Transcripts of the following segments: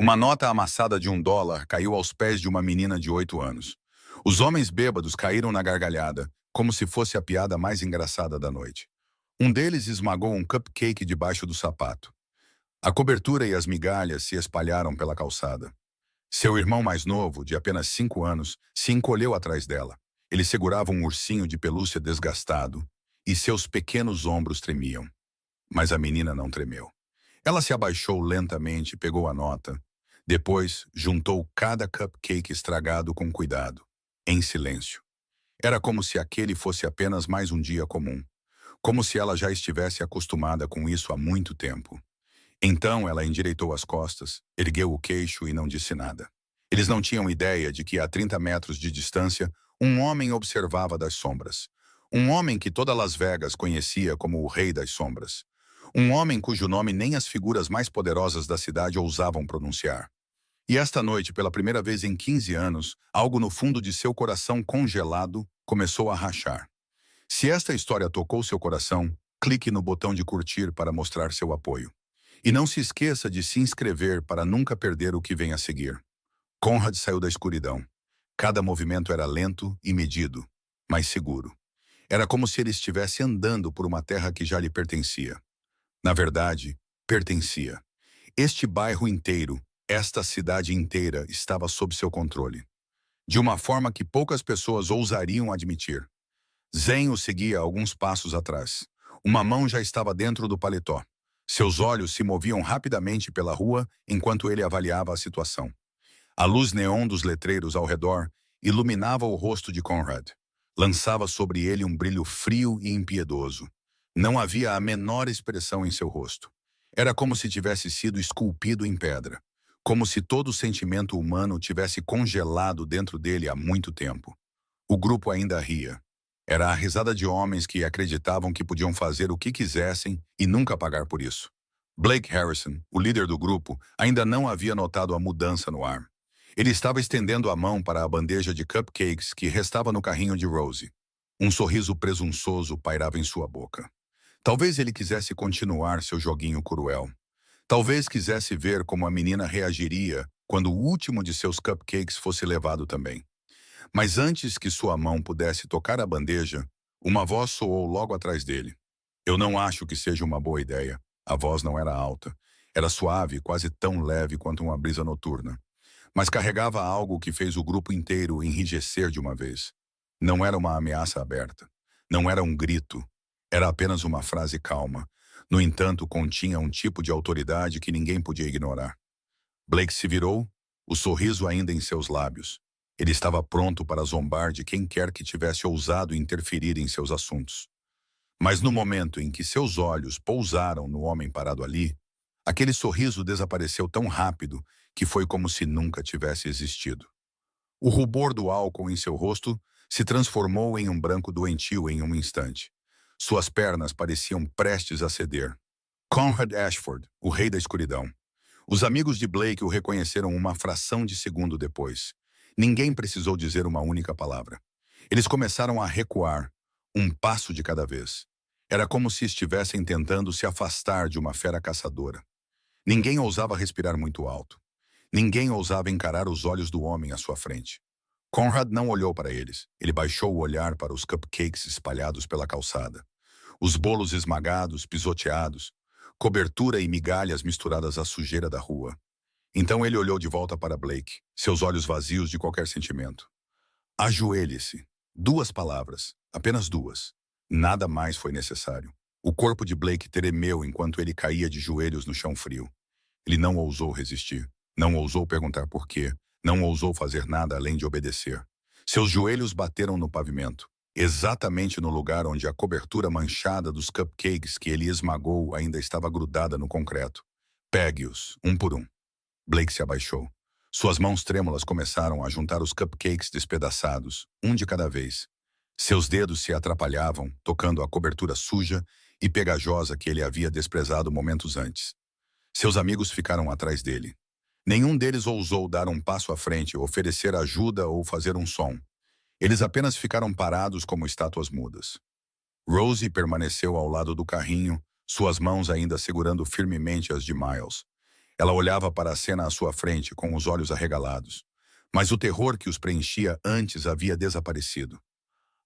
Uma nota amassada de $1 caiu aos pés de uma menina de 8 anos. Os homens bêbados caíram na gargalhada, como se fosse a piada mais engraçada da noite. Um deles esmagou um cupcake debaixo do sapato. A cobertura e as migalhas se espalharam pela calçada. Seu irmão mais novo, de apenas 5 anos, se encolheu atrás dela. Ele segurava um ursinho de pelúcia desgastado, e seus pequenos ombros tremiam. Mas a menina não tremeu. Ela se abaixou lentamente e pegou a nota. Depois, juntou cada cupcake estragado com cuidado, em silêncio. Era como se aquele fosse apenas mais um dia comum. Como se ela já estivesse acostumada com isso há muito tempo. Então ela endireitou as costas, ergueu o queixo e não disse nada. Eles não tinham ideia de que a 30 metros de distância, um homem observava das sombras. Um homem que toda Las Vegas conhecia como o Rei das Sombras. Um homem cujo nome nem as figuras mais poderosas da cidade ousavam pronunciar. E esta noite, pela primeira vez em 15 anos, algo no fundo de seu coração congelado começou a rachar. Se esta história tocou seu coração, clique no botão de curtir para mostrar seu apoio. E não se esqueça de se inscrever para nunca perder o que vem a seguir. Conrad saiu da escuridão. Cada movimento era lento e medido, mas seguro. Era como se ele estivesse andando por uma terra que já lhe pertencia. Na verdade, pertencia. Este bairro inteiro, esta cidade inteira estava sob seu controle. De uma forma que poucas pessoas ousariam admitir. Zen o seguia alguns passos atrás. Uma mão já estava dentro do paletó. Seus olhos se moviam rapidamente pela rua enquanto ele avaliava a situação. A luz neon dos letreiros ao redor iluminava o rosto de Conrad. Lançava sobre ele um brilho frio e impiedoso. Não havia a menor expressão em seu rosto. Era como se tivesse sido esculpido em pedra. Como se todo o sentimento humano tivesse congelado dentro dele há muito tempo. O grupo ainda ria. Era a risada de homens que acreditavam que podiam fazer o que quisessem e nunca pagar por isso. Blake Harrison, o líder do grupo, ainda não havia notado a mudança no ar. Ele estava estendendo a mão para a bandeja de cupcakes que restava no carrinho de Rosie. Um sorriso presunçoso pairava em sua boca. Talvez ele quisesse continuar seu joguinho cruel. Talvez quisesse ver como a menina reagiria quando o último de seus cupcakes fosse levado também. Mas antes que sua mão pudesse tocar a bandeja, uma voz soou logo atrás dele. Eu não acho que seja uma boa ideia. A voz não era alta. Era suave, quase tão leve quanto uma brisa noturna. Mas carregava algo que fez o grupo inteiro enrijecer de uma vez. Não era uma ameaça aberta. Não era um grito. Era apenas uma frase calma. No entanto, continha um tipo de autoridade que ninguém podia ignorar. Blake se virou, o sorriso ainda em seus lábios. Ele estava pronto para zombar de quem quer que tivesse ousado interferir em seus assuntos. Mas no momento em que seus olhos pousaram no homem parado ali, aquele sorriso desapareceu tão rápido que foi como se nunca tivesse existido. O rubor do álcool em seu rosto se transformou em um branco doentio em um instante. Suas pernas pareciam prestes a ceder. Conrad Ashford, o rei da escuridão. Os amigos de Blake o reconheceram uma fração de segundo depois. Ninguém precisou dizer uma única palavra. Eles começaram a recuar, um passo de cada vez. Era como se estivessem tentando se afastar de uma fera caçadora. Ninguém ousava respirar muito alto. Ninguém ousava encarar os olhos do homem à sua frente. Conrad não olhou para eles. Ele baixou o olhar para os cupcakes espalhados pela calçada. Os bolos esmagados, pisoteados, cobertura e migalhas misturadas à sujeira da rua. Então ele olhou de volta para Blake, seus olhos vazios de qualquer sentimento. Ajoelhe-se. 2 palavras, apenas 2. Nada mais foi necessário. O corpo de Blake tremeu enquanto ele caía de joelhos no chão frio. Ele não ousou resistir. Não ousou perguntar por quê. Não ousou fazer nada além de obedecer. Seus joelhos bateram no pavimento, exatamente no lugar onde a cobertura manchada dos cupcakes que ele esmagou ainda estava grudada no concreto. Pegue-os, um por um. Blake se abaixou. Suas mãos trêmulas começaram a juntar os cupcakes despedaçados, um de cada vez. Seus dedos se atrapalhavam, tocando a cobertura suja e pegajosa que ele havia desprezado momentos antes. Seus amigos ficaram atrás dele. Nenhum deles ousou dar um passo à frente, oferecer ajuda ou fazer um som. Eles apenas ficaram parados como estátuas mudas. Rosie permaneceu ao lado do carrinho, suas mãos ainda segurando firmemente as de Miles. Ela olhava para a cena à sua frente com os olhos arregalados. Mas o terror que os preenchia antes havia desaparecido.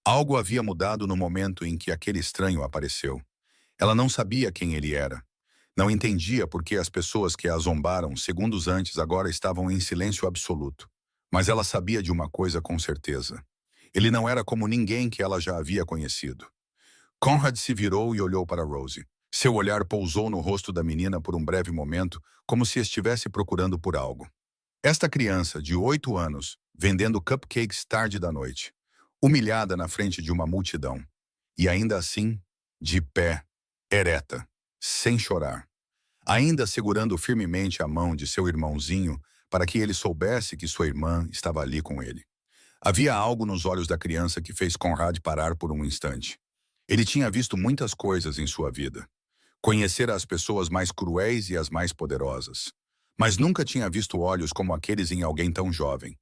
Algo havia mudado no momento em que aquele estranho apareceu. Ela não sabia quem ele era. Não entendia por que as pessoas que a zombaram segundos antes agora estavam em silêncio absoluto. Mas ela sabia de uma coisa com certeza. Ele não era como ninguém que ela já havia conhecido. Conrad se virou e olhou para Rosie. Seu olhar pousou no rosto da menina por um breve momento, como se estivesse procurando por algo. Esta criança, de 8 anos, vendendo cupcakes tarde da noite, humilhada na frente de uma multidão. E ainda assim, de pé, ereta, sem chorar. Ainda segurando firmemente a mão de seu irmãozinho para que ele soubesse que sua irmã estava ali com ele. Havia algo nos olhos da criança que fez Conrad parar por um instante. Ele tinha visto muitas coisas em sua vida. Conhecera as pessoas mais cruéis e as mais poderosas. Mas nunca tinha visto olhos como aqueles em alguém tão jovem.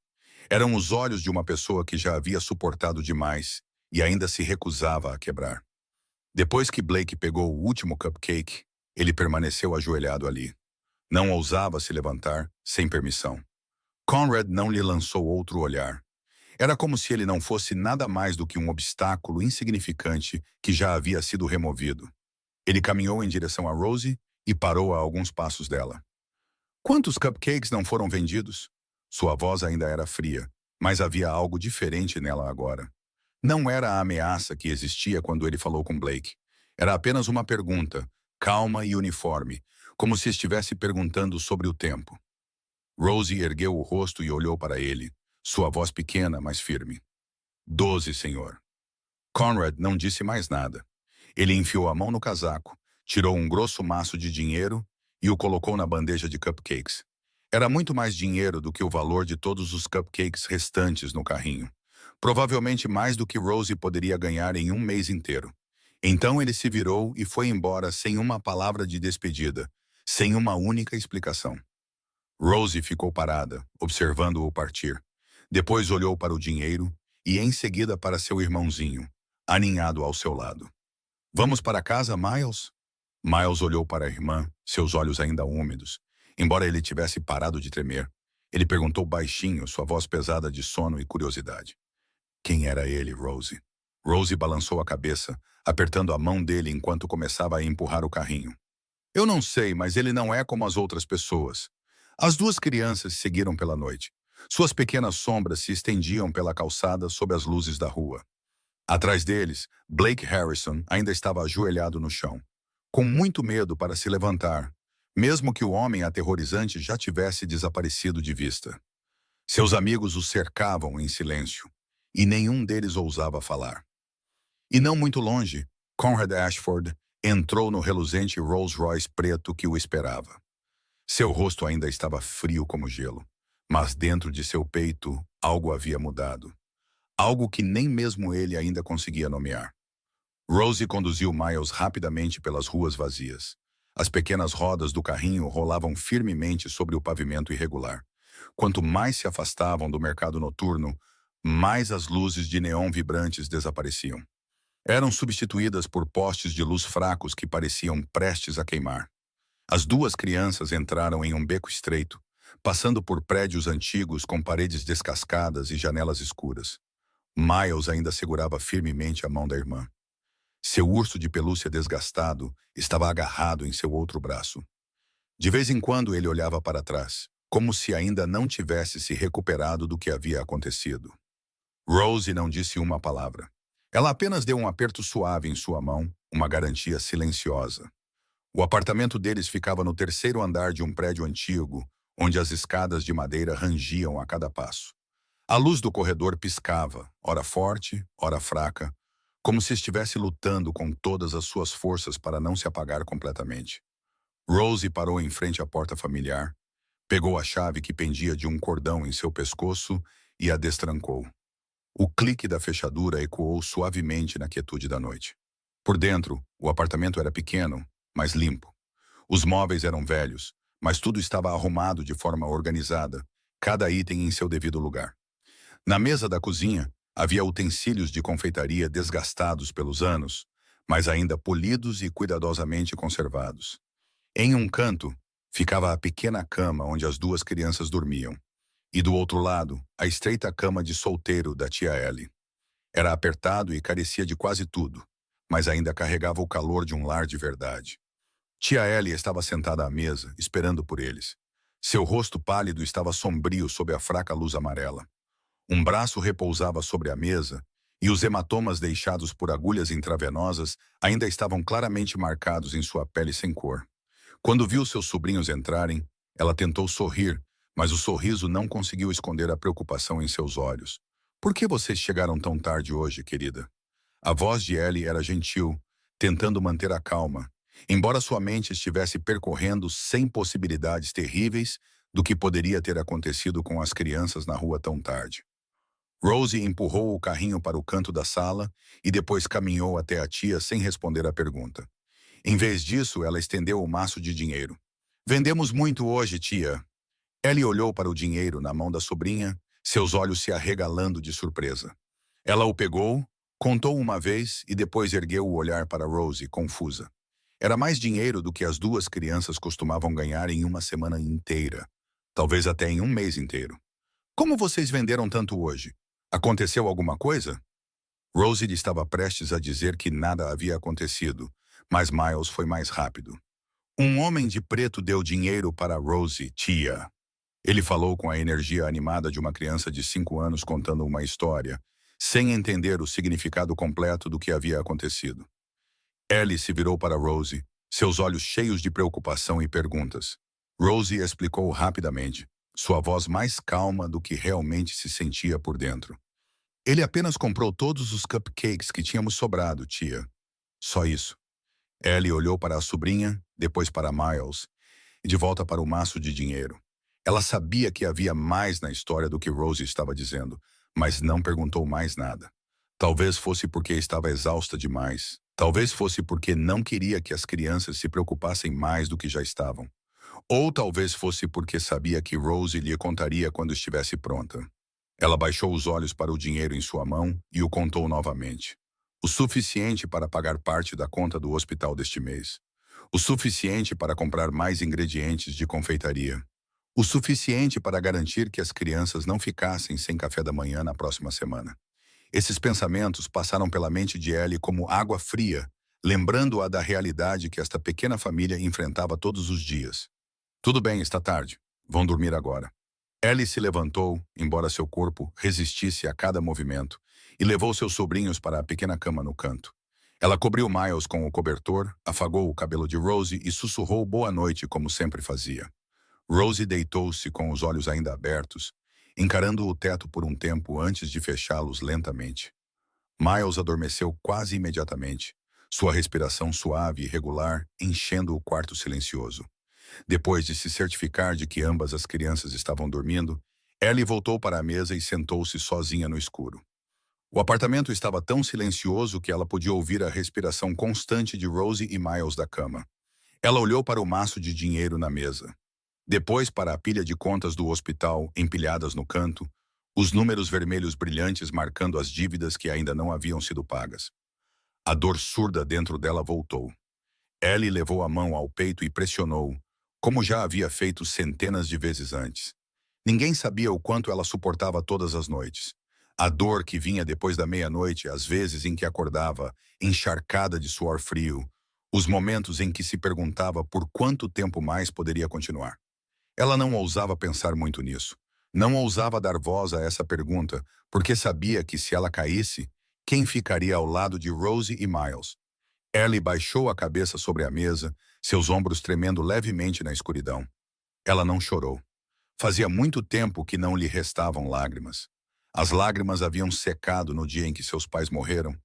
Eram os olhos de uma pessoa que já havia suportado demais e ainda se recusava a quebrar. Depois que Blake pegou o último cupcake, ele permaneceu ajoelhado ali. Não ousava se levantar, sem permissão. Conrad não lhe lançou outro olhar. Era como se ele não fosse nada mais do que um obstáculo insignificante que já havia sido removido. Ele caminhou em direção a Rosie e parou a alguns passos dela. Quantos cupcakes não foram vendidos? Sua voz ainda era fria, mas havia algo diferente nela agora. Não era a ameaça que existia quando ele falou com Blake. Era apenas uma pergunta, calma e uniforme, como se estivesse perguntando sobre o tempo. Rosie ergueu o rosto e olhou para ele, sua voz pequena, mas firme. 12, senhor. Conrad não disse mais nada. Ele enfiou a mão no casaco, tirou um grosso maço de dinheiro e o colocou na bandeja de cupcakes. Era muito mais dinheiro do que o valor de todos os cupcakes restantes no carrinho. Provavelmente mais do que Rosie poderia ganhar em um mês inteiro. Então ele se virou e foi embora sem uma palavra de despedida, sem uma única explicação. Rosie ficou parada, observando-o partir. Depois olhou para o dinheiro e em seguida para seu irmãozinho, aninhado ao seu lado. Vamos para casa, Miles? Miles olhou para a irmã, seus olhos ainda úmidos, embora ele tivesse parado de tremer. Ele perguntou baixinho, sua voz pesada de sono e curiosidade. Quem era ele, Rosie? Rosie balançou a cabeça, apertando a mão dele enquanto começava a empurrar o carrinho. Eu não sei, mas ele não é como as outras pessoas. As duas crianças seguiram pela noite. Suas pequenas sombras se estendiam pela calçada sob as luzes da rua. Atrás deles, Blake Harrison ainda estava ajoelhado no chão, com muito medo para se levantar, mesmo que o homem aterrorizante já tivesse desaparecido de vista. Seus amigos o cercavam em silêncio, e nenhum deles ousava falar. E não muito longe, Conrad Ashford entrou no reluzente Rolls-Royce preto que o esperava. Seu rosto ainda estava frio como gelo, mas dentro de seu peito algo havia mudado. Algo que nem mesmo ele ainda conseguia nomear. Rosie conduziu Miles rapidamente pelas ruas vazias. As pequenas rodas do carrinho rolavam firmemente sobre o pavimento irregular. Quanto mais se afastavam do mercado noturno, mais as luzes de neon vibrantes desapareciam. Eram substituídas por postes de luz fracos que pareciam prestes a queimar. As duas crianças entraram em um beco estreito, passando por prédios antigos com paredes descascadas e janelas escuras. Miles ainda segurava firmemente a mão da irmã. Seu urso de pelúcia desgastado estava agarrado em seu outro braço. De vez em quando ele olhava para trás, como se ainda não tivesse se recuperado do que havia acontecido. Rosie não disse uma palavra. Ela apenas deu um aperto suave em sua mão, uma garantia silenciosa. O apartamento deles ficava no terceiro andar de um prédio antigo, onde as escadas de madeira rangiam a cada passo. A luz do corredor piscava, ora forte, ora fraca, como se estivesse lutando com todas as suas forças para não se apagar completamente. Rosie parou em frente à porta familiar, pegou a chave que pendia de um cordão em seu pescoço e a destrancou. O clique da fechadura ecoou suavemente na quietude da noite. Por dentro, o apartamento era pequeno, mas limpo. Os móveis eram velhos, mas tudo estava arrumado de forma organizada, cada item em seu devido lugar. Na mesa da cozinha, havia utensílios de confeitaria desgastados pelos anos, mas ainda polidos e cuidadosamente conservados. Em um canto, ficava a pequena cama onde as duas crianças dormiam, e do outro lado, a estreita cama de solteiro da tia Ellie. Era apertado e carecia de quase tudo, mas ainda carregava o calor de um lar de verdade. Tia Ellie estava sentada à mesa, esperando por eles. Seu rosto pálido estava sombrio sob a fraca luz amarela. Um braço repousava sobre a mesa, e os hematomas deixados por agulhas intravenosas ainda estavam claramente marcados em sua pele sem cor. Quando viu seus sobrinhos entrarem, ela tentou sorrir, mas o sorriso não conseguiu esconder a preocupação em seus olhos. "Por que vocês chegaram tão tarde hoje, querida?" A voz de Ellie era gentil, tentando manter a calma, embora sua mente estivesse percorrendo 100 possibilidades terríveis do que poderia ter acontecido com as crianças na rua tão tarde. Rosie empurrou o carrinho para o canto da sala e depois caminhou até a tia sem responder à pergunta. Em vez disso, ela estendeu o maço de dinheiro. "Vendemos muito hoje, tia." Ellie olhou para o dinheiro na mão da sobrinha, seus olhos se arregalando de surpresa. Ela o pegou, contou uma vez e depois ergueu o olhar para Rosie, confusa. Era mais dinheiro do que as duas crianças costumavam ganhar em uma semana inteira, talvez até em um mês inteiro. "Como vocês venderam tanto hoje? Aconteceu alguma coisa?" Rosie estava prestes a dizer que nada havia acontecido, mas Miles foi mais rápido. "Um homem de preto deu dinheiro para Rosie, tia." Ele falou com a energia animada de uma criança de 5 anos contando uma história, sem entender o significado completo do que havia acontecido. Ellie se virou para Rosie, seus olhos cheios de preocupação e perguntas. Rosie explicou rapidamente, sua voz mais calma do que realmente se sentia por dentro. "Ele apenas comprou todos os cupcakes que tínhamos sobrado, tia. Só isso." Ellie olhou para a sobrinha, depois para Miles, e de volta para o maço de dinheiro. Ela sabia que havia mais na história do que Rosie estava dizendo, mas não perguntou mais nada. Talvez fosse porque estava exausta demais. Talvez fosse porque não queria que as crianças se preocupassem mais do que já estavam. Ou talvez fosse porque sabia que Rosie lhe contaria quando estivesse pronta. Ela baixou os olhos para o dinheiro em sua mão e o contou novamente. O suficiente para pagar parte da conta do hospital deste mês. O suficiente para comprar mais ingredientes de confeitaria. O suficiente para garantir que as crianças não ficassem sem café da manhã na próxima semana. Esses pensamentos passaram pela mente de Ellie como água fria, lembrando-a da realidade que esta pequena família enfrentava todos os dias. "Tudo bem, está tarde. Vão dormir agora." Ellie se levantou, embora seu corpo resistisse a cada movimento, e levou seus sobrinhos para a pequena cama no canto. Ela cobriu Miles com o cobertor, afagou o cabelo de Rosie e sussurrou boa noite como sempre fazia. Rosie deitou-se com os olhos ainda abertos, encarando o teto por um tempo antes de fechá-los lentamente. Miles adormeceu quase imediatamente, sua respiração suave e regular enchendo o quarto silencioso. Depois de se certificar de que ambas as crianças estavam dormindo, Ellie voltou para a mesa e sentou-se sozinha no escuro. O apartamento estava tão silencioso que ela podia ouvir a respiração constante de Rosie e Miles da cama. Ela olhou para o maço de dinheiro na mesa. Depois para a pilha de contas do hospital empilhadas no canto, os números vermelhos brilhantes marcando as dívidas que ainda não haviam sido pagas. A dor surda dentro dela voltou. Ellie levou a mão ao peito e pressionou, como já havia feito centenas de vezes antes. Ninguém sabia o quanto ela suportava todas as noites. A dor que vinha depois da meia-noite, às vezes em que acordava, encharcada de suor frio, os momentos em que se perguntava por quanto tempo mais poderia continuar. Ela não ousava pensar muito nisso. Não ousava dar voz a essa pergunta, porque sabia que se ela caísse, quem ficaria ao lado de Rosie e Miles? Ellie baixou a cabeça sobre a mesa, seus ombros tremendo levemente na escuridão. Ela não chorou. Fazia muito tempo que não lhe restavam lágrimas. As lágrimas haviam secado no dia em que seus pais morreram,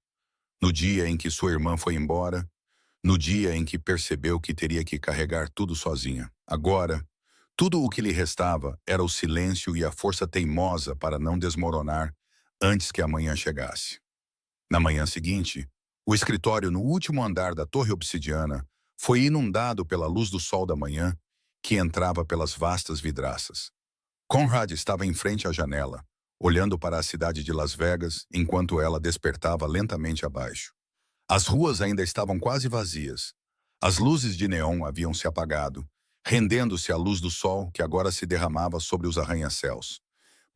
no dia em que sua irmã foi embora, no dia em que percebeu que teria que carregar tudo sozinha. Agora, tudo o que lhe restava era o silêncio e a força teimosa para não desmoronar antes que a manhã chegasse. Na manhã seguinte, o escritório no último andar da Torre Obsidiana foi inundado pela luz do sol da manhã que entrava pelas vastas vidraças. Conrad estava em frente à janela, olhando para a cidade de Las Vegas enquanto ela despertava lentamente abaixo. As ruas ainda estavam quase vazias. As luzes de neon haviam se apagado, rendendo-se à luz do sol que agora se derramava sobre os arranha-céus.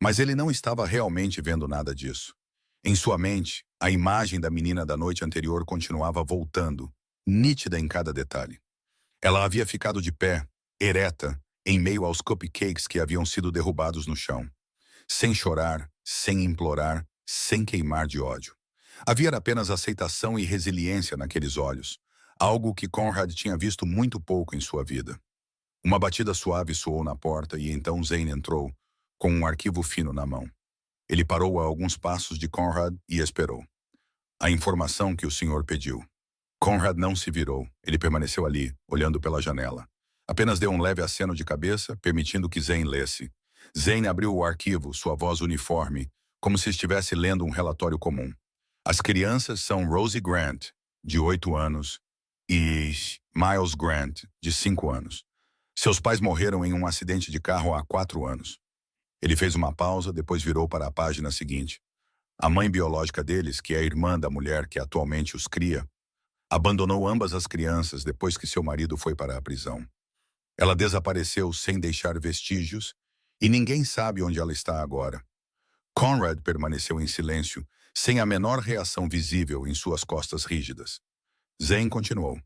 Mas ele não estava realmente vendo nada disso. Em sua mente, a imagem da menina da noite anterior continuava voltando, nítida em cada detalhe. Ela havia ficado de pé, ereta, em meio aos cupcakes que haviam sido derrubados no chão. Sem chorar, sem implorar, sem queimar de ódio. Havia apenas aceitação e resiliência naqueles olhos, algo que Conrad tinha visto muito pouco em sua vida. Uma batida suave soou na porta e então Zane entrou, com um arquivo fino na mão. Ele parou a alguns passos de Conrad e esperou. A informação que o senhor pediu. Conrad não se virou. Ele permaneceu ali, olhando pela janela. Apenas deu um leve aceno de cabeça, permitindo que Zane lesse. Zane abriu o arquivo, sua voz uniforme, como se estivesse lendo um relatório comum. As crianças são Rosie Grant, de 8 anos, e Miles Grant, de 5 anos. Seus pais morreram em um acidente de carro há 4 anos. Ele fez uma pausa, depois virou para a página seguinte. A mãe biológica deles, que é a irmã da mulher que atualmente os cria, abandonou ambas as crianças depois que seu marido foi para a prisão. Ela desapareceu sem deixar vestígios e ninguém sabe onde ela está agora. Conrad permaneceu em silêncio, sem a menor reação visível em suas costas rígidas. Zane continuou.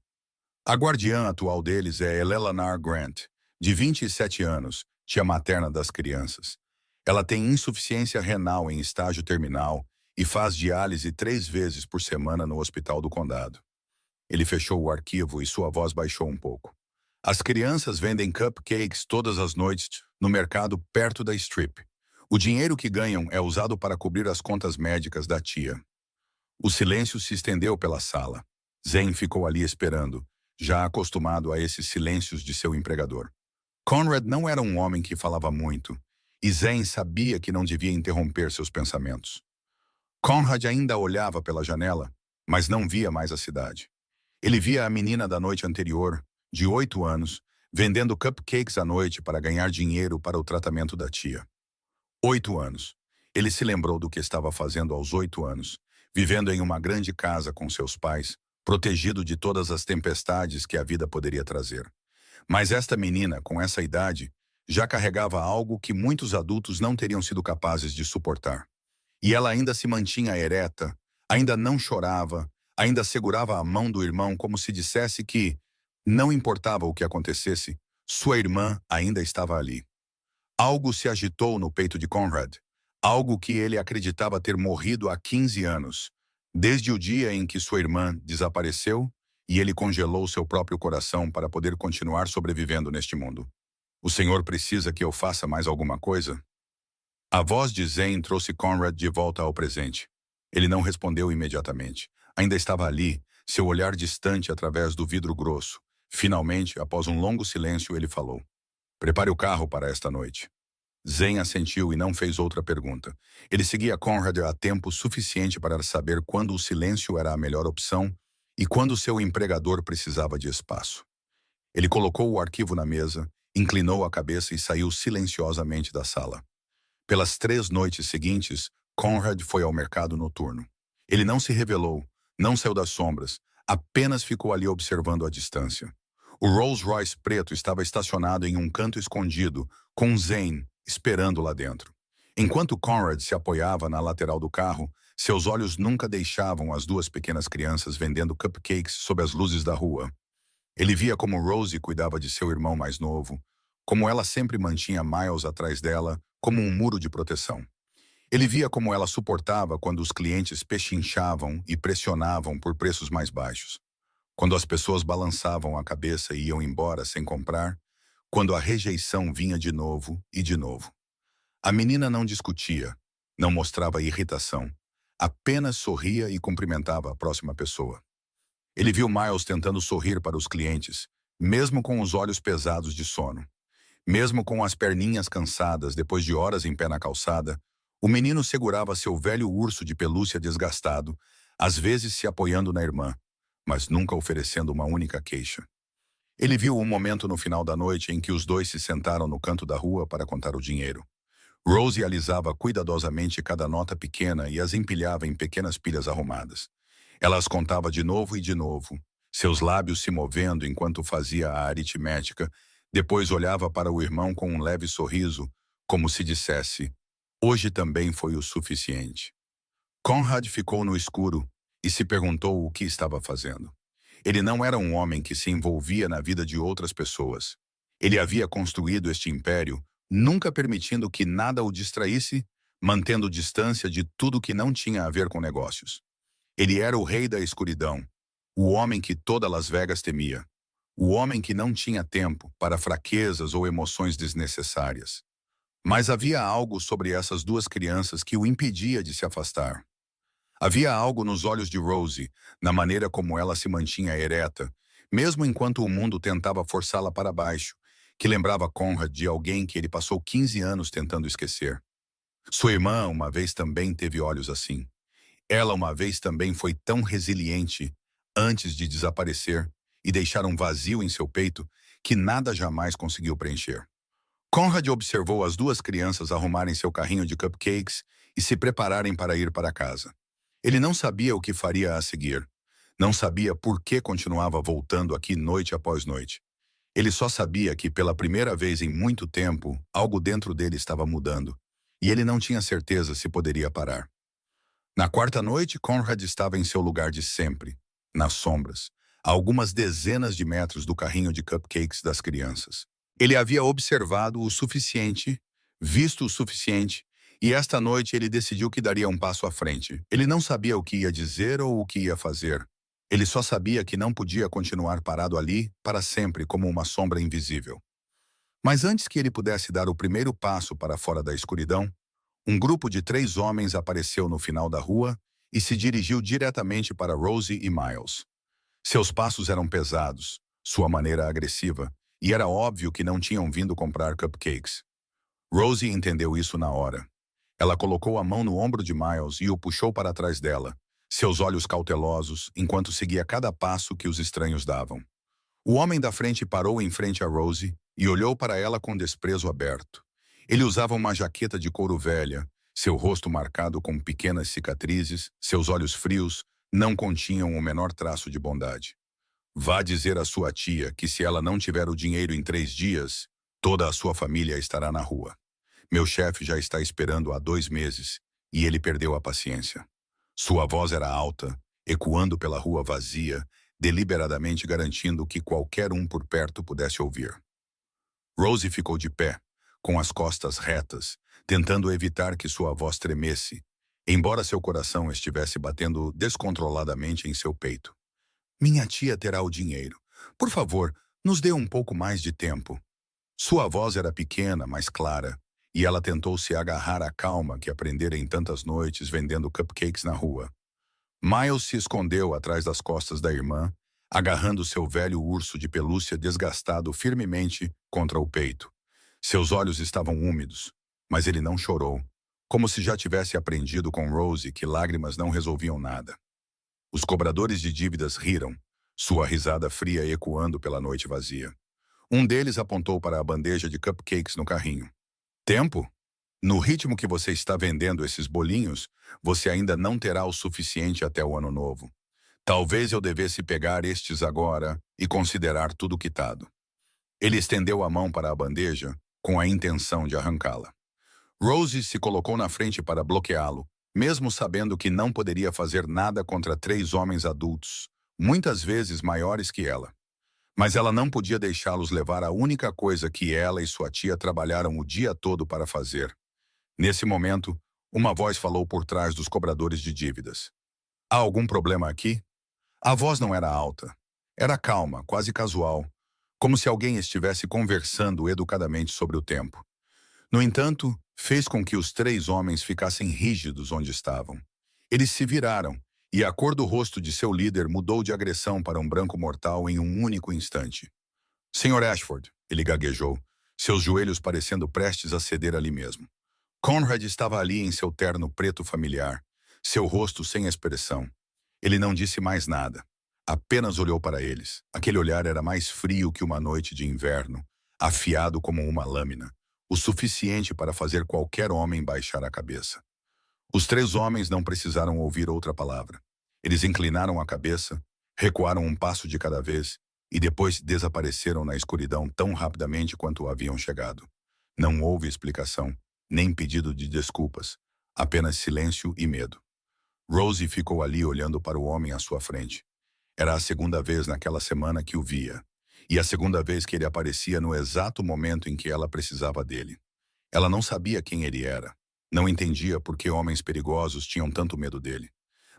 A guardiã atual deles é Eleanor Grant, de 27 anos, tia materna das crianças. Ela tem insuficiência renal em estágio terminal e faz diálise 3 vezes por semana no hospital do condado. Ele fechou o arquivo e sua voz baixou um pouco. As crianças vendem cupcakes todas as noites no mercado perto da Strip. O dinheiro que ganham é usado para cobrir as contas médicas da tia. O silêncio se estendeu pela sala. Zane ficou ali esperando, já acostumado a esses silêncios de seu empregador. Conrad não era um homem que falava muito, e Zane sabia que não devia interromper seus pensamentos. Conrad ainda olhava pela janela, mas não via mais a cidade. Ele via a menina da noite anterior, de 8 anos, vendendo cupcakes à noite para ganhar dinheiro para o tratamento da tia. 8 anos. Ele se lembrou do que estava fazendo aos 8 anos, vivendo em uma grande casa com seus pais, protegido de todas as tempestades que a vida poderia trazer. Mas esta menina, com essa idade, já carregava algo que muitos adultos não teriam sido capazes de suportar. E ela ainda se mantinha ereta, ainda não chorava, ainda segurava a mão do irmão como se dissesse que, não importava o que acontecesse, sua irmã ainda estava ali. Algo se agitou no peito de Conrad, algo que ele acreditava ter morrido há 15 anos, desde o dia em que sua irmã desapareceu e ele congelou seu próprio coração para poder continuar sobrevivendo neste mundo. O senhor precisa que eu faça mais alguma coisa? A voz de Zane trouxe Conrad de volta ao presente. Ele não respondeu imediatamente. Ainda estava ali, seu olhar distante através do vidro grosso. Finalmente, após um longo silêncio, ele falou. Prepare o carro para esta noite. Zane assentiu e não fez outra pergunta. Ele seguia Conrad há tempo suficiente para saber quando o silêncio era a melhor opção e quando seu empregador precisava de espaço. Ele colocou o arquivo na mesa, inclinou a cabeça e saiu silenciosamente da sala. Pelas 3 noites seguintes, Conrad foi ao mercado noturno. Ele não se revelou, não saiu das sombras, apenas ficou ali observando à distância. O Rolls-Royce preto estava estacionado em um canto escondido, com Zane esperando lá dentro. Enquanto Conrad se apoiava na lateral do carro, seus olhos nunca deixavam as 2 pequenas crianças vendendo cupcakes sob as luzes da rua. Ele via como Rosie cuidava de seu irmão mais novo, como ela sempre mantinha Miles atrás dela, como um muro de proteção. Ele via como ela suportava quando os clientes pechinchavam e pressionavam por preços mais baixos. Quando as pessoas balançavam a cabeça e iam embora sem comprar, quando a rejeição vinha de novo e de novo. A menina não discutia, não mostrava irritação, apenas sorria e cumprimentava a próxima pessoa. Ele viu Miles tentando sorrir para os clientes, mesmo com os olhos pesados de sono. Mesmo com as perninhas cansadas depois de horas em pé na calçada, o menino segurava seu velho urso de pelúcia desgastado, às vezes se apoiando na irmã, mas nunca oferecendo uma única queixa. Ele viu um momento no final da noite em que os 2 se sentaram no canto da rua para contar o dinheiro. Rosie alisava cuidadosamente cada nota pequena e as empilhava em pequenas pilhas arrumadas. Ela as contava de novo e de novo, seus lábios se movendo enquanto fazia a aritmética, Depois olhava para o irmão com um leve sorriso, como se dissesse: hoje também foi o suficiente. Conrad ficou no escuro e se perguntou o que estava fazendo. Ele não era um homem que se envolvia na vida de outras pessoas. Ele havia construído este império, nunca permitindo que nada o distraísse, mantendo distância de tudo que não tinha a ver com negócios. Ele era o rei da escuridão, o homem que toda Las Vegas temia, o homem que não tinha tempo para fraquezas ou emoções desnecessárias. Mas havia algo sobre essas duas crianças que o impedia de se afastar. Havia algo nos olhos de Rosie, na maneira como ela se mantinha ereta, mesmo enquanto o mundo tentava forçá-la para baixo, que lembrava Conrad de alguém que ele passou 15 anos tentando esquecer. Sua irmã uma vez também teve olhos assim. Ela uma vez também foi tão resiliente antes de desaparecer e deixar um vazio em seu peito que nada jamais conseguiu preencher. Conrad observou as duas crianças arrumarem seu carrinho de cupcakes e se prepararem para ir para casa. Ele não sabia o que faria a seguir. Não sabia por que continuava voltando aqui noite após noite. Ele só sabia que, pela primeira vez em muito tempo, algo dentro dele estava mudando, e ele não tinha certeza se poderia parar. Na quarta noite, Conrad estava em seu lugar de sempre, nas sombras, a algumas dezenas de metros do carrinho de cupcakes das crianças. Ele havia observado o suficiente, visto o suficiente, e esta noite ele decidiu que daria um passo à frente. Ele não sabia o que ia dizer ou o que ia fazer. Ele só sabia que não podia continuar parado ali para sempre como uma sombra invisível. Mas antes que ele pudesse dar o primeiro passo para fora da escuridão, um grupo de 3 homens apareceu no final da rua e se dirigiu diretamente para Rosie e Miles. Seus passos eram pesados, sua maneira agressiva, e era óbvio que não tinham vindo comprar cupcakes. Rosie entendeu isso na hora. Ela colocou a mão no ombro de Miles e o puxou para trás dela, seus olhos cautelosos, enquanto seguia cada passo que os estranhos davam. O homem da frente parou em frente a Rosie e olhou para ela com desprezo aberto. Ele usava uma jaqueta de couro velha, seu rosto marcado com pequenas cicatrizes, seus olhos frios não continham o menor traço de bondade. Vá dizer à sua tia que se ela não tiver o dinheiro em 3 dias, toda a sua família estará na rua. Meu chefe já está esperando há 2 meses e ele perdeu a paciência. Sua voz era alta, ecoando pela rua vazia, deliberadamente garantindo que qualquer um por perto pudesse ouvir. Rosie ficou de pé, com as costas retas, tentando evitar que sua voz tremesse, embora seu coração estivesse batendo descontroladamente em seu peito. Minha tia terá o dinheiro. Por favor, nos dê um pouco mais de tempo. Sua voz era pequena, mas clara, e ela tentou se agarrar à calma que aprendera em tantas noites vendendo cupcakes na rua. Miles se escondeu atrás das costas da irmã, agarrando seu velho urso de pelúcia desgastado firmemente contra o peito. Seus olhos estavam úmidos, mas ele não chorou, como se já tivesse aprendido com Rosie que lágrimas não resolviam nada. Os cobradores de dívidas riram, sua risada fria ecoando pela noite vazia. Um deles apontou para a bandeja de cupcakes no carrinho. Tempo? No ritmo que você está vendendo esses bolinhos, você ainda não terá o suficiente até o ano novo. Talvez eu devesse pegar estes agora e considerar tudo quitado. Ele estendeu a mão para a bandeja, com a intenção de arrancá-la. Rosie se colocou na frente para bloqueá-lo, mesmo sabendo que não poderia fazer nada contra 3 homens adultos, muitas vezes maiores que ela. Mas ela não podia deixá-los levar a única coisa que ela e sua tia trabalharam o dia todo para fazer. Nesse momento, uma voz falou por trás dos cobradores de dívidas. Há algum problema aqui? A voz não era alta. Era calma, quase casual, como se alguém estivesse conversando educadamente sobre o tempo. No entanto, fez com que os 3 homens ficassem rígidos onde estavam. Eles se viraram, e a cor do rosto de seu líder mudou de agressão para um branco mortal em um único instante. Sr. Ashford, ele gaguejou, seus joelhos parecendo prestes a ceder ali mesmo. Conrad estava ali em seu terno preto familiar, seu rosto sem expressão. Ele não disse mais nada. Apenas olhou para eles. Aquele olhar era mais frio que uma noite de inverno, afiado como uma lâmina, o suficiente para fazer qualquer homem baixar a cabeça. Os 3 homens não precisaram ouvir outra palavra. Eles inclinaram a cabeça, recuaram um passo de cada vez e depois desapareceram na escuridão tão rapidamente quanto haviam chegado. Não houve explicação, nem pedido de desculpas, apenas silêncio e medo. Rosie ficou ali olhando para o homem à sua frente. Era a segunda vez naquela semana que o via, e a segunda vez que ele aparecia no exato momento em que ela precisava dele. Ela não sabia quem ele era, não entendia por que homens perigosos tinham tanto medo dele.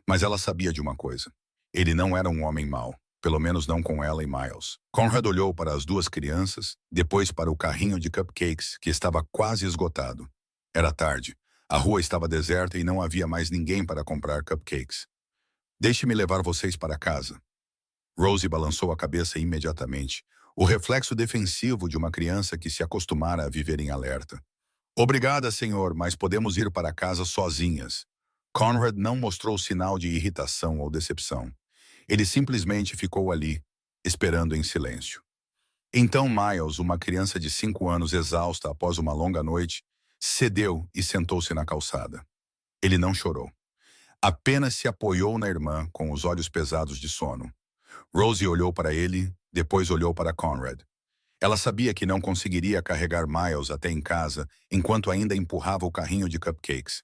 Mas ela sabia de uma coisa. Ele não era um homem mau, pelo menos não com ela e Miles. Conrad olhou para as duas crianças, depois para o carrinho de cupcakes, que estava quase esgotado. Era tarde. A rua estava deserta e não havia mais ninguém para comprar cupcakes. Deixe-me levar vocês para casa. Rosie balançou a cabeça imediatamente, o reflexo defensivo de uma criança que se acostumara a viver em alerta. Obrigada, senhor, mas podemos ir para casa sozinhas. Conrad não mostrou sinal de irritação ou decepção. Ele simplesmente ficou ali, esperando em silêncio. Então Miles, uma criança de 5 anos exausta após uma longa noite, cedeu e sentou-se na calçada. Ele não chorou. Apenas se apoiou na irmã com os olhos pesados de sono. Rosie olhou para ele, depois olhou para Conrad. Ela sabia que não conseguiria carregar Miles até em casa enquanto ainda empurrava o carrinho de cupcakes.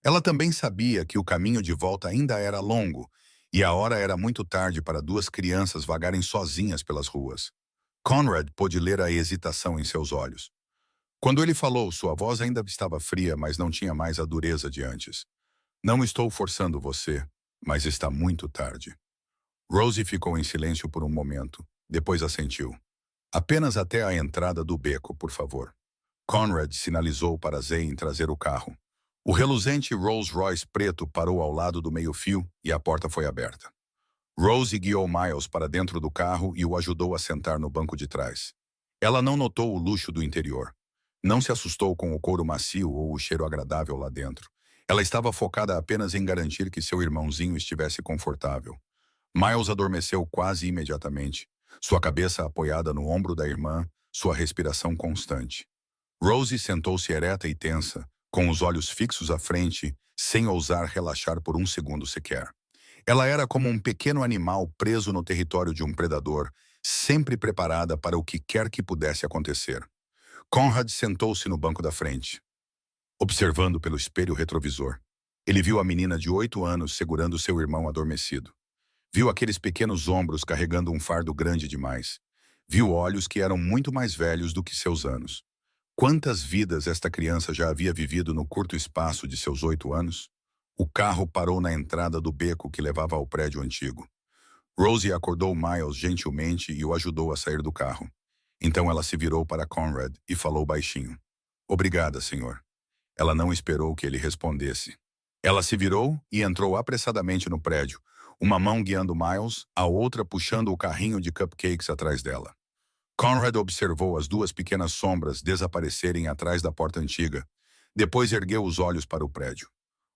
Ela também sabia que o caminho de volta ainda era longo e a hora era muito tarde para duas crianças vagarem sozinhas pelas ruas. Conrad pôde ler a hesitação em seus olhos. Quando ele falou, sua voz ainda estava fria, mas não tinha mais a dureza de antes. Não estou forçando você, mas está muito tarde. Rosie ficou em silêncio por um momento, depois assentiu. Apenas até a entrada do beco, por favor. Conrad sinalizou para Zane trazer o carro. O reluzente Rolls-Royce preto parou ao lado do meio-fio e a porta foi aberta. Rosie guiou Miles para dentro do carro e o ajudou a sentar no banco de trás. Ela não notou o luxo do interior. Não se assustou com o couro macio ou o cheiro agradável lá dentro. Ela estava focada apenas em garantir que seu irmãozinho estivesse confortável. Miles adormeceu quase imediatamente, sua cabeça apoiada no ombro da irmã, sua respiração constante. Rosie sentou-se ereta e tensa, com os olhos fixos à frente, sem ousar relaxar por um segundo sequer. Ela era como um pequeno animal preso no território de um predador, sempre preparada para o que quer que pudesse acontecer. Conrad sentou-se no banco da frente, observando pelo espelho retrovisor. Ele viu a menina de 8 anos segurando seu irmão adormecido. Viu aqueles pequenos ombros carregando um fardo grande demais. Viu olhos que eram muito mais velhos do que seus anos. Quantas vidas esta criança já havia vivido no curto espaço de seus 8 anos? O carro parou na entrada do beco que levava ao prédio antigo. Rosie acordou Miles gentilmente e o ajudou a sair do carro. Então ela se virou para Conrad e falou baixinho. Obrigada, senhor. Ela não esperou que ele respondesse. Ela se virou e entrou apressadamente no prédio, uma mão guiando Miles, a outra puxando o carrinho de cupcakes atrás dela. Conrad observou as duas pequenas sombras desaparecerem atrás da porta antiga. Depois ergueu os olhos para o prédio.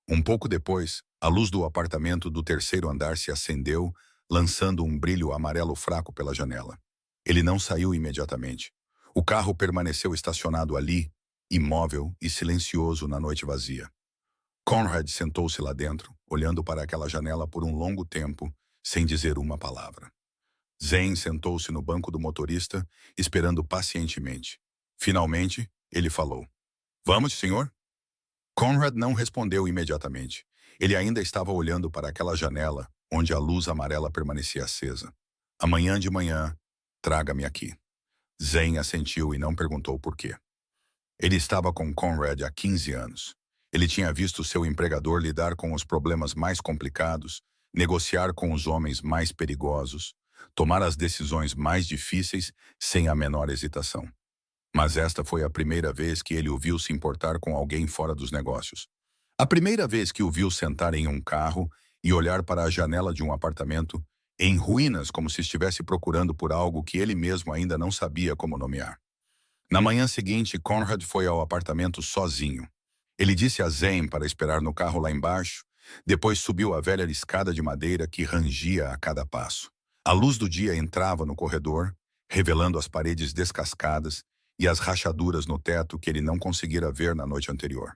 Um pouco depois, a luz do apartamento do terceiro andar se acendeu, lançando um brilho amarelo fraco pela janela. Ele não saiu imediatamente. O carro permaneceu estacionado ali, imóvel e silencioso na noite vazia. Conrad sentou-se lá dentro, olhando para aquela janela por um longo tempo, sem dizer uma palavra. Zane sentou-se no banco do motorista, esperando pacientemente. Finalmente, ele falou. Vamos, senhor? Conrad não respondeu imediatamente. Ele ainda estava olhando para aquela janela, onde a luz amarela permanecia acesa. Amanhã de manhã, traga-me aqui. Zane assentiu e não perguntou por quê. Ele estava com Conrad há 15 anos. Ele tinha visto seu empregador lidar com os problemas mais complicados, negociar com os homens mais perigosos, tomar as decisões mais difíceis sem a menor hesitação. Mas esta foi a primeira vez que ele o viu se importar com alguém fora dos negócios. A primeira vez que o viu sentar em um carro e olhar para a janela de um apartamento, em ruínas como se estivesse procurando por algo que ele mesmo ainda não sabia como nomear. Na manhã seguinte, Conrad foi ao apartamento sozinho. Ele disse a Zane para esperar no carro lá embaixo, depois subiu a velha escada de madeira que rangia a cada passo. A luz do dia entrava no corredor, revelando as paredes descascadas e as rachaduras no teto que ele não conseguira ver na noite anterior.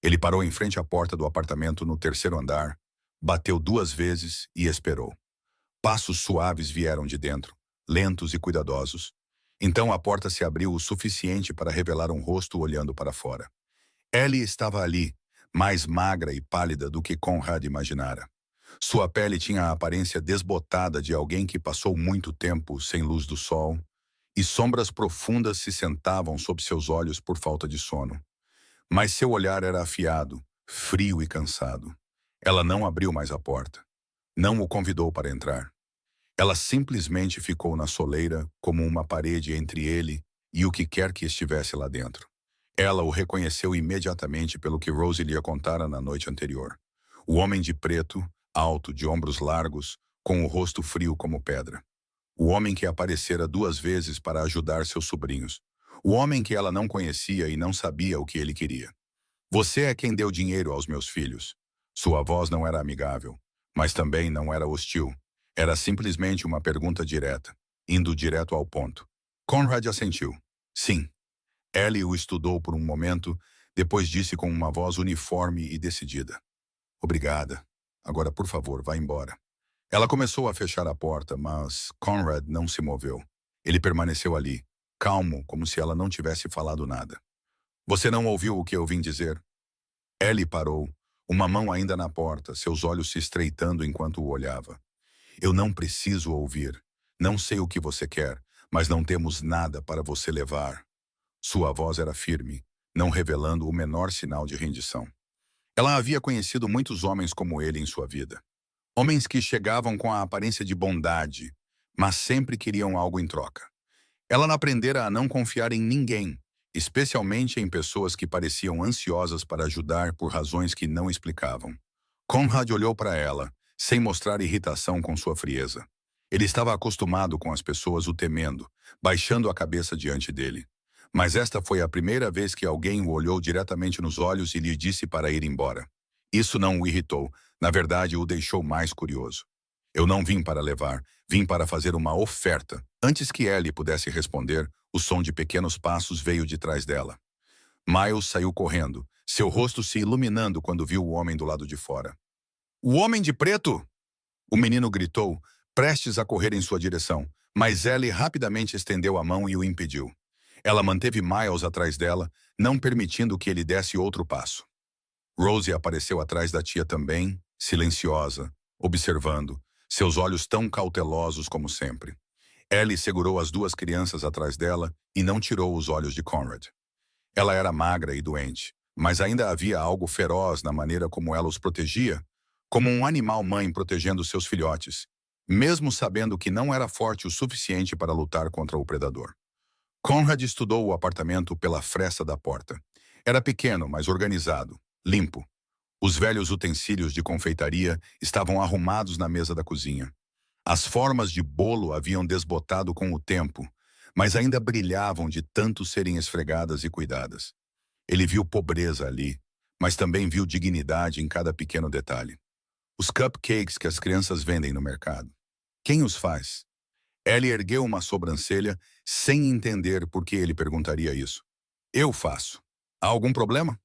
Ele parou em frente à porta do apartamento no terceiro andar, bateu 2 vezes e esperou. Passos suaves vieram de dentro, lentos e cuidadosos. Então a porta se abriu o suficiente para revelar um rosto olhando para fora. Ellie estava ali, mais magra e pálida do que Conrad imaginara. Sua pele tinha a aparência desbotada de alguém que passou muito tempo sem luz do sol, e sombras profundas se sentavam sob seus olhos por falta de sono. Mas seu olhar era afiado, frio e cansado. Ela não abriu mais a porta. Não o convidou para entrar. Ela simplesmente ficou na soleira como uma parede entre ele e o que quer que estivesse lá dentro. Ela o reconheceu imediatamente pelo que Rose lhe contara na noite anterior. O homem de preto, alto, de ombros largos, com o rosto frio como pedra. O homem que aparecera 2 vezes para ajudar seus sobrinhos. O homem que ela não conhecia e não sabia o que ele queria. Você é quem deu dinheiro aos meus filhos. Sua voz não era amigável, mas também não era hostil. Era simplesmente uma pergunta direta, indo direto ao ponto. Conrad assentiu. Sim. Ellie o estudou por um momento, depois disse com uma voz uniforme e decidida. Obrigada. Agora, por favor, vá embora. Ela começou a fechar a porta, mas Conrad não se moveu. Ele permaneceu ali, calmo, como se ela não tivesse falado nada. Você não ouviu o que eu vim dizer? Ellie parou, uma mão ainda na porta, seus olhos se estreitando enquanto o olhava. Eu não preciso ouvir. Não sei o que você quer, mas não temos nada para você levar. Sua voz era firme, não revelando o menor sinal de rendição. Ela havia conhecido muitos homens como ele em sua vida. Homens que chegavam com a aparência de bondade, mas sempre queriam algo em troca. Ela aprendera a não confiar em ninguém, especialmente em pessoas que pareciam ansiosas para ajudar por razões que não explicavam. Conrad olhou para ela, sem mostrar irritação com sua frieza. Ele estava acostumado com as pessoas o temendo, baixando a cabeça diante dele. Mas esta foi a primeira vez que alguém o olhou diretamente nos olhos e lhe disse para ir embora. Isso não o irritou, na verdade o deixou mais curioso. Eu não vim para levar, vim para fazer uma oferta. Antes que Ellie pudesse responder, o som de pequenos passos veio de trás dela. Miles saiu correndo, seu rosto se iluminando quando viu o homem do lado de fora. O homem de preto! O menino gritou, prestes a correr em sua direção, mas Ellie rapidamente estendeu a mão e o impediu. Ela manteve Miles atrás dela, não permitindo que ele desse outro passo. Rose apareceu atrás da tia também, silenciosa, observando, seus olhos tão cautelosos como sempre. Ellie segurou as 2 crianças atrás dela e não tirou os olhos de Conrad. Ela era magra e doente, mas ainda havia algo feroz na maneira como ela os protegia, como um animal-mãe protegendo seus filhotes, mesmo sabendo que não era forte o suficiente para lutar contra o predador. Conrad estudou o apartamento pela fresta da porta. Era pequeno, mas organizado, limpo. Os velhos utensílios de confeitaria estavam arrumados na mesa da cozinha. As formas de bolo haviam desbotado com o tempo, mas ainda brilhavam de tanto serem esfregadas e cuidadas. Ele viu pobreza ali, mas também viu dignidade em cada pequeno detalhe. Os cupcakes que as crianças vendem no mercado. Quem os faz? Ellie ergueu uma sobrancelha, sem entender por que ele perguntaria isso. Eu faço. Há algum problema?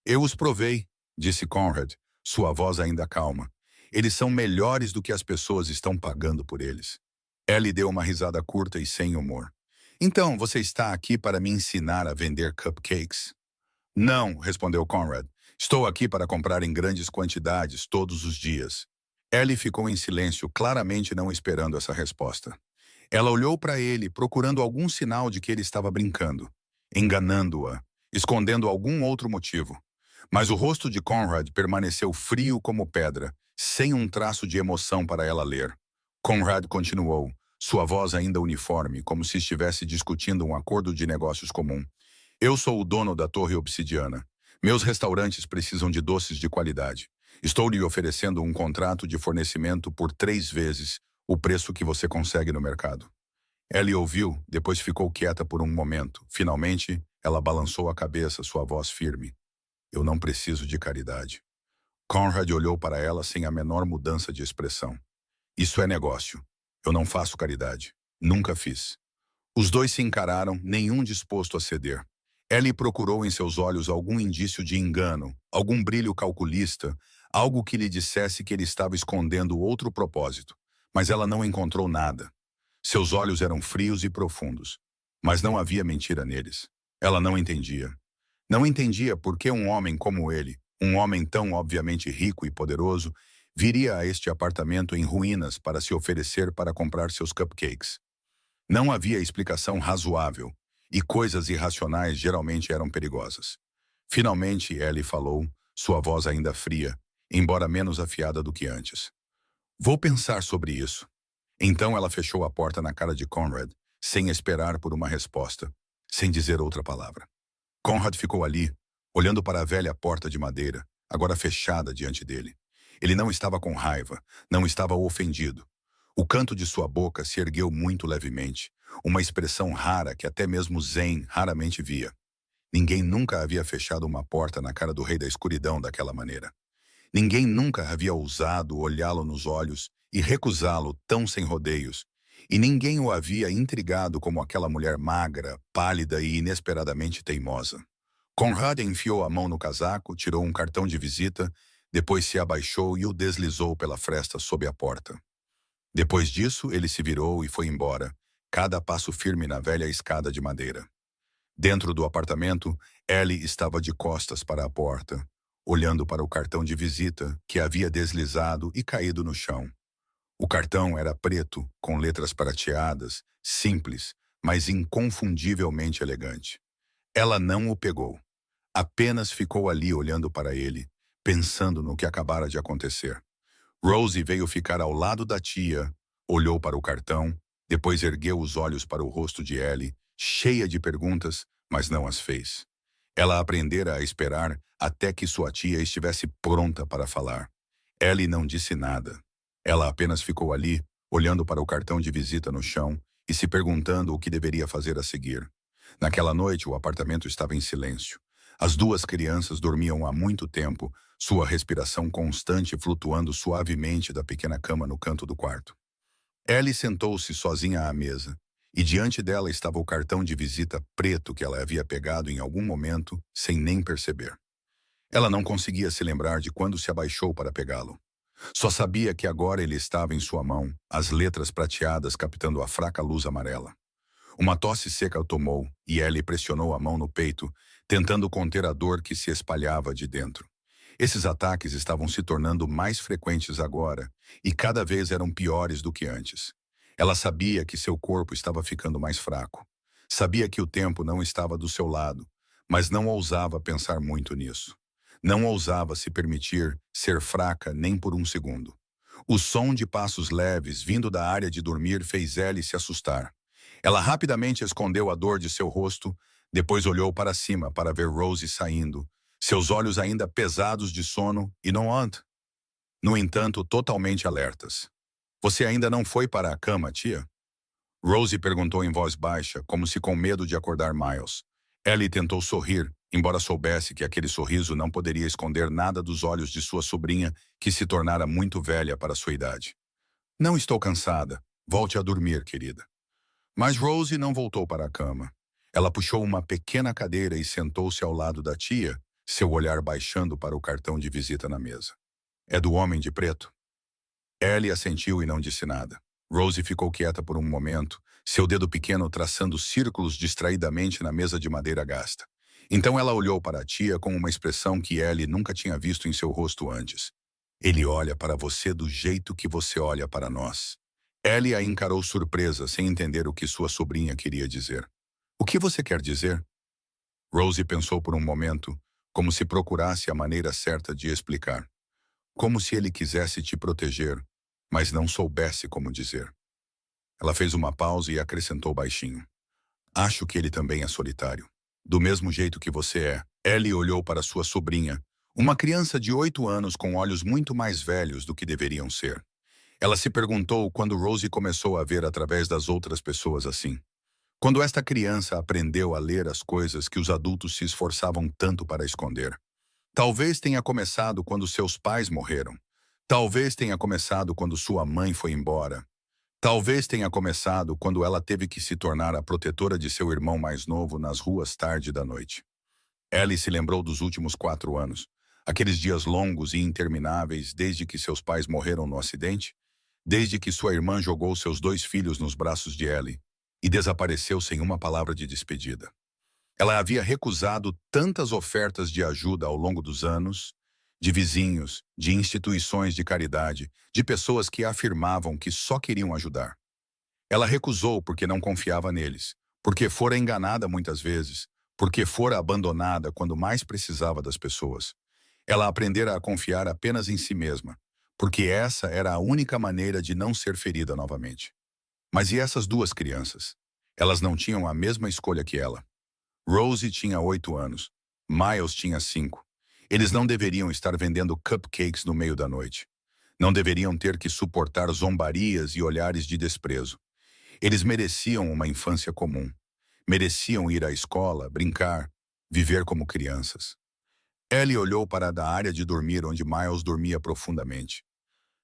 Eu os provei, disse Conrad, sua voz ainda calma. Eles são melhores do que as pessoas estão pagando por eles. Ellie deu uma risada curta e sem humor. Então, você está aqui para me ensinar a vender cupcakes? Não, respondeu Conrad. Estou aqui para comprar em grandes quantidades todos os dias. Ellie ficou em silêncio, claramente não esperando essa resposta. Ela olhou para ele, procurando algum sinal de que ele estava brincando, enganando-a, escondendo algum outro motivo. Mas o rosto de Conrad permaneceu frio como pedra, sem um traço de emoção para ela ler. Conrad continuou, sua voz ainda uniforme, como se estivesse discutindo um acordo de negócios comum. Eu sou o dono da Torre Obsidiana. Meus restaurantes precisam de doces de qualidade. Estou lhe oferecendo um contrato de fornecimento por 3 vezes o preço que você consegue no mercado. Ellie ouviu, depois ficou quieta por um momento. Finalmente, ela balançou a cabeça, sua voz firme. Eu não preciso de caridade. Conrad olhou para ela sem a menor mudança de expressão. Isso é negócio. Eu não faço caridade. Nunca fiz. Os dois se encararam, nenhum disposto a ceder. Ellie procurou em seus olhos algum indício de engano, algum brilho calculista, algo que lhe dissesse que ele estava escondendo outro propósito. Mas ela não encontrou nada. Seus olhos eram frios e profundos, mas não havia mentira neles. Ela não entendia. Não entendia por que um homem como ele, um homem tão obviamente rico e poderoso, viria a este apartamento em ruínas para se oferecer para comprar seus cupcakes. Não havia explicação razoável, e coisas irracionais geralmente eram perigosas. Finalmente, Ellie falou, sua voz ainda fria, embora menos afiada do que antes. Vou pensar sobre isso. Então ela fechou a porta na cara de Conrad, sem esperar por uma resposta, sem dizer outra palavra. Conrad ficou ali, olhando para a velha porta de madeira, agora fechada diante dele. Ele não estava com raiva, não estava ofendido. O canto de sua boca se ergueu muito levemente, uma expressão rara que até mesmo Zen raramente via. Ninguém nunca havia fechado uma porta na cara do rei da escuridão daquela maneira. Ninguém nunca havia ousado olhá-lo nos olhos e recusá-lo tão sem rodeios. E ninguém o havia intrigado como aquela mulher magra, pálida e inesperadamente teimosa. Conrad enfiou a mão no casaco, tirou um cartão de visita, depois se abaixou e o deslizou pela fresta sob a porta. Depois disso, ele se virou e foi embora, cada passo firme na velha escada de madeira. Dentro do apartamento, Ellie estava de costas para a porta, olhando para o cartão de visita que havia deslizado e caído no chão. O cartão era preto, com letras prateadas, simples, mas inconfundivelmente elegante. Ela não o pegou. Apenas ficou ali olhando para ele, pensando no que acabara de acontecer. Rosie veio ficar ao lado da tia, olhou para o cartão, depois ergueu os olhos para o rosto de Ellie, cheia de perguntas, mas não as fez. Ela aprendera a esperar até que sua tia estivesse pronta para falar. Ellie não disse nada. Ela apenas ficou ali, olhando para o cartão de visita no chão e se perguntando o que deveria fazer a seguir. Naquela noite, o apartamento estava em silêncio. As duas crianças dormiam há muito tempo, sua respiração constante flutuando suavemente da pequena cama no canto do quarto. Ellie sentou-se sozinha à mesa, e diante dela estava o cartão de visita preto que ela havia pegado em algum momento, sem nem perceber. Ela não conseguia se lembrar de quando se abaixou para pegá-lo. Só sabia que agora ele estava em sua mão, as letras prateadas captando a fraca luz amarela. Uma tosse seca o tomou, e Ellie pressionou a mão no peito, tentando conter a dor que se espalhava de dentro. Esses ataques estavam se tornando mais frequentes agora, e cada vez eram piores do que antes. Ela sabia que seu corpo estava ficando mais fraco. Sabia que o tempo não estava do seu lado, mas não ousava pensar muito nisso. Não ousava se permitir ser fraca nem por um segundo. O som de passos leves vindo da área de dormir fez Ellie se assustar. Ela rapidamente escondeu a dor de seu rosto, depois olhou para cima para ver Rosie saindo, seus olhos ainda pesados de sono e no entanto, totalmente alertas. Você ainda não foi para a cama, tia? Rosie perguntou em voz baixa, como se com medo de acordar Miles. Ellie tentou sorrir, embora soubesse que aquele sorriso não poderia esconder nada dos olhos de sua sobrinha, que se tornara muito velha para sua idade. Não estou cansada. Volte a dormir, querida. Mas Rosie não voltou para a cama. Ela puxou uma pequena cadeira e sentou-se ao lado da tia, seu olhar baixando para o cartão de visita na mesa. É do homem de preto? Ellie assentiu e não disse nada. Rosie ficou quieta por um momento, seu dedo pequeno traçando círculos distraidamente na mesa de madeira gasta. Então ela olhou para a tia com uma expressão que Ellie nunca tinha visto em seu rosto antes. Ele olha para você do jeito que você olha para nós. Ellie a encarou surpresa, sem entender o que sua sobrinha queria dizer. O que você quer dizer? Rosie pensou por um momento, como se procurasse a maneira certa de explicar. Como se ele quisesse te proteger, mas não soubesse como dizer. Ela fez uma pausa e acrescentou baixinho. Acho que ele também é solitário. Do mesmo jeito que você é. Ellie olhou para sua sobrinha, uma criança de 8 anos com olhos muito mais velhos do que deveriam ser. Ela se perguntou quando Rosie começou a ver através das outras pessoas assim. Quando esta criança aprendeu a ler as coisas que os adultos se esforçavam tanto para esconder. Talvez tenha começado quando seus pais morreram. Talvez tenha começado quando sua mãe foi embora. Talvez tenha começado quando ela teve que se tornar a protetora de seu irmão mais novo nas ruas tarde da noite. Ellie se lembrou dos últimos 4 anos, aqueles dias longos e intermináveis desde que seus pais morreram no acidente, desde que sua irmã jogou seus 2 filhos nos braços de Ellie e desapareceu sem uma palavra de despedida. Ela havia recusado tantas ofertas de ajuda ao longo dos anos, de vizinhos, de instituições de caridade, de pessoas que afirmavam que só queriam ajudar. Ela recusou porque não confiava neles, porque fora enganada muitas vezes, porque fora abandonada quando mais precisava das pessoas. Ela aprendera a confiar apenas em si mesma, porque essa era a única maneira de não ser ferida novamente. Mas e essas 2 crianças? Elas não tinham a mesma escolha que ela. Rosie tinha 8 anos. Miles tinha 5. Eles não deveriam estar vendendo cupcakes no meio da noite. Não deveriam ter que suportar zombarias e olhares de desprezo. Eles mereciam uma infância comum. Mereciam ir à escola, brincar, viver como crianças. Ellie olhou para a área de dormir onde Miles dormia profundamente.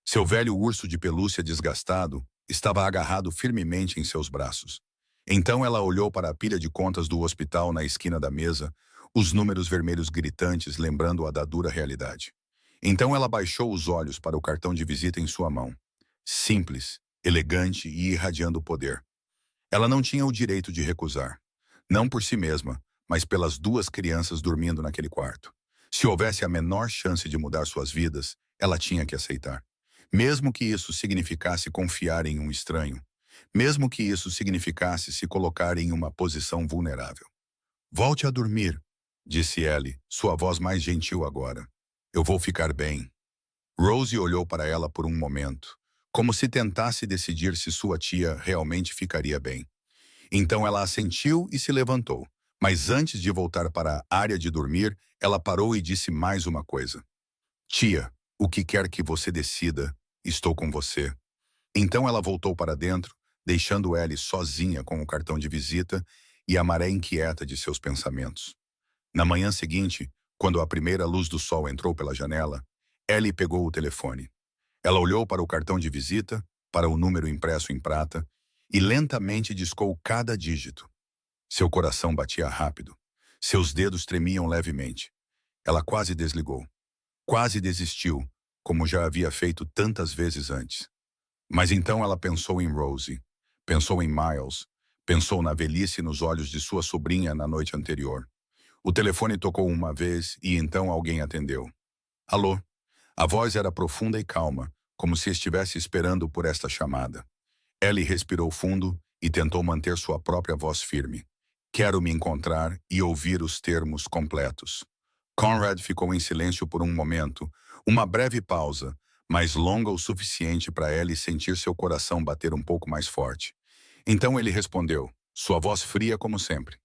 Seu velho urso de pelúcia desgastado estava agarrado firmemente em seus braços. Então ela olhou para a pilha de contas do hospital na esquina da mesa, os números vermelhos gritantes lembrando-a da dura realidade. Então ela baixou os olhos para o cartão de visita em sua mão. Simples, elegante e irradiando poder. Ela não tinha o direito de recusar. Não por si mesma, mas pelas 2 crianças dormindo naquele quarto. Se houvesse a menor chance de mudar suas vidas, ela tinha que aceitar. Mesmo que isso significasse confiar em um estranho. Mesmo que isso significasse se colocar em uma posição vulnerável. Volte a dormir, disse Ellie, sua voz mais gentil agora. Eu vou ficar bem. Rosie olhou para ela por um momento, como se tentasse decidir se sua tia realmente ficaria bem. Então ela assentiu e se levantou, mas antes de voltar para a área de dormir, ela parou e disse mais uma coisa. Tia, o que quer que você decida, estou com você. Então ela voltou para dentro, deixando Ellie sozinha com o cartão de visita e a maré inquieta de seus pensamentos. Na manhã seguinte, quando a primeira luz do sol entrou pela janela, Ellie pegou o telefone. Ela olhou para o cartão de visita, para o número impresso em prata, e lentamente discou cada dígito. Seu coração batia rápido. Seus dedos tremiam levemente. Ela quase desligou. Quase desistiu, como já havia feito tantas vezes antes. Mas então ela pensou em Rosie, pensou em Miles, pensou na velhice nos olhos de sua sobrinha na noite anterior. O telefone tocou uma vez e então alguém atendeu. Alô? A voz era profunda e calma, como se estivesse esperando por esta chamada. Ellie respirou fundo e tentou manter sua própria voz firme. Quero me encontrar e ouvir os termos completos. Conrad ficou em silêncio por um momento, uma breve pausa, mas longa o suficiente para Ellie sentir seu coração bater um pouco mais forte. Então ele respondeu, sua voz fria como sempre.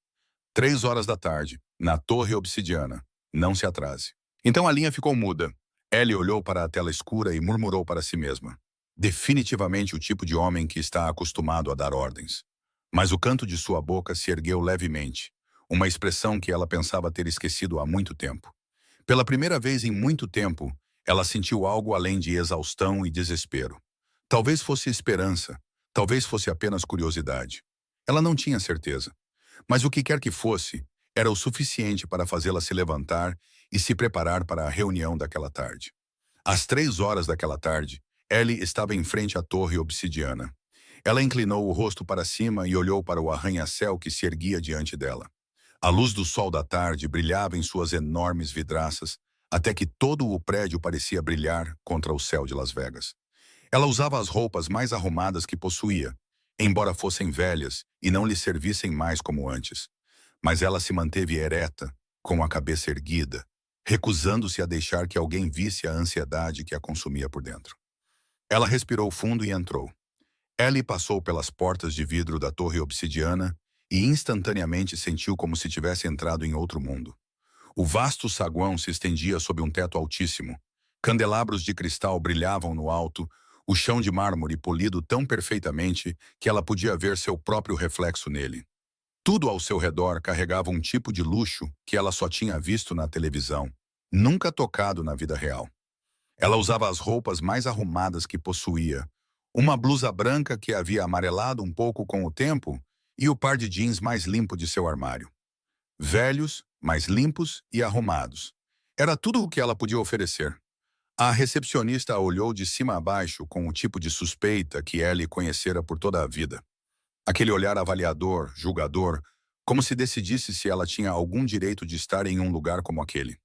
3 horas da tarde, na Torre Obsidiana. Não se atrase. Então a linha ficou muda. Ellie olhou para a tela escura e murmurou para si mesma. Definitivamente o tipo de homem que está acostumado a dar ordens. Mas o canto de sua boca se ergueu levemente, uma expressão que ela pensava ter esquecido há muito tempo. Pela primeira vez em muito tempo, ela sentiu algo além de exaustão e desespero. Talvez fosse esperança, talvez fosse apenas curiosidade. Ela não tinha certeza. Mas o que quer que fosse, era o suficiente para fazê-la se levantar e se preparar para a reunião daquela tarde. Às 3 horas daquela tarde, Ellie estava em frente à Torre Obsidiana. Ela inclinou o rosto para cima e olhou para o arranha-céu que se erguia diante dela. A luz do sol da tarde brilhava em suas enormes vidraças, até que todo o prédio parecia brilhar contra o céu de Las Vegas. Ela usava as roupas mais arrumadas que possuía, embora fossem velhas e não lhe servissem mais como antes. Mas ela se manteve ereta, com a cabeça erguida, recusando-se a deixar que alguém visse a ansiedade que a consumia por dentro. Ela respirou fundo e entrou. Ellie passou pelas portas de vidro da Torre Obsidiana e instantaneamente sentiu como se tivesse entrado em outro mundo. O vasto saguão se estendia sob um teto altíssimo. Candelabros de cristal brilhavam no alto, o chão de mármore polido tão perfeitamente que ela podia ver seu próprio reflexo nele. Tudo ao seu redor carregava um tipo de luxo que ela só tinha visto na televisão, nunca tocado na vida real. Ela usava as roupas mais arrumadas que possuía, uma blusa branca que havia amarelado um pouco com o tempo e o par de jeans mais limpo de seu armário. Velhos, mais limpos e arrumados. Era tudo o que ela podia oferecer. A recepcionista a olhou de cima a baixo com o tipo de suspeita que Ellie conhecera por toda a vida. Aquele olhar avaliador, julgador, como se decidisse se ela tinha algum direito de estar em um lugar como aquele.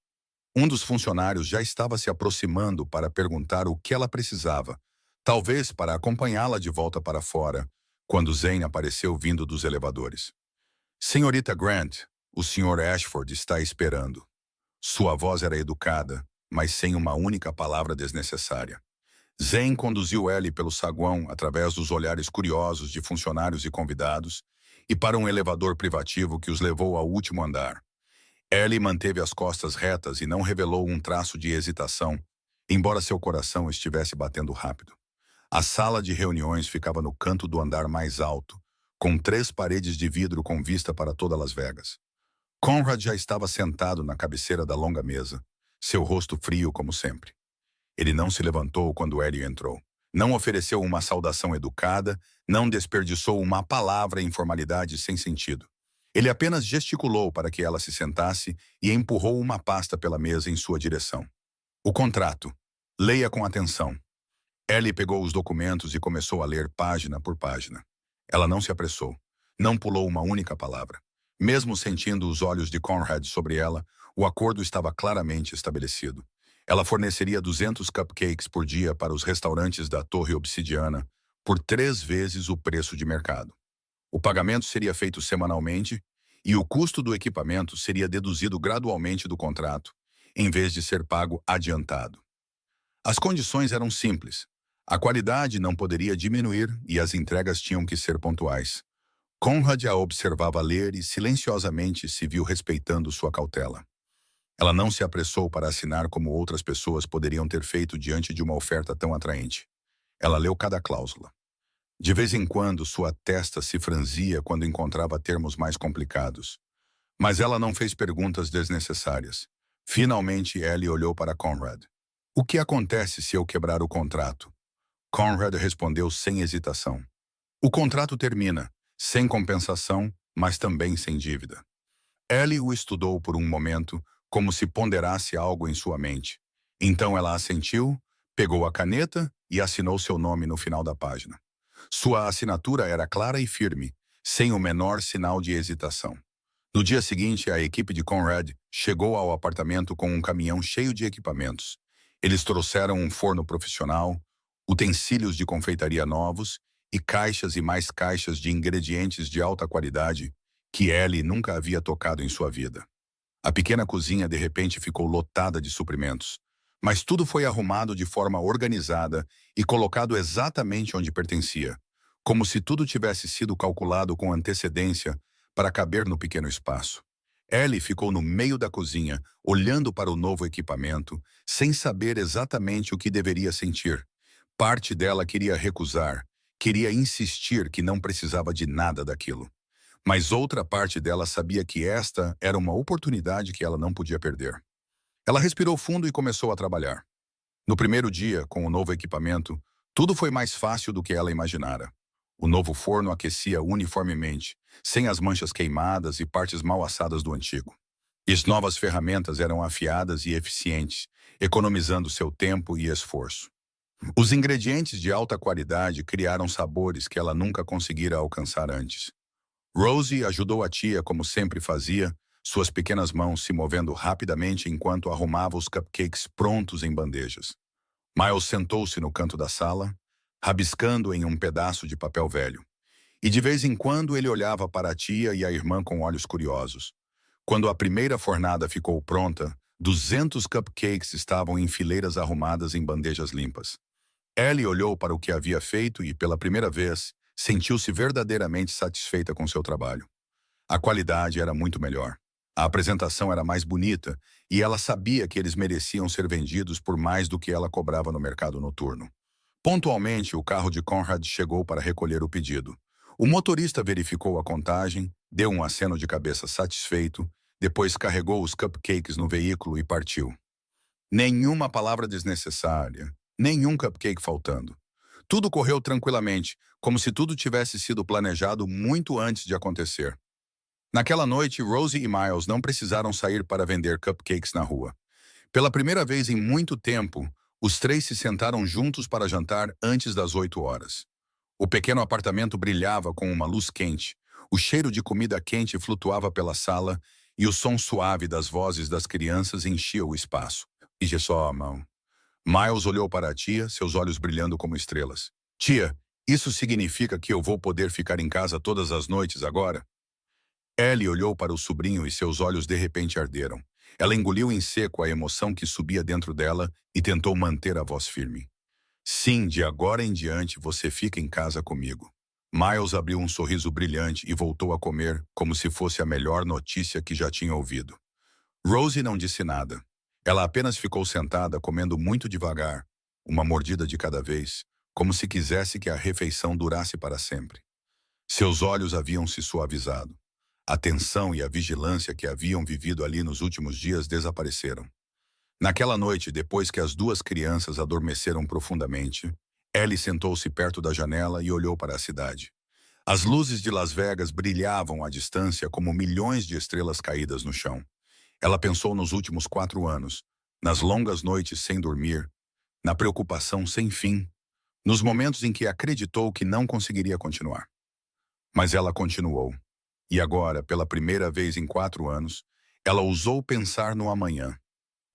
Um dos funcionários já estava se aproximando para perguntar o que ela precisava, talvez para acompanhá-la de volta para fora, quando Zane apareceu vindo dos elevadores. Senhorita Grant, o Sr. Ashford está esperando. Sua voz era educada, mas sem uma única palavra desnecessária. Zane conduziu Ellie pelo saguão através dos olhares curiosos de funcionários e convidados e para um elevador privativo que os levou ao último andar. Ellie manteve as costas retas e não revelou um traço de hesitação, embora seu coração estivesse batendo rápido. A sala de reuniões ficava no canto do andar mais alto, com 3 paredes de vidro com vista para toda Las Vegas. Conrad já estava sentado na cabeceira da longa mesa, seu rosto frio como sempre. Ele não se levantou quando Ellie entrou. Não ofereceu uma saudação educada, não desperdiçou uma palavra em formalidade sem sentido. Ele apenas gesticulou para que ela se sentasse e empurrou uma pasta pela mesa em sua direção. O contrato. Leia com atenção. Ellie pegou os documentos e começou a ler página por página. Ela não se apressou. Não pulou uma única palavra. Mesmo sentindo os olhos de Conrad sobre ela, o acordo estava claramente estabelecido. Ela forneceria 200 cupcakes por dia para os restaurantes da Torre Obsidiana por 3 vezes o preço de mercado. O pagamento seria feito semanalmente e o custo do equipamento seria deduzido gradualmente do contrato, em vez de ser pago adiantado. As condições eram simples. A qualidade não poderia diminuir e as entregas tinham que ser pontuais. Conrad a observava ler e silenciosamente se viu respeitando sua cautela. Ela não se apressou para assinar como outras pessoas poderiam ter feito diante de uma oferta tão atraente. Ela leu cada cláusula. De vez em quando, sua testa se franzia quando encontrava termos mais complicados. Mas ela não fez perguntas desnecessárias. Finalmente, Ellie olhou para Conrad. O que acontece se eu quebrar o contrato? Conrad respondeu sem hesitação. O contrato termina, sem compensação, mas também sem dívida. Ellie o estudou por um momento, como se ponderasse algo em sua mente. Então ela assentiu, pegou a caneta e assinou seu nome no final da página. Sua assinatura era clara e firme, sem o menor sinal de hesitação. No dia seguinte, a equipe de Conrad chegou ao apartamento com um caminhão cheio de equipamentos. Eles trouxeram um forno profissional, utensílios de confeitaria novos e caixas e mais caixas de ingredientes de alta qualidade que Ellie nunca havia tocado em sua vida. A pequena cozinha de repente ficou lotada de suprimentos, mas tudo foi arrumado de forma organizada e colocado exatamente onde pertencia, como se tudo tivesse sido calculado com antecedência para caber no pequeno espaço. Ellie ficou no meio da cozinha, olhando para o novo equipamento, sem saber exatamente o que deveria sentir. Parte dela queria recusar, queria insistir que não precisava de nada daquilo. Mas outra parte dela sabia que esta era uma oportunidade que ela não podia perder. Ela respirou fundo e começou a trabalhar. No primeiro dia, com o novo equipamento, tudo foi mais fácil do que ela imaginara. O novo forno aquecia uniformemente, sem as manchas queimadas e partes mal assadas do antigo. E as novas ferramentas eram afiadas e eficientes, economizando seu tempo e esforço. Os ingredientes de alta qualidade criaram sabores que ela nunca conseguira alcançar antes. Rosie ajudou a tia como sempre fazia, suas pequenas mãos se movendo rapidamente enquanto arrumava os cupcakes prontos em bandejas. Miles sentou-se no canto da sala, rabiscando em um pedaço de papel velho. E de vez em quando ele olhava para a tia e a irmã com olhos curiosos. Quando a primeira fornada ficou pronta, 200 cupcakes estavam em fileiras arrumadas em bandejas limpas. Ellie olhou para o que havia feito e, pela primeira vez, sentiu-se verdadeiramente satisfeita com seu trabalho. A qualidade era muito melhor. A apresentação era mais bonita e ela sabia que eles mereciam ser vendidos por mais do que ela cobrava no mercado noturno. Pontualmente, o carro de Conrad chegou para recolher o pedido. O motorista verificou a contagem, deu um aceno de cabeça satisfeito, depois carregou os cupcakes no veículo e partiu. Nenhuma palavra desnecessária, nenhum cupcake faltando. Tudo correu tranquilamente, como se tudo tivesse sido planejado muito antes de acontecer. Naquela noite, Rosie e Miles não precisaram sair para vender cupcakes na rua. Pela primeira vez em muito tempo, Os três se sentaram juntos para jantar antes das 8 horas. O pequeno apartamento brilhava com uma luz quente. O cheiro de comida quente flutuava pela sala e o som suave das vozes das crianças enchia o espaço. E só a mão. Miles olhou para a tia, seus olhos brilhando como estrelas. Tia, isso significa que eu vou poder ficar em casa todas as noites agora? Ellie olhou para o sobrinho e seus olhos de repente arderam. Ela engoliu em seco a emoção que subia dentro dela e tentou manter a voz firme. Sim, de agora em diante você fica em casa comigo. Miles abriu um sorriso brilhante e voltou a comer como se fosse a melhor notícia que já tinha ouvido. Rosie não disse nada. Ela apenas ficou sentada comendo muito devagar, uma mordida de cada vez, como se quisesse que a refeição durasse para sempre. Seus olhos haviam se suavizado. A tensão e a vigilância que haviam vivido ali nos últimos dias desapareceram. Naquela noite, depois que as duas crianças adormeceram profundamente, Ellie sentou-se perto da janela e olhou para a cidade. As luzes de Las Vegas brilhavam à distância como milhões de estrelas caídas no chão. Ela pensou nos últimos 4 anos, nas longas noites sem dormir, na preocupação sem fim, nos momentos em que acreditou que não conseguiria continuar. Mas ela continuou. E agora, pela primeira vez em 4 anos, ela ousou pensar no amanhã.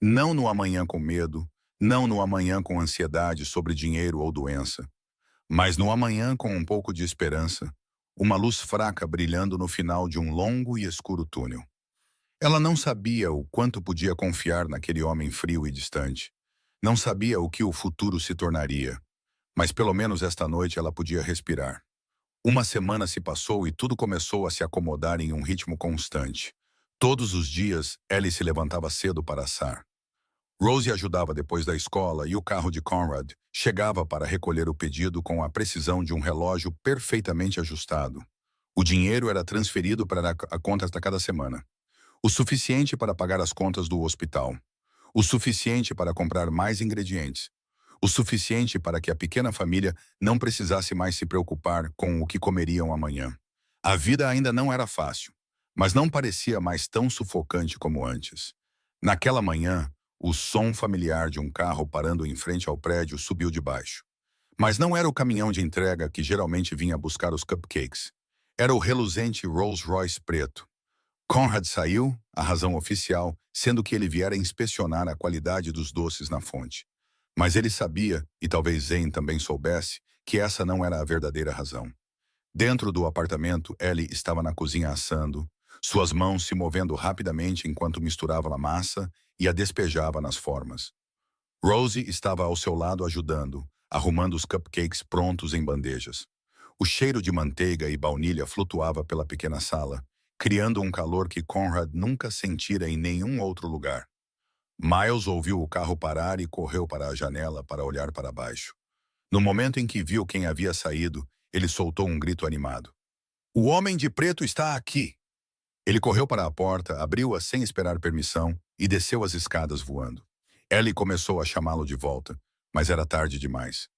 Não no amanhã com medo, não no amanhã com ansiedade sobre dinheiro ou doença, mas no amanhã com um pouco de esperança, uma luz fraca brilhando no final de um longo e escuro túnel. Ela não sabia o quanto podia confiar naquele homem frio e distante. Não sabia o que o futuro se tornaria, mas pelo menos esta noite ela podia respirar. Uma semana se passou e tudo começou a se acomodar em um ritmo constante. Todos os dias, Ellie se levantava cedo para assar. Rosie ajudava depois da escola e o carro de Conrad chegava para recolher o pedido com a precisão de um relógio perfeitamente ajustado. O dinheiro era transferido para a conta a cada semana. O suficiente para pagar as contas do hospital. O suficiente para comprar mais ingredientes. O suficiente para que a pequena família não precisasse mais se preocupar com o que comeriam amanhã. A vida ainda não era fácil, mas não parecia mais tão sufocante como antes. Naquela manhã, o som familiar de um carro parando em frente ao prédio subiu de baixo. Mas não era o caminhão de entrega que geralmente vinha buscar os cupcakes. Era o reluzente Rolls-Royce preto. Conrad saiu, a razão oficial, sendo que ele viera inspecionar a qualidade dos doces na fonte. Mas ele sabia, e talvez Zane também soubesse, que essa não era a verdadeira razão. Dentro do apartamento, Ellie estava na cozinha assando, suas mãos se movendo rapidamente enquanto misturava a massa e a despejava nas formas. Rosie estava ao seu lado ajudando, arrumando os cupcakes prontos em bandejas. O cheiro de manteiga e baunilha flutuava pela pequena sala, criando um calor que Conrad nunca sentira em nenhum outro lugar. Miles ouviu o carro parar e correu para a janela para olhar para baixo. No momento em que viu quem havia saído, ele soltou um grito animado. O homem de preto está aqui! Ele correu para a porta, abriu-a sem esperar permissão e desceu as escadas voando. Ellie começou a chamá-lo de volta, mas era tarde demais.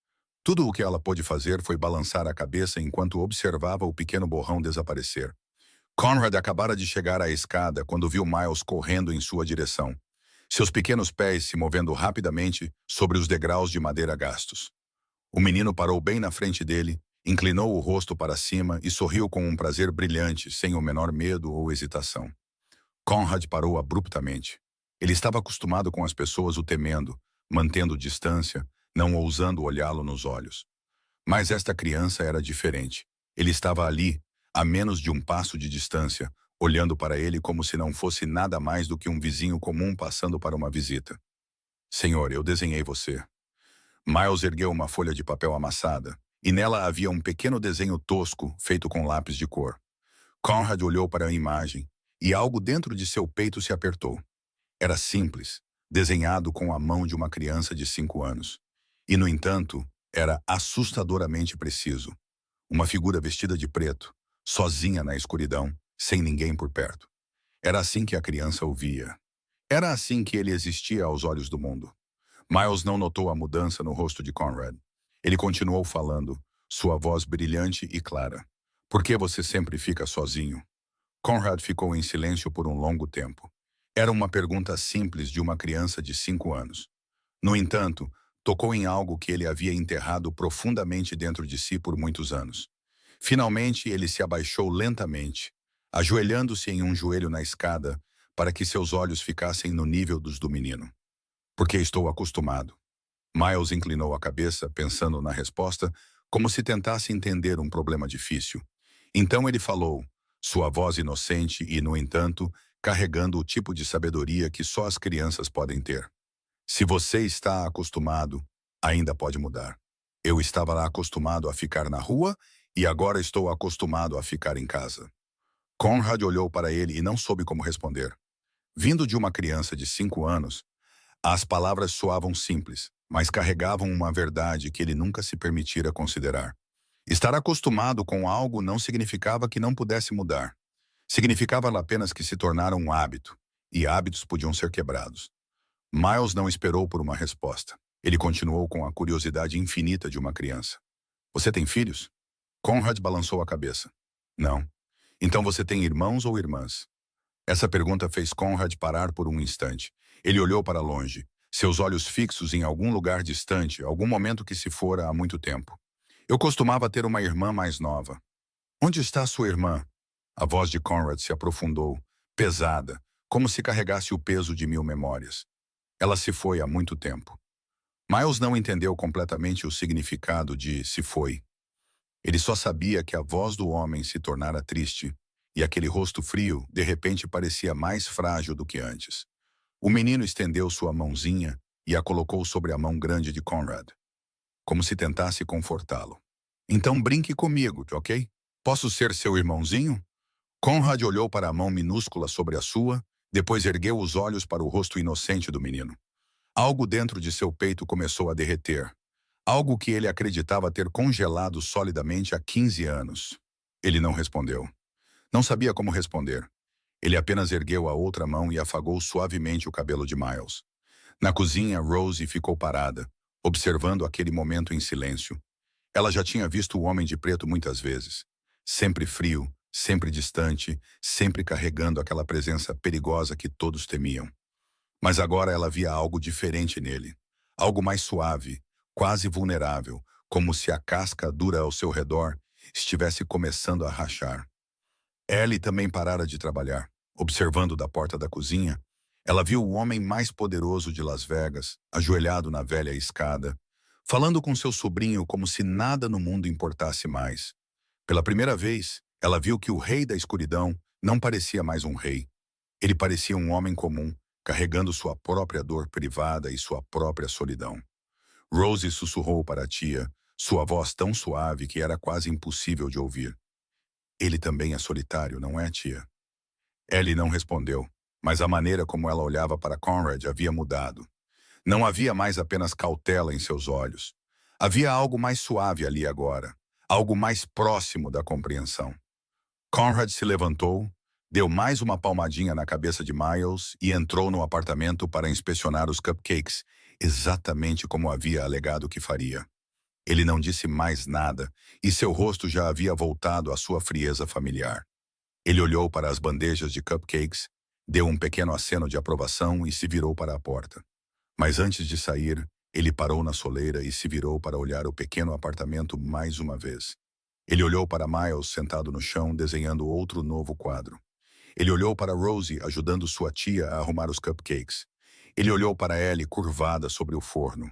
Tudo o que ela pôde fazer foi balançar a cabeça enquanto observava o pequeno borrão desaparecer. Conrad acabara de chegar à escada quando viu Miles correndo em sua direção. Seus pequenos pés se movendo rapidamente sobre os degraus de madeira gastos. O menino parou bem na frente dele, inclinou o rosto para cima e sorriu com um prazer brilhante, sem o menor medo ou hesitação. Conrad parou abruptamente. Ele estava acostumado com as pessoas o temendo, mantendo distância, não ousando olhá-lo nos olhos. Mas esta criança era diferente. Ele estava ali, a menos de um passo de distância, olhando para ele como se não fosse nada mais do que um vizinho comum passando para uma visita. Senhor, eu desenhei você. Miles ergueu uma folha de papel amassada, e nela havia um pequeno desenho tosco feito com lápis de cor. Conrad olhou para a imagem, e algo dentro de seu peito se apertou. Era simples, desenhado com a mão de uma criança de 5 anos. E, no entanto, era assustadoramente preciso. Uma figura vestida de preto, sozinha na escuridão, sem ninguém por perto. Era assim que a criança o via. Era assim que ele existia aos olhos do mundo. Miles não notou a mudança no rosto de Conrad. Ele continuou falando, sua voz brilhante e clara. Por que você sempre fica sozinho? Conrad ficou em silêncio por um longo tempo. Era uma pergunta simples de uma criança de 5 anos. No entanto, Tocou em algo que ele havia enterrado profundamente dentro de si por muitos anos. Finalmente, ele se abaixou lentamente, ajoelhando-se em um joelho na escada para que seus olhos ficassem no nível dos do menino. Porque estou acostumado. Miles inclinou a cabeça, pensando na resposta, como se tentasse entender um problema difícil. Então ele falou, sua voz inocente e, no entanto, carregando o tipo de sabedoria que só as crianças podem ter. Se você está acostumado, ainda pode mudar. Eu estava lá acostumado a ficar na rua e agora estou acostumado a ficar em casa. Conrad olhou para ele e não soube como responder. Vindo de uma criança de 5 anos, as palavras soavam simples, mas carregavam uma verdade que ele nunca se permitira considerar. Estar acostumado com algo não significava que não pudesse mudar. Significava apenas que se tornara um hábito, e hábitos podiam ser quebrados. Miles não esperou por uma resposta. Ele continuou com a curiosidade infinita de uma criança. Você tem filhos? Conrad balançou a cabeça. Não. Então você tem irmãos ou irmãs? Essa pergunta fez Conrad parar por um instante. Ele olhou para longe, seus olhos fixos em algum lugar distante, algum momento que se fora há muito tempo. Eu costumava ter uma irmã mais nova. Onde está sua irmã? A voz de Conrad se aprofundou, pesada, como se carregasse o peso de 1000 memórias. Ela se foi há muito tempo. Miles não entendeu completamente o significado de se foi. Ele só sabia que a voz do homem se tornara triste, e aquele rosto frio, de repente, parecia mais frágil do que antes. O menino estendeu sua mãozinha e a colocou sobre a mão grande de Conrad, como se tentasse confortá-lo. Então brinque comigo, ok? Posso ser seu irmãozinho? Conrad olhou para a mão minúscula sobre a sua, depois ergueu os olhos para o rosto inocente do menino. Algo dentro de seu peito começou a derreter. Algo que ele acreditava ter congelado solidamente há 15 anos. Ele não respondeu. Não sabia como responder. Ele apenas ergueu a outra mão e afagou suavemente o cabelo de Miles. Na cozinha, Rosie ficou parada, observando aquele momento em silêncio. Ela já tinha visto o homem de preto muitas vezes. Sempre frio, sempre distante, sempre carregando aquela presença perigosa que todos temiam. Mas agora ela via algo diferente nele. Algo mais suave, quase vulnerável, como se a casca dura ao seu redor estivesse começando a rachar. Ellie também parara de trabalhar. Observando da porta da cozinha, ela viu o homem mais poderoso de Las Vegas, ajoelhado na velha escada, falando com seu sobrinho como se nada no mundo importasse mais. Pela primeira vez, ela viu que o rei da escuridão não parecia mais um rei. Ele parecia um homem comum, carregando sua própria dor privada e sua própria solidão. Rosie sussurrou para a tia, sua voz tão suave que era quase impossível de ouvir. Ele também é solitário, não é, tia? Ellie não respondeu, mas a maneira como ela olhava para Conrad havia mudado. Não havia mais apenas cautela em seus olhos. Havia algo mais suave ali agora, algo mais próximo da compreensão. Conrad se levantou, deu mais uma palmadinha na cabeça de Miles e entrou no apartamento para inspecionar os cupcakes, exatamente como havia alegado que faria. Ele não disse mais nada e seu rosto já havia voltado à sua frieza familiar. Ele olhou para as bandejas de cupcakes, deu um pequeno aceno de aprovação e se virou para a porta. Mas antes de sair, ele parou na soleira e se virou para olhar o pequeno apartamento mais uma vez. Ele olhou para Miles sentado no chão, desenhando outro novo quadro. Ele olhou para Rosie, ajudando sua tia a arrumar os cupcakes. Ele olhou para Ellie curvada sobre o forno.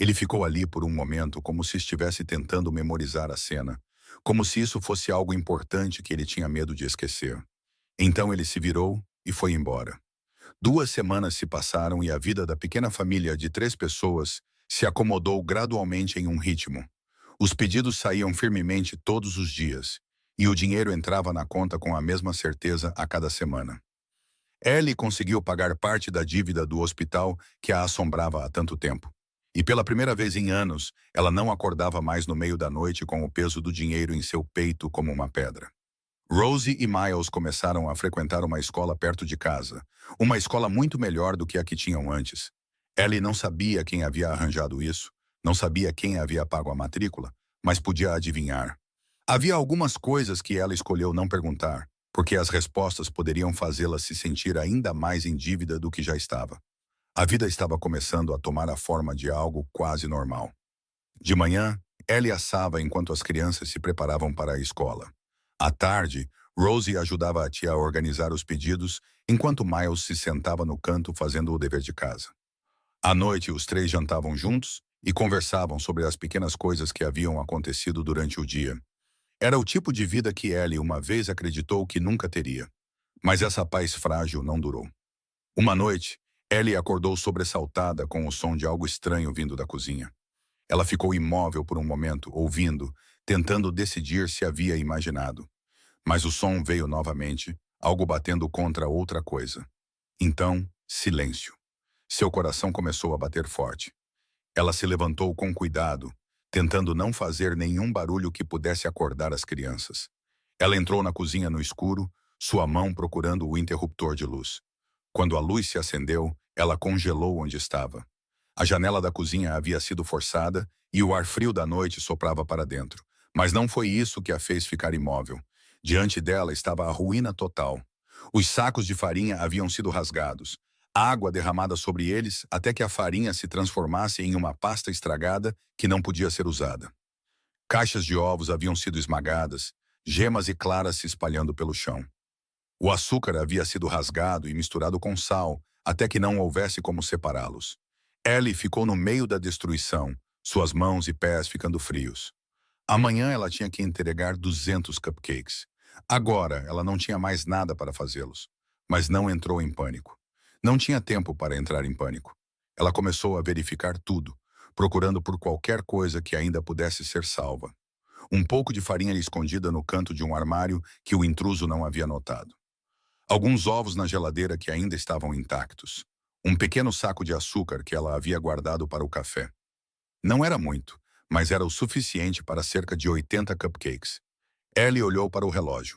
Ele ficou ali por um momento como se estivesse tentando memorizar a cena, como se isso fosse algo importante que ele tinha medo de esquecer. Então ele se virou e foi embora. 2 semanas se passaram e a vida da pequena família de 3 pessoas se acomodou gradualmente em um ritmo. Os pedidos saíam firmemente todos os dias, e o dinheiro entrava na conta com a mesma certeza a cada semana. Ellie conseguiu pagar parte da dívida do hospital que a assombrava há tanto tempo. E pela primeira vez em anos, ela não acordava mais no meio da noite com o peso do dinheiro em seu peito como uma pedra. Rosie e Miles começaram a frequentar uma escola perto de casa, uma escola muito melhor do que a que tinham antes. Ellie não sabia quem havia arranjado isso, não sabia quem havia pago a matrícula, mas podia adivinhar. Havia algumas coisas que ela escolheu não perguntar, porque as respostas poderiam fazê-la se sentir ainda mais em dívida do que já estava. A vida estava começando a tomar a forma de algo quase normal. De manhã, Ellie assava enquanto as crianças se preparavam para a escola. À tarde, Rosie ajudava a tia a organizar os pedidos, enquanto Miles se sentava no canto fazendo o dever de casa. À noite, os três jantavam juntos e conversavam sobre as pequenas coisas que haviam acontecido durante o dia. Era o tipo de vida que Ellie uma vez acreditou que nunca teria. Mas essa paz frágil não durou. Uma noite, Ellie acordou sobressaltada com o som de algo estranho vindo da cozinha. Ela ficou imóvel por um momento, ouvindo, tentando decidir se havia imaginado. Mas o som veio novamente, algo batendo contra outra coisa. Então, silêncio. Seu coração começou a bater forte. Ela se levantou com cuidado, tentando não fazer nenhum barulho que pudesse acordar as crianças. Ela entrou na cozinha no escuro, sua mão procurando o interruptor de luz. Quando a luz se acendeu, ela congelou onde estava. A janela da cozinha havia sido forçada e o ar frio da noite soprava para dentro. Mas não foi isso que a fez ficar imóvel. Diante dela estava a ruína total. Os sacos de farinha haviam sido rasgados. Água derramada sobre eles até que a farinha se transformasse em uma pasta estragada que não podia ser usada. Caixas de ovos haviam sido esmagadas, gemas e claras se espalhando pelo chão. O açúcar havia sido rasgado e misturado com sal, até que não houvesse como separá-los. Ellie ficou no meio da destruição, suas mãos e pés ficando frios. Amanhã ela tinha que entregar 200 cupcakes. Agora ela não tinha mais nada para fazê-los, mas não entrou em pânico. Não tinha tempo para entrar em pânico. Ela começou a verificar tudo, procurando por qualquer coisa que ainda pudesse ser salva. Um pouco de farinha escondida no canto de um armário que o intruso não havia notado. Alguns ovos na geladeira que ainda estavam intactos. Um pequeno saco de açúcar que ela havia guardado para o café. Não era muito, mas era o suficiente para cerca de 80 cupcakes. Ellie olhou para o relógio.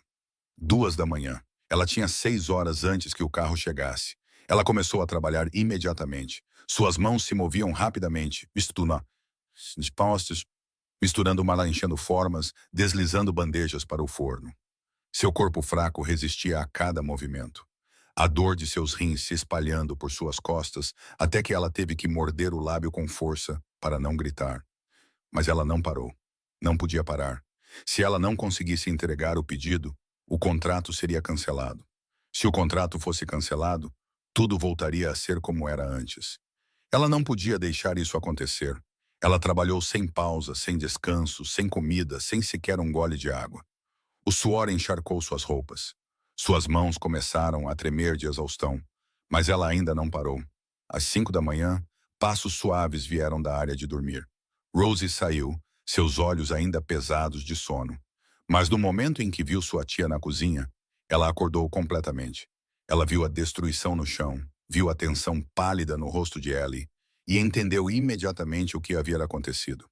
2 da manhã. Ela tinha 6 horas antes que o carro chegasse. Ela começou a trabalhar imediatamente. Suas mãos se moviam rapidamente, misturando mala, enchendo formas, deslizando bandejas para o forno. Seu corpo fraco resistia a cada movimento. A dor de seus rins se espalhando por suas costas até que ela teve que morder o lábio com força para não gritar. Mas ela não parou. Não podia parar. Se ela não conseguisse entregar o pedido, o contrato seria cancelado. Se o contrato fosse cancelado, tudo voltaria a ser como era antes. Ela não podia deixar isso acontecer. Ela trabalhou sem pausa, sem descanso, sem comida, sem sequer um gole de água. O suor encharcou suas roupas. Suas mãos começaram a tremer de exaustão, mas ela ainda não parou. Às 5 da manhã, passos suaves vieram da área de dormir. Rosie saiu, seus olhos ainda pesados de sono. Mas no momento em que viu sua tia na cozinha, ela acordou completamente. Ela viu a destruição no chão, viu a tensão pálida no rosto de Ellie e entendeu imediatamente o que havia acontecido.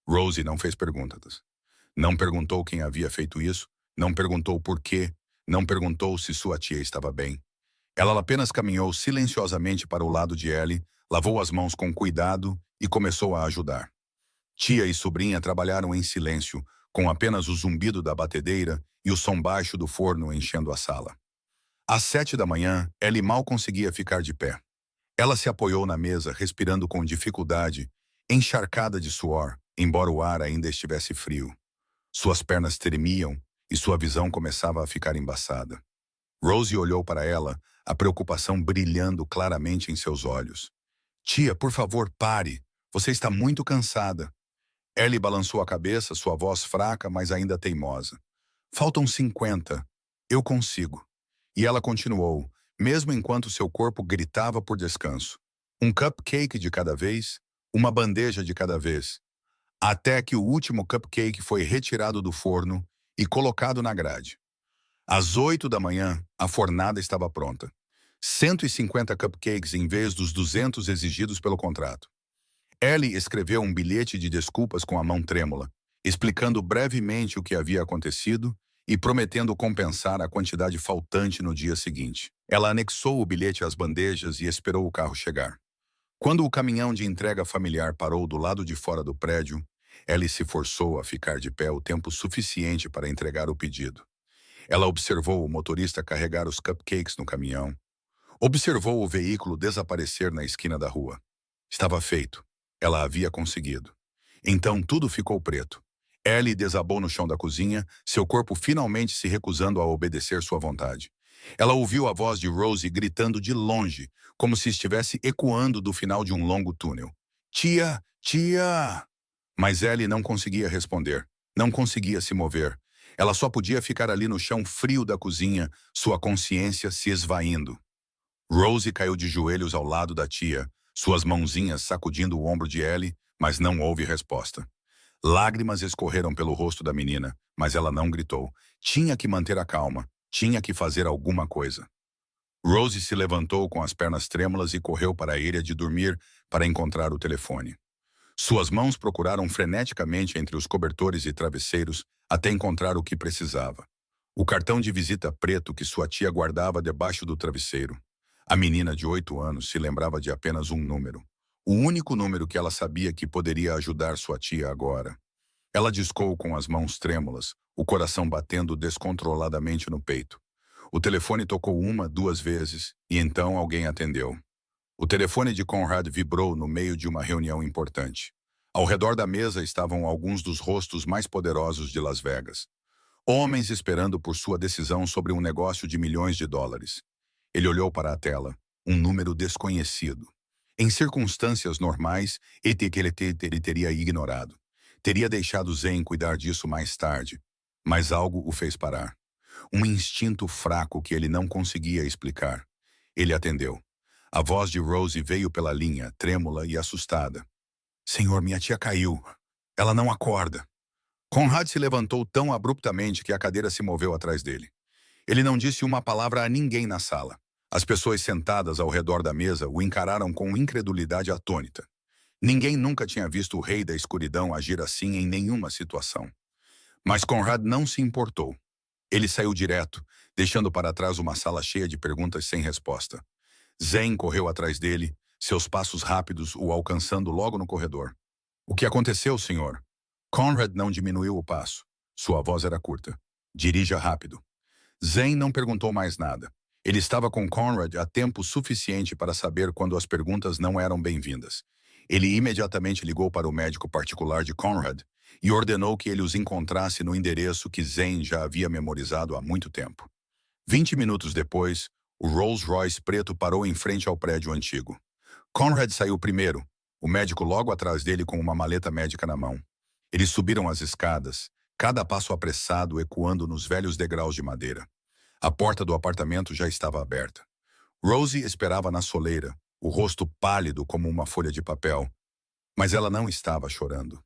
Rosie não fez perguntas. Não perguntou quem havia feito isso, não perguntou por quê, não perguntou se sua tia estava bem. Ela apenas caminhou silenciosamente para o lado de Ellie, lavou as mãos com cuidado e começou a ajudar. Tia e sobrinha trabalharam em silêncio, com apenas o zumbido da batedeira e o som baixo do forno enchendo a sala. Às 7 da manhã, Ellie mal conseguia ficar de pé. Ela se apoiou na mesa, respirando com dificuldade, encharcada de suor, embora o ar ainda estivesse frio. Suas pernas tremiam e sua visão começava a ficar embaçada. Rosie olhou para ela, a preocupação brilhando claramente em seus olhos. Tia, por favor, pare. Você está muito cansada. Ellie balançou a cabeça, sua voz fraca, mas ainda teimosa. Faltam 50. Eu consigo. E ela continuou, mesmo enquanto seu corpo gritava por descanso. Um cupcake de cada vez, uma bandeja de cada vez. Até que o último cupcake foi retirado do forno e colocado na grade. Às 8 da manhã, a fornada estava pronta. 150 cupcakes em vez dos 200 exigidos pelo contrato. Ellie escreveu um bilhete de desculpas com a mão trêmula, explicando brevemente o que havia acontecido e prometendo compensar a quantidade faltante no dia seguinte. Ela anexou o bilhete às bandejas e esperou o carro chegar. Quando o caminhão de entrega familiar parou do lado de fora do prédio, Ellie se forçou a ficar de pé o tempo suficiente para entregar o pedido. Ela observou o motorista carregar os cupcakes no caminhão. Observou o veículo desaparecer na esquina da rua. Estava feito. Ela havia conseguido. Então tudo ficou preto. Ellie desabou no chão da cozinha, seu corpo finalmente se recusando a obedecer sua vontade. Ela ouviu a voz de Rosie gritando de longe, como se estivesse ecoando do final de um longo túnel. Tia! Tia! Mas Ellie não conseguia responder. Não conseguia se mover. Ela só podia ficar ali no chão frio da cozinha, sua consciência se esvaindo. Rosie caiu de joelhos ao lado da tia, suas mãozinhas sacudindo o ombro de Ellie, mas não houve resposta. Lágrimas escorreram pelo rosto da menina, mas ela não gritou. Tinha que manter a calma. Tinha que fazer alguma coisa. Rosie se levantou com as pernas trêmulas e correu para a ilha de dormir para encontrar o telefone. Suas mãos procuraram freneticamente entre os cobertores e travesseiros até encontrar o que precisava. O cartão de visita preto que sua tia guardava debaixo do travesseiro. A menina de 8 anos se lembrava de apenas um número. O único número que ela sabia que poderia ajudar sua tia agora. Ela discou com as mãos trêmulas, o coração batendo descontroladamente no peito. O telefone tocou 1, 2 vezes, e então alguém atendeu. O telefone de Conrad vibrou no meio de uma reunião importante. Ao redor da mesa estavam alguns dos rostos mais poderosos de Las Vegas. Homens esperando por sua decisão sobre um negócio de milhões de dólares. Ele olhou para a tela, um número desconhecido. Em circunstâncias normais, ele teria ignorado. Teria deixado Zen cuidar disso mais tarde, mas algo o fez parar. Um instinto fraco que ele não conseguia explicar. Ele atendeu. A voz de Rosie veio pela linha, trêmula e assustada. Senhor, minha tia caiu. Ela não acorda. Conrad se levantou tão abruptamente que a cadeira se moveu atrás dele. Ele não disse uma palavra a ninguém na sala. As pessoas sentadas ao redor da mesa o encararam com incredulidade atônita. Ninguém nunca tinha visto o rei da escuridão agir assim em nenhuma situação. Mas Conrad não se importou. Ele saiu direto, deixando para trás uma sala cheia de perguntas sem resposta. Zen correu atrás dele, seus passos rápidos o alcançando logo no corredor. O que aconteceu, senhor? Conrad não diminuiu o passo. Sua voz era curta. Dirija rápido. Zen não perguntou mais nada. Ele estava com Conrad há tempo suficiente para saber quando as perguntas não eram bem-vindas. Ele imediatamente ligou para o médico particular de Conrad e ordenou que ele os encontrasse no endereço que Zen já havia memorizado há muito tempo. 20 minutos depois, o Rolls-Royce preto parou em frente ao prédio antigo. Conrad saiu primeiro, o médico logo atrás dele com uma maleta médica na mão. Eles subiram as escadas, cada passo apressado ecoando nos velhos degraus de madeira. A porta do apartamento já estava aberta. Rosie esperava na soleira, o rosto pálido como uma folha de papel. Mas ela não estava chorando.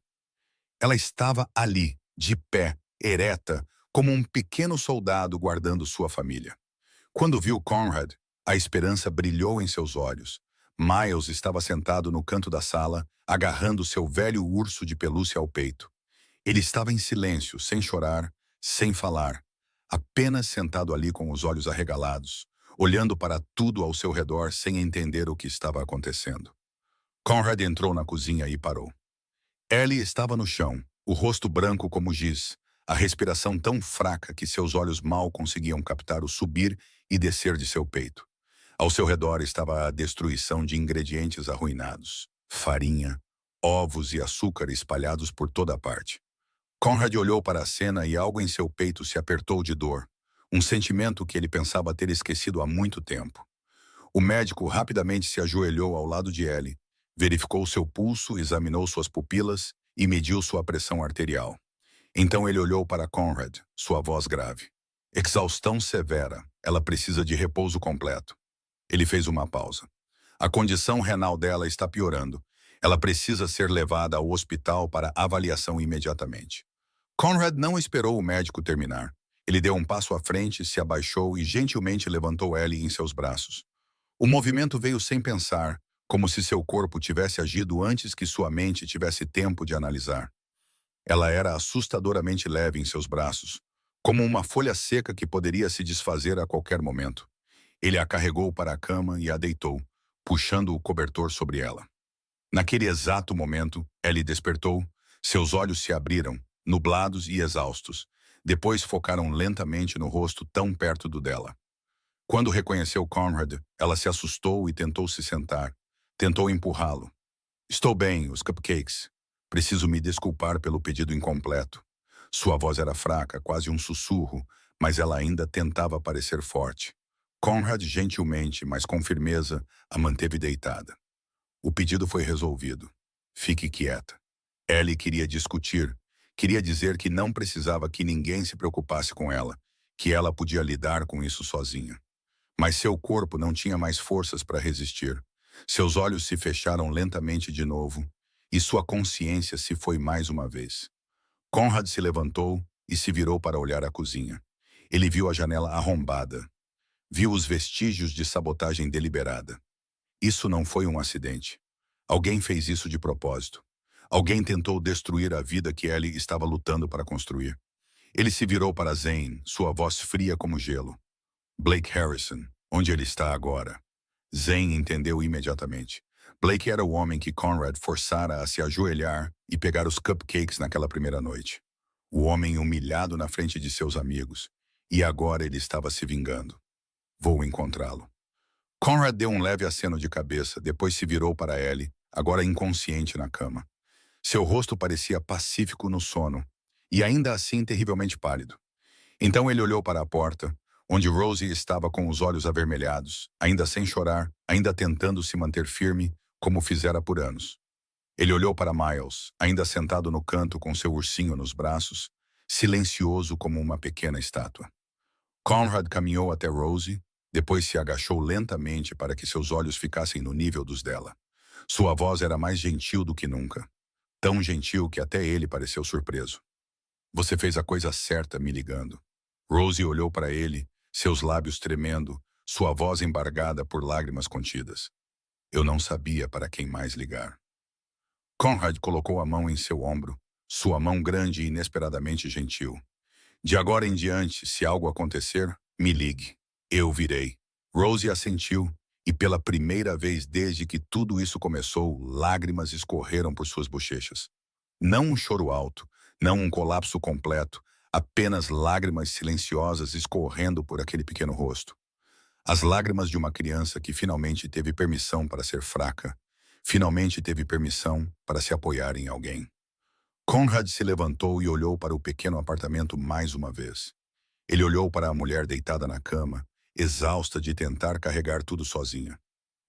Ela estava ali, de pé, ereta, como um pequeno soldado guardando sua família. Quando viu Conrad, a esperança brilhou em seus olhos. Miles estava sentado no canto da sala, agarrando seu velho urso de pelúcia ao peito. Ele estava em silêncio, sem chorar, sem falar, apenas sentado ali com os olhos arregalados, olhando para tudo ao seu redor sem entender o que estava acontecendo. Conrad entrou na cozinha e parou. Ellie estava no chão, o rosto branco como giz, a respiração tão fraca que seus olhos mal conseguiam captar o subir e descer de seu peito. Ao seu redor estava a destruição de ingredientes arruinados, farinha, ovos e açúcar espalhados por toda parte. Conrad olhou para a cena e algo em seu peito se apertou de dor, um sentimento que ele pensava ter esquecido há muito tempo. O médico rapidamente se ajoelhou ao lado de Ellie, verificou seu pulso, examinou suas pupilas e mediu sua pressão arterial. Então ele olhou para Conrad, sua voz grave. Exaustão severa, ela precisa de repouso completo. Ele fez uma pausa. A condição renal dela está piorando. Ela precisa ser levada ao hospital para avaliação imediatamente. Conrad não esperou o médico terminar. Ele deu um passo à frente, se abaixou e gentilmente levantou Ellie em seus braços. O movimento veio sem pensar, como se seu corpo tivesse agido antes que sua mente tivesse tempo de analisar. Ela era assustadoramente leve em seus braços, como uma folha seca que poderia se desfazer a qualquer momento. Ele a carregou para a cama e a deitou, puxando o cobertor sobre ela. Naquele exato momento, Ellie despertou, seus olhos se abriram, nublados e exaustos. Depois focaram lentamente no rosto tão perto do dela. Quando reconheceu Conrad, ela se assustou e tentou se sentar. Tentou empurrá-lo. Estou bem, os cupcakes. Preciso me desculpar pelo pedido incompleto. Sua voz era fraca, quase um sussurro, mas ela ainda tentava parecer forte. Conrad, gentilmente, mas com firmeza, a manteve deitada. O pedido foi resolvido. Fique quieta. Ellie queria discutir. Queria dizer que não precisava que ninguém se preocupasse com ela, que ela podia lidar com isso sozinha. Mas seu corpo não tinha mais forças para resistir. Seus olhos se fecharam lentamente de novo, e sua consciência se foi mais uma vez. Conrad se levantou e se virou para olhar a cozinha. Ele viu a janela arrombada. Viu os vestígios de sabotagem deliberada. Isso não foi um acidente. Alguém fez isso de propósito. Alguém tentou destruir a vida que Ellie estava lutando para construir. Ele se virou para Zane, sua voz fria como gelo. Blake Harrison, onde ele está agora? Zane entendeu imediatamente. Blake era o homem que Conrad forçara a se ajoelhar e pegar os cupcakes naquela primeira noite. O homem humilhado na frente de seus amigos. E agora ele estava se vingando. Vou encontrá-lo. Conrad deu um leve aceno de cabeça, depois se virou para Ellie, agora inconsciente na cama. Seu rosto parecia pacífico no sono, e ainda assim terrivelmente pálido. Então ele olhou para a porta, onde Rosie estava com os olhos avermelhados, ainda sem chorar, ainda tentando se manter firme, como fizera por anos. Ele olhou para Miles, ainda sentado no canto com seu ursinho nos braços, silencioso como uma pequena estátua. Conrad caminhou até Rosie, depois se agachou lentamente para que seus olhos ficassem no nível dos dela. Sua voz era mais gentil do que nunca. Tão gentil que até ele pareceu surpreso. Você fez a coisa certa me ligando. Rosie olhou para ele, seus lábios tremendo, sua voz embargada por lágrimas contidas. Eu não sabia para quem mais ligar. Conrad colocou a mão em seu ombro, sua mão grande e inesperadamente gentil. De agora em diante, se algo acontecer, me ligue. Eu virei. Rosie assentiu, e pela primeira vez desde que tudo isso começou, lágrimas escorreram por suas bochechas. Não um choro alto, não um colapso completo, apenas lágrimas silenciosas escorrendo por aquele pequeno rosto. As lágrimas de uma criança que finalmente teve permissão para ser fraca, finalmente teve permissão para se apoiar em alguém. Conrad se levantou e olhou para o pequeno apartamento mais uma vez. Ele olhou para a mulher deitada na cama, exausta de tentar carregar tudo sozinha.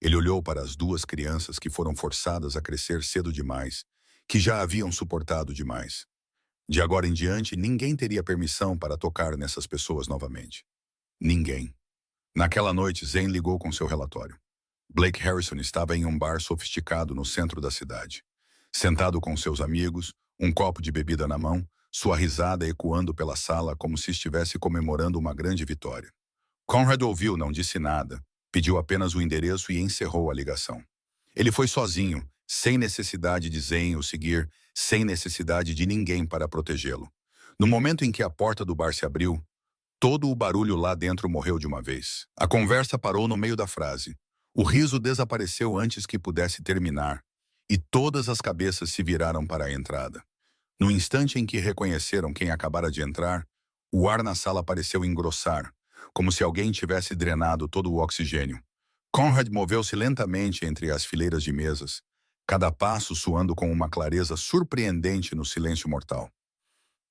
Ele olhou para as duas crianças que foram forçadas a crescer cedo demais, que já haviam suportado demais. De agora em diante, ninguém teria permissão para tocar nessas pessoas novamente. Ninguém. Naquela noite, Zane ligou com seu relatório. Blake Harrison estava em um bar sofisticado no centro da cidade. Sentado com seus amigos, um copo de bebida na mão, sua risada ecoando pela sala como se estivesse comemorando uma grande vitória. Conrad ouviu, não disse nada, pediu apenas o endereço e encerrou a ligação. Ele foi sozinho, sem necessidade de Zane o seguir, sem necessidade de ninguém para protegê-lo. No momento em que a porta do bar se abriu, todo o barulho lá dentro morreu de uma vez. A conversa parou no meio da frase. O riso desapareceu antes que pudesse terminar, e todas as cabeças se viraram para a entrada. No instante em que reconheceram quem acabara de entrar, o ar na sala pareceu engrossar, como se alguém tivesse drenado todo o oxigênio. Conrad moveu-se lentamente entre as fileiras de mesas, cada passo soando com uma clareza surpreendente no silêncio mortal.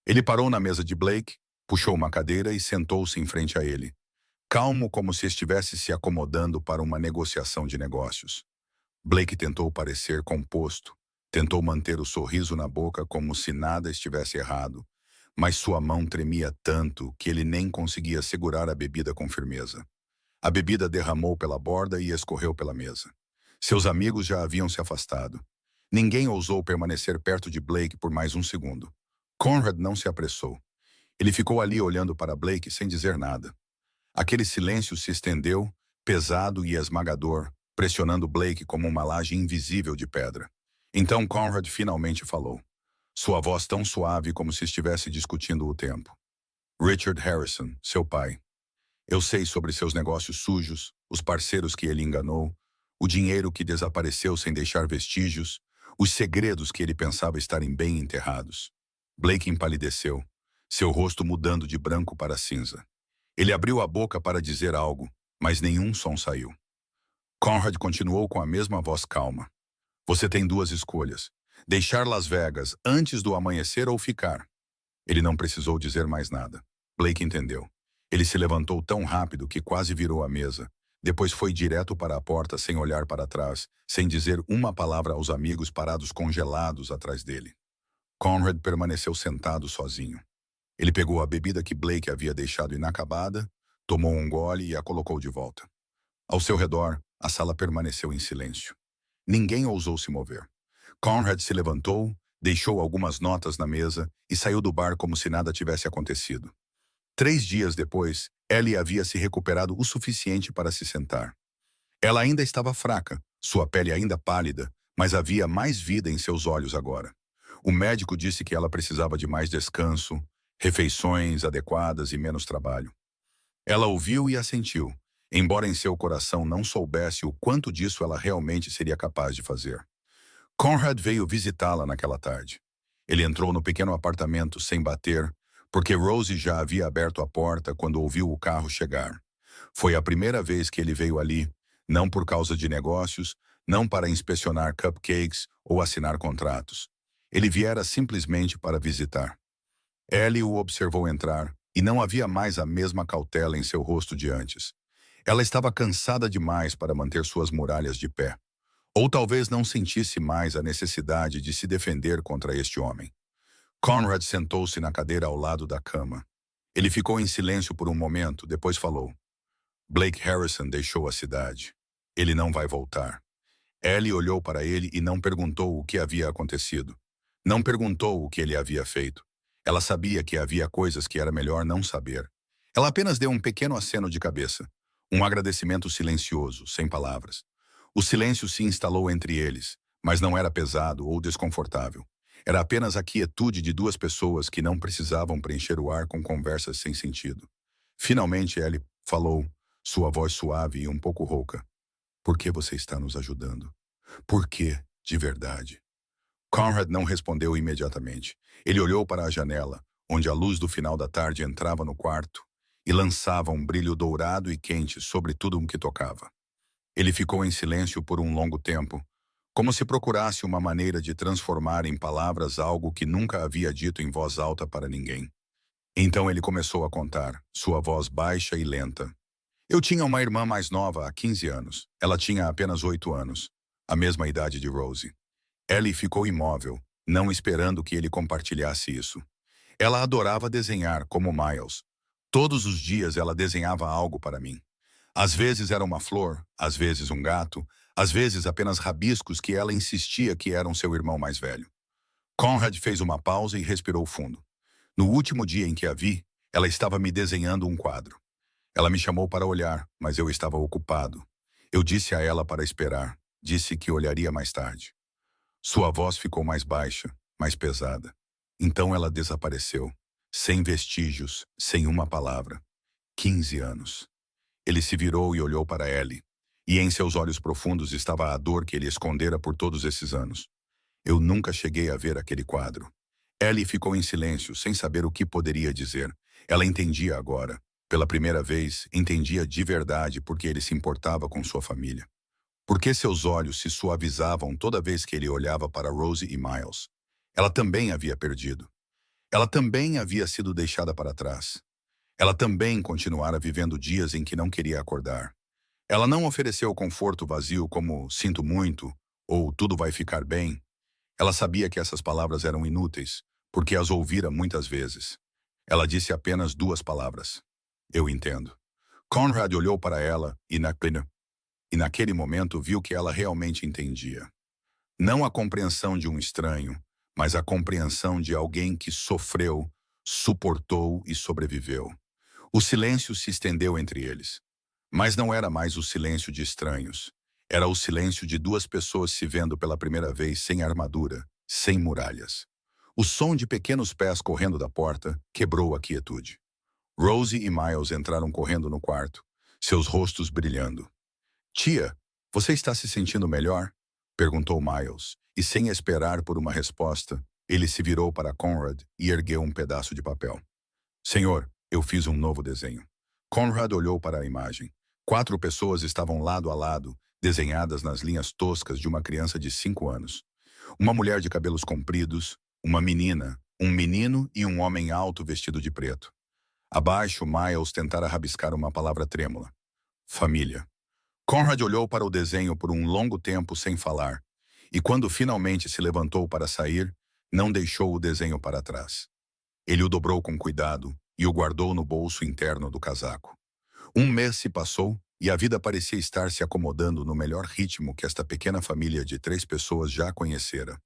Ele parou na mesa de Blake, puxou uma cadeira e sentou-se em frente a ele, calmo como se estivesse se acomodando para uma negociação de negócios. Blake tentou parecer composto, tentou manter o sorriso na boca como se nada estivesse errado, mas sua mão tremia tanto que ele nem conseguia segurar a bebida com firmeza. A bebida derramou pela borda e escorreu pela mesa. Seus amigos já haviam se afastado. Ninguém ousou permanecer perto de Blake por mais um segundo. Conrad não se apressou. Ele ficou ali olhando para Blake sem dizer nada. Aquele silêncio se estendeu, pesado e esmagador, pressionando Blake como uma laje invisível de pedra. Então Conrad finalmente falou. Sua voz tão suave como se estivesse discutindo o tempo. Richard Harrison, seu pai. Eu sei sobre seus negócios sujos, os parceiros que ele enganou, o dinheiro que desapareceu sem deixar vestígios, os segredos que ele pensava estarem bem enterrados. Blake empalideceu, seu rosto mudando de branco para cinza. Ele abriu a boca para dizer algo, mas nenhum som saiu. Conrad continuou com a mesma voz calma. Você tem duas escolhas. Deixar Las Vegas antes do amanhecer ou ficar. Ele não precisou dizer mais nada. Blake entendeu. Ele se levantou tão rápido que quase virou a mesa. Depois foi direto para a porta sem olhar para trás, sem dizer uma palavra aos amigos parados congelados atrás dele. Conrad permaneceu sentado sozinho. Ele pegou a bebida que Blake havia deixado inacabada, tomou um gole e a colocou de volta. Ao seu redor, a sala permaneceu em silêncio. Ninguém ousou se mover. Conrad se levantou, deixou algumas notas na mesa e saiu do bar como se nada tivesse acontecido. 3 dias depois, Ellie havia se recuperado o suficiente para se sentar. Ela ainda estava fraca, sua pele ainda pálida, mas havia mais vida em seus olhos agora. O médico disse que ela precisava de mais descanso, refeições adequadas e menos trabalho. Ela ouviu e assentiu, embora em seu coração não soubesse o quanto disso ela realmente seria capaz de fazer. Conrad veio visitá-la naquela tarde. Ele entrou no pequeno apartamento sem bater, porque Rosie já havia aberto a porta quando ouviu o carro chegar. Foi a primeira vez que ele veio ali, não por causa de negócios, não para inspecionar cupcakes ou assinar contratos. Ele viera simplesmente para visitar. Ellie o observou entrar, e não havia mais a mesma cautela em seu rosto de antes. Ela estava cansada demais para manter suas muralhas de pé. Ou talvez não sentisse mais a necessidade de se defender contra este homem. Conrad sentou-se na cadeira ao lado da cama. Ele ficou em silêncio por um momento, depois falou. Blake Harrison deixou a cidade. Ele não vai voltar. Ellie olhou para ele e não perguntou o que havia acontecido. Não perguntou o que ele havia feito. Ela sabia que havia coisas que era melhor não saber. Ela apenas deu um pequeno aceno de cabeça. Um agradecimento silencioso, sem palavras. O silêncio se instalou entre eles, mas não era pesado ou desconfortável. Era apenas a quietude de duas pessoas que não precisavam preencher o ar com conversas sem sentido. Finalmente Ellie falou, sua voz suave e um pouco rouca. Por que você está nos ajudando? Por que, de verdade? Conrad não respondeu imediatamente. Ele olhou para a janela, onde a luz do final da tarde entrava no quarto e lançava um brilho dourado e quente sobre tudo o que tocava. Ele ficou em silêncio por um longo tempo, como se procurasse uma maneira de transformar em palavras algo que nunca havia dito em voz alta para ninguém. Então ele começou a contar, sua voz baixa e lenta. Eu tinha uma irmã mais nova há 15 anos. Ela tinha apenas 8 anos, a mesma idade de Rosie. Ellie ficou imóvel, não esperando que ele compartilhasse isso. Ela adorava desenhar, como Miles. Todos os dias ela desenhava algo para mim. Às vezes era uma flor, às vezes um gato, às vezes apenas rabiscos que ela insistia que eram seu irmão mais velho. Conrad fez uma pausa e respirou fundo. No último dia em que a vi, ela estava me desenhando um quadro. Ela me chamou para olhar, mas eu estava ocupado. Eu disse a ela para esperar. Disse que olharia mais tarde. Sua voz ficou mais baixa, mais pesada. Então ela desapareceu, sem vestígios, sem uma palavra. 15 anos. Ele se virou e olhou para Ellie, e em seus olhos profundos estava a dor que ele escondera por todos esses anos. Eu nunca cheguei a ver aquele quadro. Ellie ficou em silêncio, sem saber o que poderia dizer. Ela entendia agora. Pela primeira vez, entendia de verdade porque ele se importava com sua família. Porque seus olhos se suavizavam toda vez que ele olhava para Rosie e Miles. Ela também havia perdido. Ela também havia sido deixada para trás. Ela também continuara vivendo dias em que não queria acordar. Ela não ofereceu conforto vazio como sinto muito ou tudo vai ficar bem. Ela sabia que essas palavras eram inúteis, porque as ouvira muitas vezes. Ela disse apenas 2 palavras. Eu entendo. Conrad olhou para ela e naquele momento viu que ela realmente entendia. Não a compreensão de um estranho, mas a compreensão de alguém que sofreu, suportou e sobreviveu. O silêncio se estendeu entre eles. Mas não era mais o silêncio de estranhos. Era o silêncio de 2 pessoas se vendo pela primeira vez sem armadura, sem muralhas. O som de pequenos pés correndo da porta quebrou a quietude. Rosie e Miles entraram correndo no quarto, seus rostos brilhando. Tia, você está se sentindo melhor? Perguntou Miles, e sem esperar por uma resposta, ele se virou para Conrad e ergueu um pedaço de papel. Senhor, eu fiz um novo desenho. Conrad olhou para a imagem. 4 pessoas estavam lado a lado, desenhadas nas linhas toscas de uma criança de 5 anos. Uma mulher de cabelos compridos, uma menina, um menino e um homem alto vestido de preto. Abaixo, Miles tentara rabiscar uma palavra trêmula. Família. Conrad olhou para o desenho por um longo tempo sem falar, e quando finalmente se levantou para sair, não deixou o desenho para trás. Ele o dobrou com cuidado e o guardou no bolso interno do casaco. Um mês se passou e a vida parecia estar se acomodando no melhor ritmo que esta pequena família de 3 pessoas já conhecera.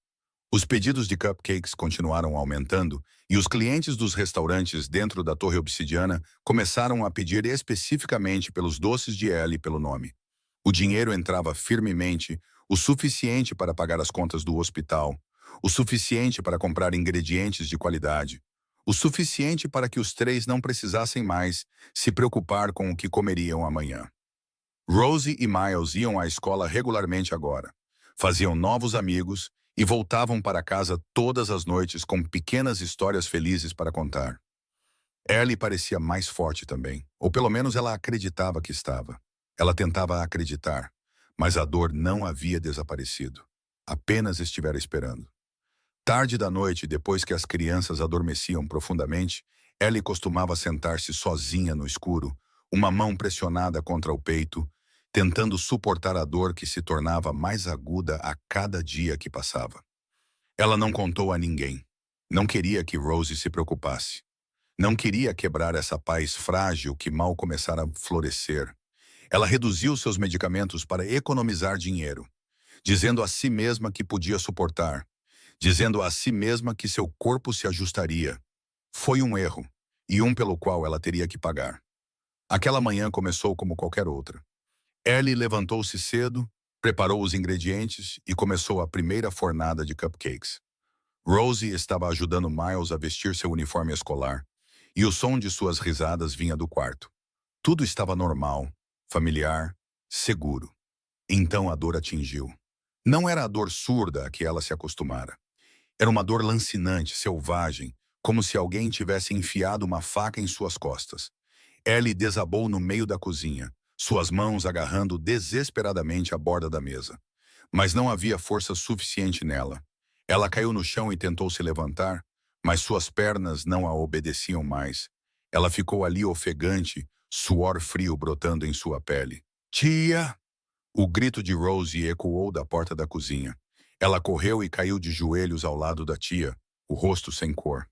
Os pedidos de cupcakes continuaram aumentando e os clientes dos restaurantes dentro da Torre Obsidiana começaram a pedir especificamente pelos doces de Ellie pelo nome. O dinheiro entrava firmemente, o suficiente para pagar as contas do hospital, o suficiente para comprar ingredientes de qualidade, o suficiente para que os 3 não precisassem mais se preocupar com o que comeriam amanhã. Rosie e Miles iam à escola regularmente agora, faziam novos amigos e voltavam para casa todas as noites com pequenas histórias felizes para contar. Ellie parecia mais forte também, ou pelo menos ela acreditava que estava. Ela tentava acreditar, mas a dor não havia desaparecido. Apenas estivera esperando. Tarde da noite, depois que as crianças adormeciam profundamente, Ellie costumava sentar-se sozinha no escuro, uma mão pressionada contra o peito, tentando suportar a dor que se tornava mais aguda a cada dia que passava. Ela não contou a ninguém. Não queria que Rosie se preocupasse. Não queria quebrar essa paz frágil que mal começara a florescer. Ela reduziu seus medicamentos para economizar dinheiro, dizendo a si mesma que podia suportar, dizendo a si mesma que seu corpo se ajustaria. Foi um erro, e um pelo qual ela teria que pagar. Aquela manhã começou como qualquer outra. Ellie levantou-se cedo, preparou os ingredientes e começou a primeira fornada de cupcakes. Rosie estava ajudando Miles a vestir seu uniforme escolar, e o som de suas risadas vinha do quarto. Tudo estava normal, familiar, seguro. Então a dor atingiu. Não era a dor surda a que ela se acostumara. Era uma dor lancinante, selvagem, como se alguém tivesse enfiado uma faca em suas costas. Ellie desabou no meio da cozinha, suas mãos agarrando desesperadamente a borda da mesa. Mas não havia força suficiente nela. Ela caiu no chão e tentou se levantar, mas suas pernas não a obedeciam mais. Ela ficou ali ofegante, suor frio brotando em sua pele. Tia! O grito de Rosie ecoou da porta da cozinha. Ela correu e caiu de joelhos ao lado da tia, o rosto sem cor.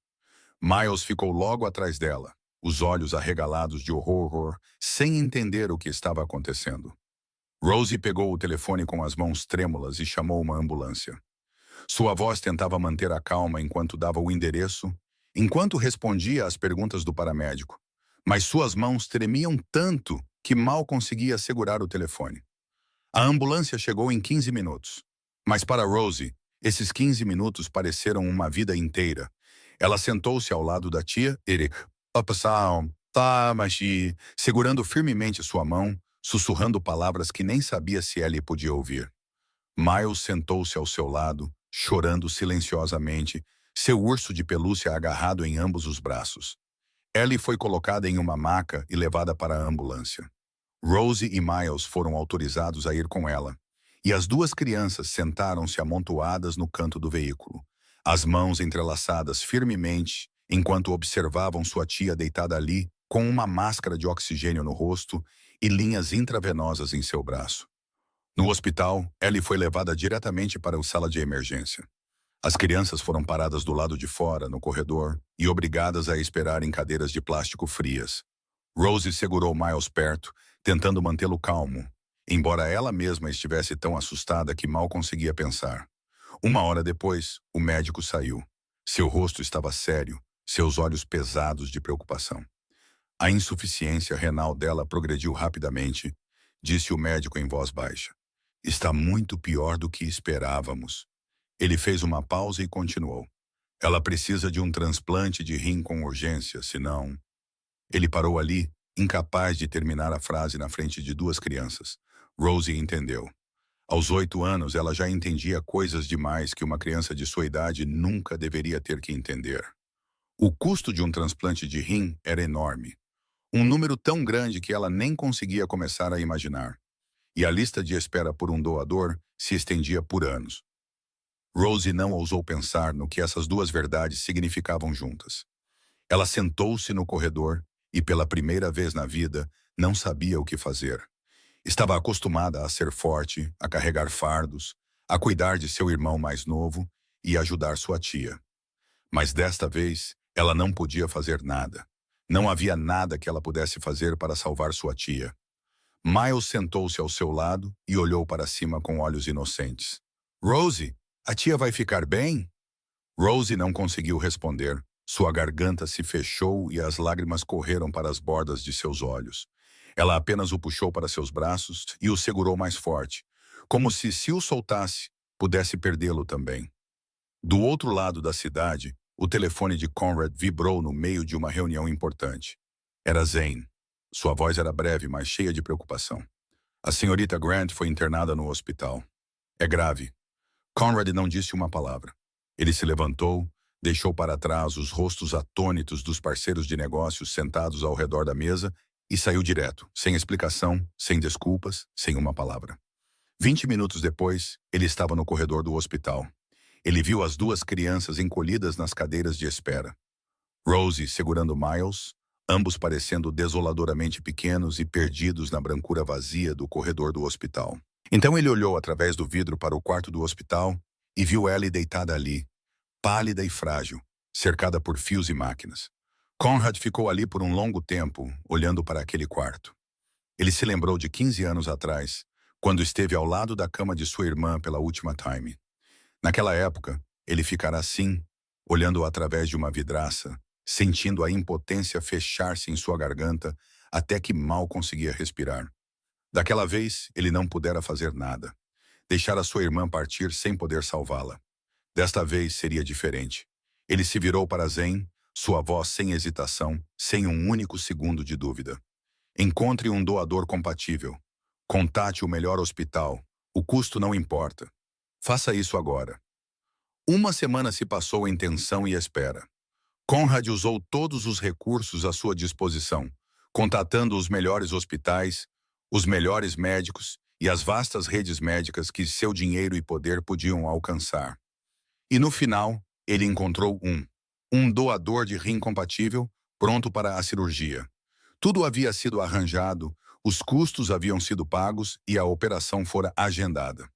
Miles ficou logo atrás dela, os olhos arregalados de horror, sem entender o que estava acontecendo. Rosie pegou o telefone com as mãos trêmulas e chamou uma ambulância. Sua voz tentava manter a calma enquanto dava o endereço, enquanto respondia às perguntas do paramédico. Mas suas mãos tremiam tanto que mal conseguia segurar o telefone. A ambulância chegou em 15 minutos. Mas para Rosie, esses 15 minutos pareceram uma vida inteira. Ela sentou-se ao lado da tia e segurando firmemente sua mão, sussurrando palavras que nem sabia se Ellie podia ouvir. Miles sentou-se ao seu lado, chorando silenciosamente, seu urso de pelúcia agarrado em ambos os braços. Ellie foi colocada em uma maca e levada para a ambulância. Rosie e Miles foram autorizados a ir com ela, e as 2 crianças sentaram-se amontoadas no canto do veículo, as mãos entrelaçadas firmemente, enquanto observavam sua tia deitada ali, com uma máscara de oxigênio no rosto e linhas intravenosas em seu braço. No hospital, Ellie foi levada diretamente para a sala de emergência. As crianças foram paradas do lado de fora, no corredor, e obrigadas a esperar em cadeiras de plástico frias. Rosie segurou Miles perto, tentando mantê-lo calmo, embora ela mesma estivesse tão assustada que mal conseguia pensar. 1 hora depois, o médico saiu. Seu rosto estava sério, seus olhos pesados de preocupação. A insuficiência renal dela progrediu rapidamente, disse o médico em voz baixa. Está muito pior do que esperávamos. Ele fez uma pausa e continuou. Ela precisa de um transplante de rim com urgência, senão... Ele parou ali, incapaz de terminar a frase na frente de 2 crianças. Rosie entendeu. Aos 8 anos, ela já entendia coisas demais que uma criança de sua idade nunca deveria ter que entender. O custo de um transplante de rim era enorme. Um número tão grande que ela nem conseguia começar a imaginar. E a lista de espera por um doador se estendia por anos. Rosie não ousou pensar no que essas duas verdades significavam juntas. Ela sentou-se no corredor e, pela primeira vez na vida, não sabia o que fazer. Estava acostumada a ser forte, a carregar fardos, a cuidar de seu irmão mais novo e ajudar sua tia. Mas desta vez, ela não podia fazer nada. Não havia nada que ela pudesse fazer para salvar sua tia. Miles sentou-se ao seu lado e olhou para cima com olhos inocentes. Rosie, a tia vai ficar bem? Rosie não conseguiu responder. Sua garganta se fechou e as lágrimas correram para as bordas de seus olhos. Ela apenas o puxou para seus braços e o segurou mais forte, como se o soltasse, pudesse perdê-lo também. Do outro lado da cidade, o telefone de Conrad vibrou no meio de uma reunião importante. Era Zane. Sua voz era breve, mas cheia de preocupação. A senhorita Grant foi internada no hospital. É grave. Conrad não disse uma palavra. Ele se levantou, deixou para trás os rostos atônitos dos parceiros de negócios sentados ao redor da mesa e saiu direto, sem explicação, sem desculpas, sem uma palavra. 20 minutos depois, ele estava no corredor do hospital. Ele viu as duas crianças encolhidas nas cadeiras de espera. Rosie segurando Miles, ambos parecendo desoladoramente pequenos e perdidos na brancura vazia do corredor do hospital. Então ele olhou através do vidro para o quarto do hospital e viu Ellie deitada ali, pálida e frágil, cercada por fios e máquinas. Conrad ficou ali por um longo tempo, olhando para aquele quarto. Ele se lembrou de 15 anos atrás, quando esteve ao lado da cama de sua irmã pela última time. Naquela época, ele ficara assim, olhando através de uma vidraça, sentindo a impotência fechar-se em sua garganta até que mal conseguia respirar. Daquela vez, ele não pudera fazer nada. Deixara sua irmã partir sem poder salvá-la. Desta vez seria diferente. Ele se virou para Zane, sua voz sem hesitação, sem um único segundo de dúvida. Encontre um doador compatível. Contate o melhor hospital. O custo não importa. Faça isso agora. Uma semana se passou em tensão e espera. Conrad usou todos os recursos à sua disposição, contatando os melhores hospitais, os melhores médicos e as vastas redes médicas que seu dinheiro e poder podiam alcançar. E no final, ele encontrou um doador de rim compatível, pronto para a cirurgia. Tudo havia sido arranjado, os custos haviam sido pagos e a operação fora agendada.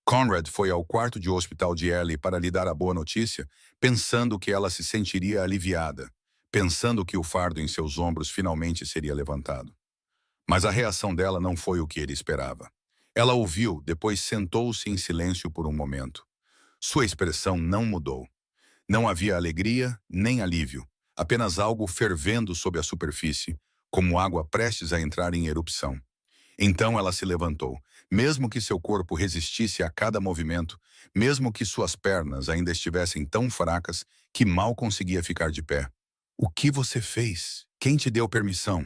Conrad foi ao quarto de hospital de Ellie para lhe dar a boa notícia, pensando que ela se sentiria aliviada, pensando que o fardo em seus ombros finalmente seria levantado. Mas a reação dela não foi o que ele esperava. Ela ouviu, depois sentou-se em silêncio por um momento. Sua expressão não mudou. Não havia alegria nem alívio, apenas algo fervendo sob a superfície, como água prestes a entrar em erupção. Então ela se levantou, mesmo que seu corpo resistisse a cada movimento, mesmo que suas pernas ainda estivessem tão fracas que mal conseguia ficar de pé. O que você fez? Quem te deu permissão?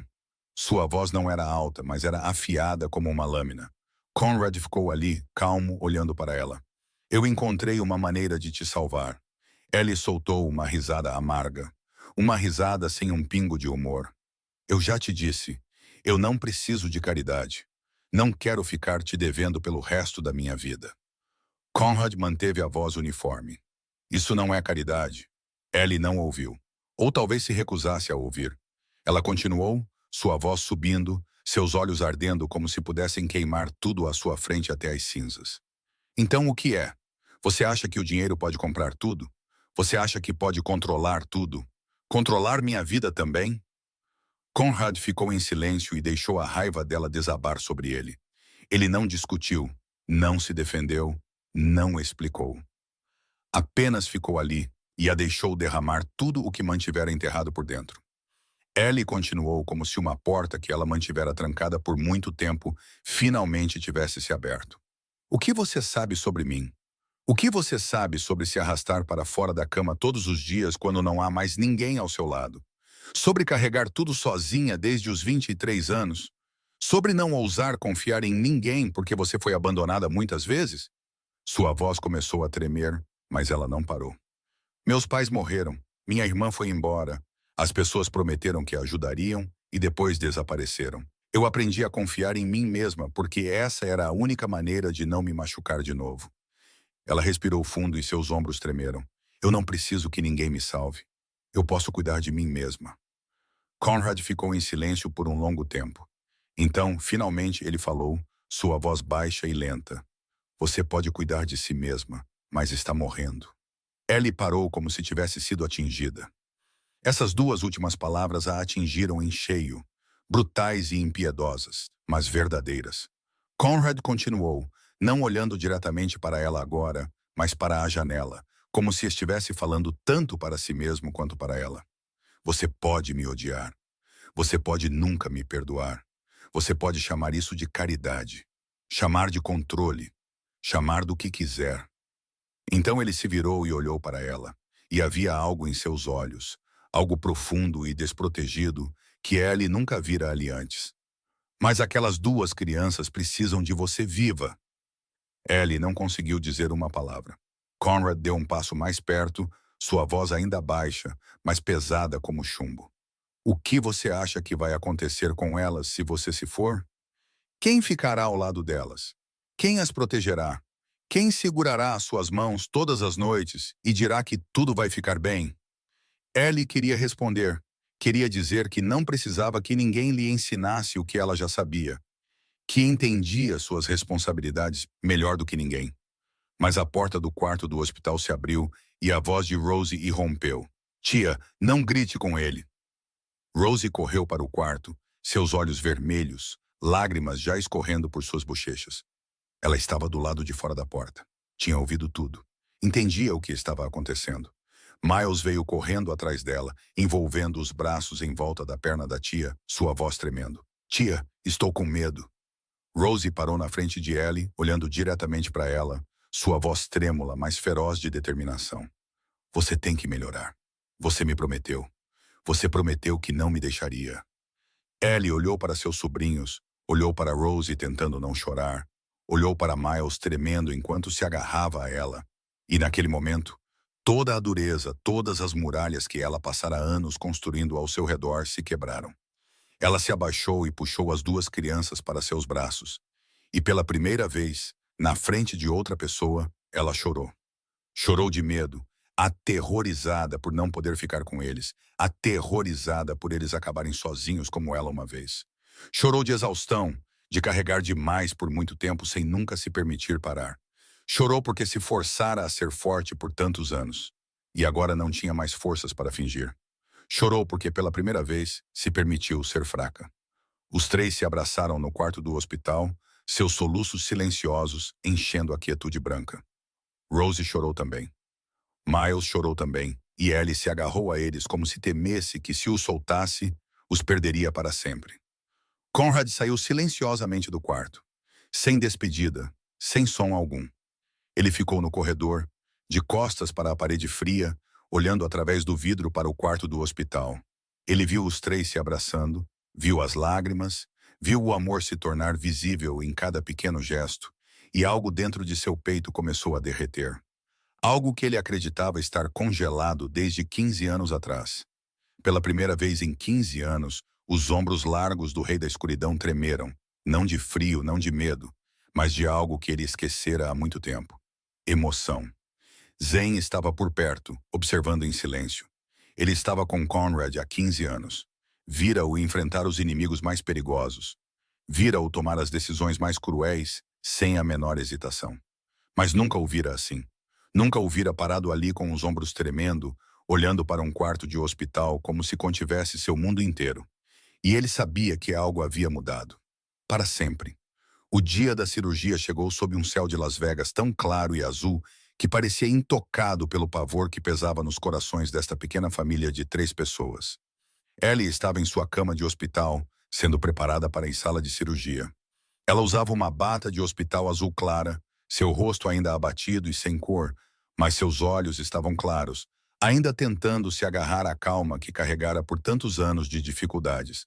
Sua voz não era alta, mas era afiada como uma lâmina. Conrad ficou ali, calmo, olhando para ela. Eu encontrei uma maneira de te salvar. Ellie soltou uma risada amarga. Uma risada sem um pingo de humor. Eu já te disse, eu não preciso de caridade. Não quero ficar te devendo pelo resto da minha vida. Conrad manteve a voz uniforme. Isso não é caridade. Ellie não ouviu. Ou talvez se recusasse a ouvir. Ela continuou, sua voz subindo, seus olhos ardendo como se pudessem queimar tudo à sua frente até as cinzas. Então o que é? Você acha que o dinheiro pode comprar tudo? Você acha que pode controlar tudo? Controlar minha vida também? Conrad ficou em silêncio e deixou a raiva dela desabar sobre ele. Ele não discutiu, não se defendeu, não explicou. Apenas ficou ali e a deixou derramar tudo o que mantivera enterrado por dentro. Ellie continuou como se uma porta que ela mantivera trancada por muito tempo finalmente tivesse se aberto. O que você sabe sobre mim? O que você sabe sobre se arrastar para fora da cama todos os dias quando não há mais ninguém ao seu lado? Sobre carregar tudo sozinha desde os 23 anos? Sobre não ousar confiar em ninguém porque você foi abandonada muitas vezes? Sua voz começou a tremer, mas ela não parou. Meus pais morreram, minha irmã foi embora, as pessoas prometeram que a ajudariam e depois desapareceram. Eu aprendi a confiar em mim mesma porque essa era a única maneira de não me machucar de novo. Ela respirou fundo e seus ombros tremeram. Eu não preciso que ninguém me salve. Eu posso cuidar de mim mesma. Conrad ficou em silêncio por um longo tempo. Então, finalmente, ele falou, sua voz baixa e lenta. Você pode cuidar de si mesma, mas está morrendo. Ellie parou como se tivesse sido atingida. Essas duas últimas palavras a atingiram em cheio, brutais e impiedosas, mas verdadeiras. Conrad continuou, não olhando diretamente para ela agora, mas para a janela, como se estivesse falando tanto para si mesmo quanto para ela. Você pode me odiar. Você pode nunca me perdoar. Você pode chamar isso de caridade, chamar de controle, chamar do que quiser. Então ele se virou e olhou para ela, e havia algo em seus olhos, algo profundo e desprotegido que Ellie nunca vira ali antes. Mas aquelas duas crianças precisam de você viva. Ellie não conseguiu dizer uma palavra. Conrad deu um passo mais perto, sua voz ainda baixa, mas pesada como chumbo. O que você acha que vai acontecer com elas se você se for? Quem ficará ao lado delas? Quem as protegerá? Quem segurará as suas mãos todas as noites e dirá que tudo vai ficar bem? Ellie queria responder. Queria dizer que não precisava que ninguém lhe ensinasse o que ela já sabia, que entendia suas responsabilidades melhor do que ninguém. Mas a porta do quarto do hospital se abriu e a voz de Rosie irrompeu. Tia, não grite com ele. Rosie correu para o quarto, seus olhos vermelhos, lágrimas já escorrendo por suas bochechas. Ela estava do lado de fora da porta. Tinha ouvido tudo. Entendia o que estava acontecendo. Miles veio correndo atrás dela, envolvendo os braços em volta da perna da tia, sua voz tremendo. Tia, estou com medo. Rosie parou na frente de Ellie, olhando diretamente para ela, sua voz trêmula, mas feroz de determinação. Você tem que melhorar. Você me prometeu. Você prometeu que não me deixaria. Ellie olhou para seus sobrinhos, olhou para Rosie tentando não chorar, olhou para Miles tremendo enquanto se agarrava a ela. E naquele momento, toda a dureza, todas as muralhas que ela passara anos construindo ao seu redor se quebraram. Ela se abaixou e puxou as duas crianças para seus braços. E pela primeira vez, na frente de outra pessoa, ela chorou. Chorou de medo, aterrorizada por não poder ficar com eles, aterrorizada por eles acabarem sozinhos como ela uma vez. Chorou de exaustão, de carregar demais por muito tempo sem nunca se permitir parar. Chorou porque se forçara a ser forte por tantos anos, e agora não tinha mais forças para fingir. Chorou porque pela primeira vez se permitiu ser fraca. Os três se abraçaram no quarto do hospital, seus soluços silenciosos enchendo a quietude branca. Rosie chorou também. Miles chorou também, e Ellie se agarrou a eles como se temesse que se os soltasse, os perderia para sempre. Conrad saiu silenciosamente do quarto, sem despedida, sem som algum. Ele ficou no corredor, de costas para a parede fria, olhando através do vidro para o quarto do hospital. Ele viu os três se abraçando, viu as lágrimas, viu o amor se tornar visível em cada pequeno gesto, e algo dentro de seu peito começou a derreter. Algo que ele acreditava estar congelado desde 15 anos atrás. Pela primeira vez em 15 anos, os ombros largos do Rei da Escuridão tremeram, não de frio, não de medo, mas de algo que ele esquecera há muito tempo. Emoção. Zen estava por perto, observando em silêncio. Ele estava com Conrad há 15 anos. Vira-o enfrentar os inimigos mais perigosos. Vira-o tomar as decisões mais cruéis, sem a menor hesitação. Mas nunca o vira assim. Nunca o vira parado ali com os ombros tremendo, olhando para um quarto de hospital como se contivesse seu mundo inteiro. E ele sabia que algo havia mudado. Para sempre. O dia da cirurgia chegou sob um céu de Las Vegas tão claro e azul que parecia intocado pelo pavor que pesava nos corações desta pequena família de 3 pessoas. Ellie estava em sua cama de hospital, sendo preparada para a sala de cirurgia. Ela usava uma bata de hospital azul clara, seu rosto ainda abatido e sem cor, mas seus olhos estavam claros, ainda tentando se agarrar à calma que carregara por tantos anos de dificuldades.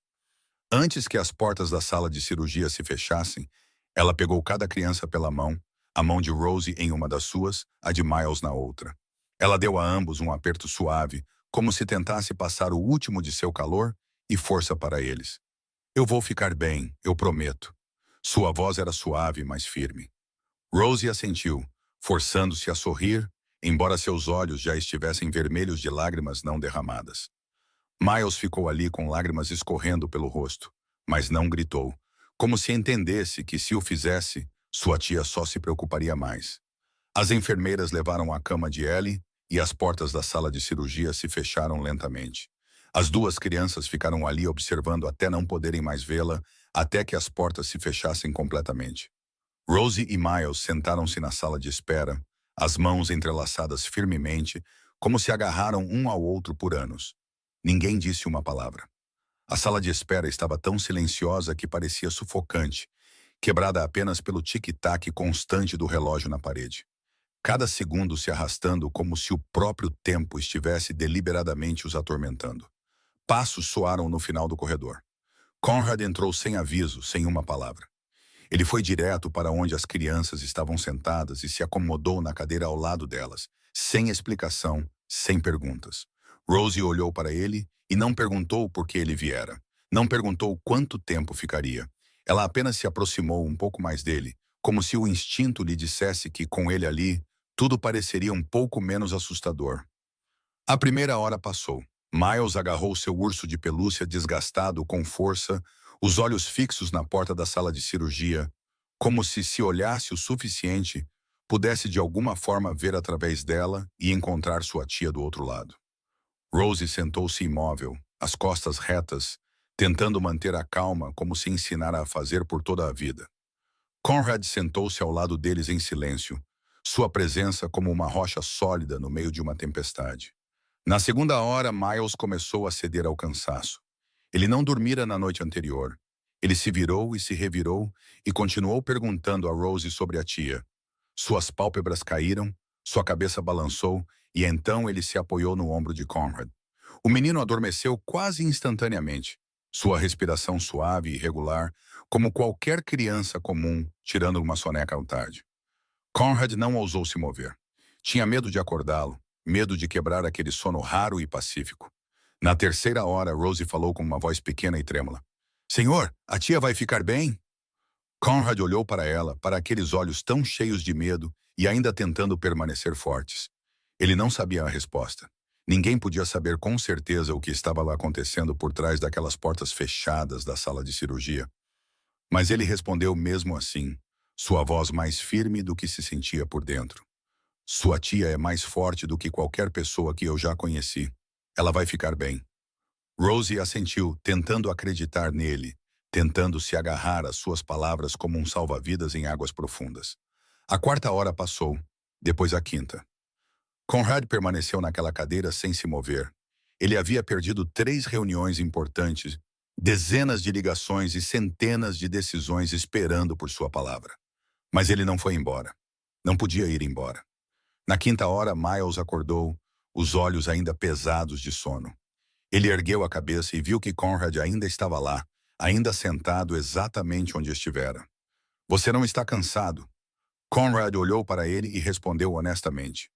Antes que as portas da sala de cirurgia se fechassem, ela pegou cada criança pela mão, a mão de Rosie em uma das suas, a de Miles na outra. Ela deu a ambos um aperto suave, como se tentasse passar o último de seu calor, e força para eles. Eu vou ficar bem, eu prometo. Sua voz era suave, mas firme. Rosie assentiu, forçando-se a sorrir, embora seus olhos já estivessem vermelhos de lágrimas não derramadas. Miles ficou ali com lágrimas escorrendo pelo rosto, mas não gritou, como se entendesse que se o fizesse, sua tia só se preocuparia mais. As enfermeiras levaram a cama de Ellie e as portas da sala de cirurgia se fecharam lentamente. As duas crianças ficaram ali observando até não poderem mais vê-la, até que as portas se fechassem completamente. Rosie e Miles sentaram-se na sala de espera, as mãos entrelaçadas firmemente, como se agarraram um ao outro por anos. Ninguém disse uma palavra. A sala de espera estava tão silenciosa que parecia sufocante, quebrada apenas pelo tic-tac constante do relógio na parede. Cada segundo se arrastando como se o próprio tempo estivesse deliberadamente os atormentando. Passos soaram no final do corredor. Conrad entrou sem aviso, sem uma palavra. Ele foi direto para onde as crianças estavam sentadas e se acomodou na cadeira ao lado delas, sem explicação, sem perguntas. Rosie olhou para ele e não perguntou por que ele viera. Não perguntou quanto tempo ficaria. Ela apenas se aproximou um pouco mais dele, como se o instinto lhe dissesse que, com ele ali, tudo pareceria um pouco menos assustador. A primeira hora passou. Miles agarrou seu urso de pelúcia desgastado com força, os olhos fixos na porta da sala de cirurgia, como se olhasse o suficiente, pudesse de alguma forma ver através dela e encontrar sua tia do outro lado. Rosie sentou-se imóvel, as costas retas, tentando manter a calma como se ensinara a fazer por toda a vida. Conrad sentou-se ao lado deles em silêncio, sua presença como uma rocha sólida no meio de uma tempestade. Na segunda hora, Miles começou a ceder ao cansaço. Ele não dormira na noite anterior. Ele se virou e se revirou e continuou perguntando a Rosie sobre a tia. Suas pálpebras caíram, sua cabeça balançou e então ele se apoiou no ombro de Conrad. O menino adormeceu quase instantaneamente, sua respiração suave e regular, como qualquer criança comum tirando uma soneca à tarde. Conrad não ousou se mover. Tinha medo de acordá-lo, medo de quebrar aquele sono raro e pacífico. Na terceira hora, Rosie falou com uma voz pequena e trêmula. Senhor, a tia vai ficar bem? Conrad olhou para ela, para aqueles olhos tão cheios de medo e ainda tentando permanecer fortes. Ele não sabia a resposta. Ninguém podia saber com certeza o que estava lá acontecendo por trás daquelas portas fechadas da sala de cirurgia. Mas ele respondeu mesmo assim, sua voz mais firme do que se sentia por dentro. Sua tia é mais forte do que qualquer pessoa que eu já conheci. Ela vai ficar bem. Rosie assentiu, tentando acreditar nele, tentando se agarrar às suas palavras como um salva-vidas em águas profundas. A quarta hora passou, depois a quinta. Conrad permaneceu naquela cadeira sem se mover. Ele havia perdido 3 reuniões importantes, dezenas de ligações e centenas de decisões esperando por sua palavra. Mas ele não foi embora. Não podia ir embora. Na quinta hora, Miles acordou, os olhos ainda pesados de sono. Ele ergueu a cabeça e viu que Conrad ainda estava lá, ainda sentado exatamente onde estivera. Você não está cansado? Conrad olhou para ele e respondeu honestamente.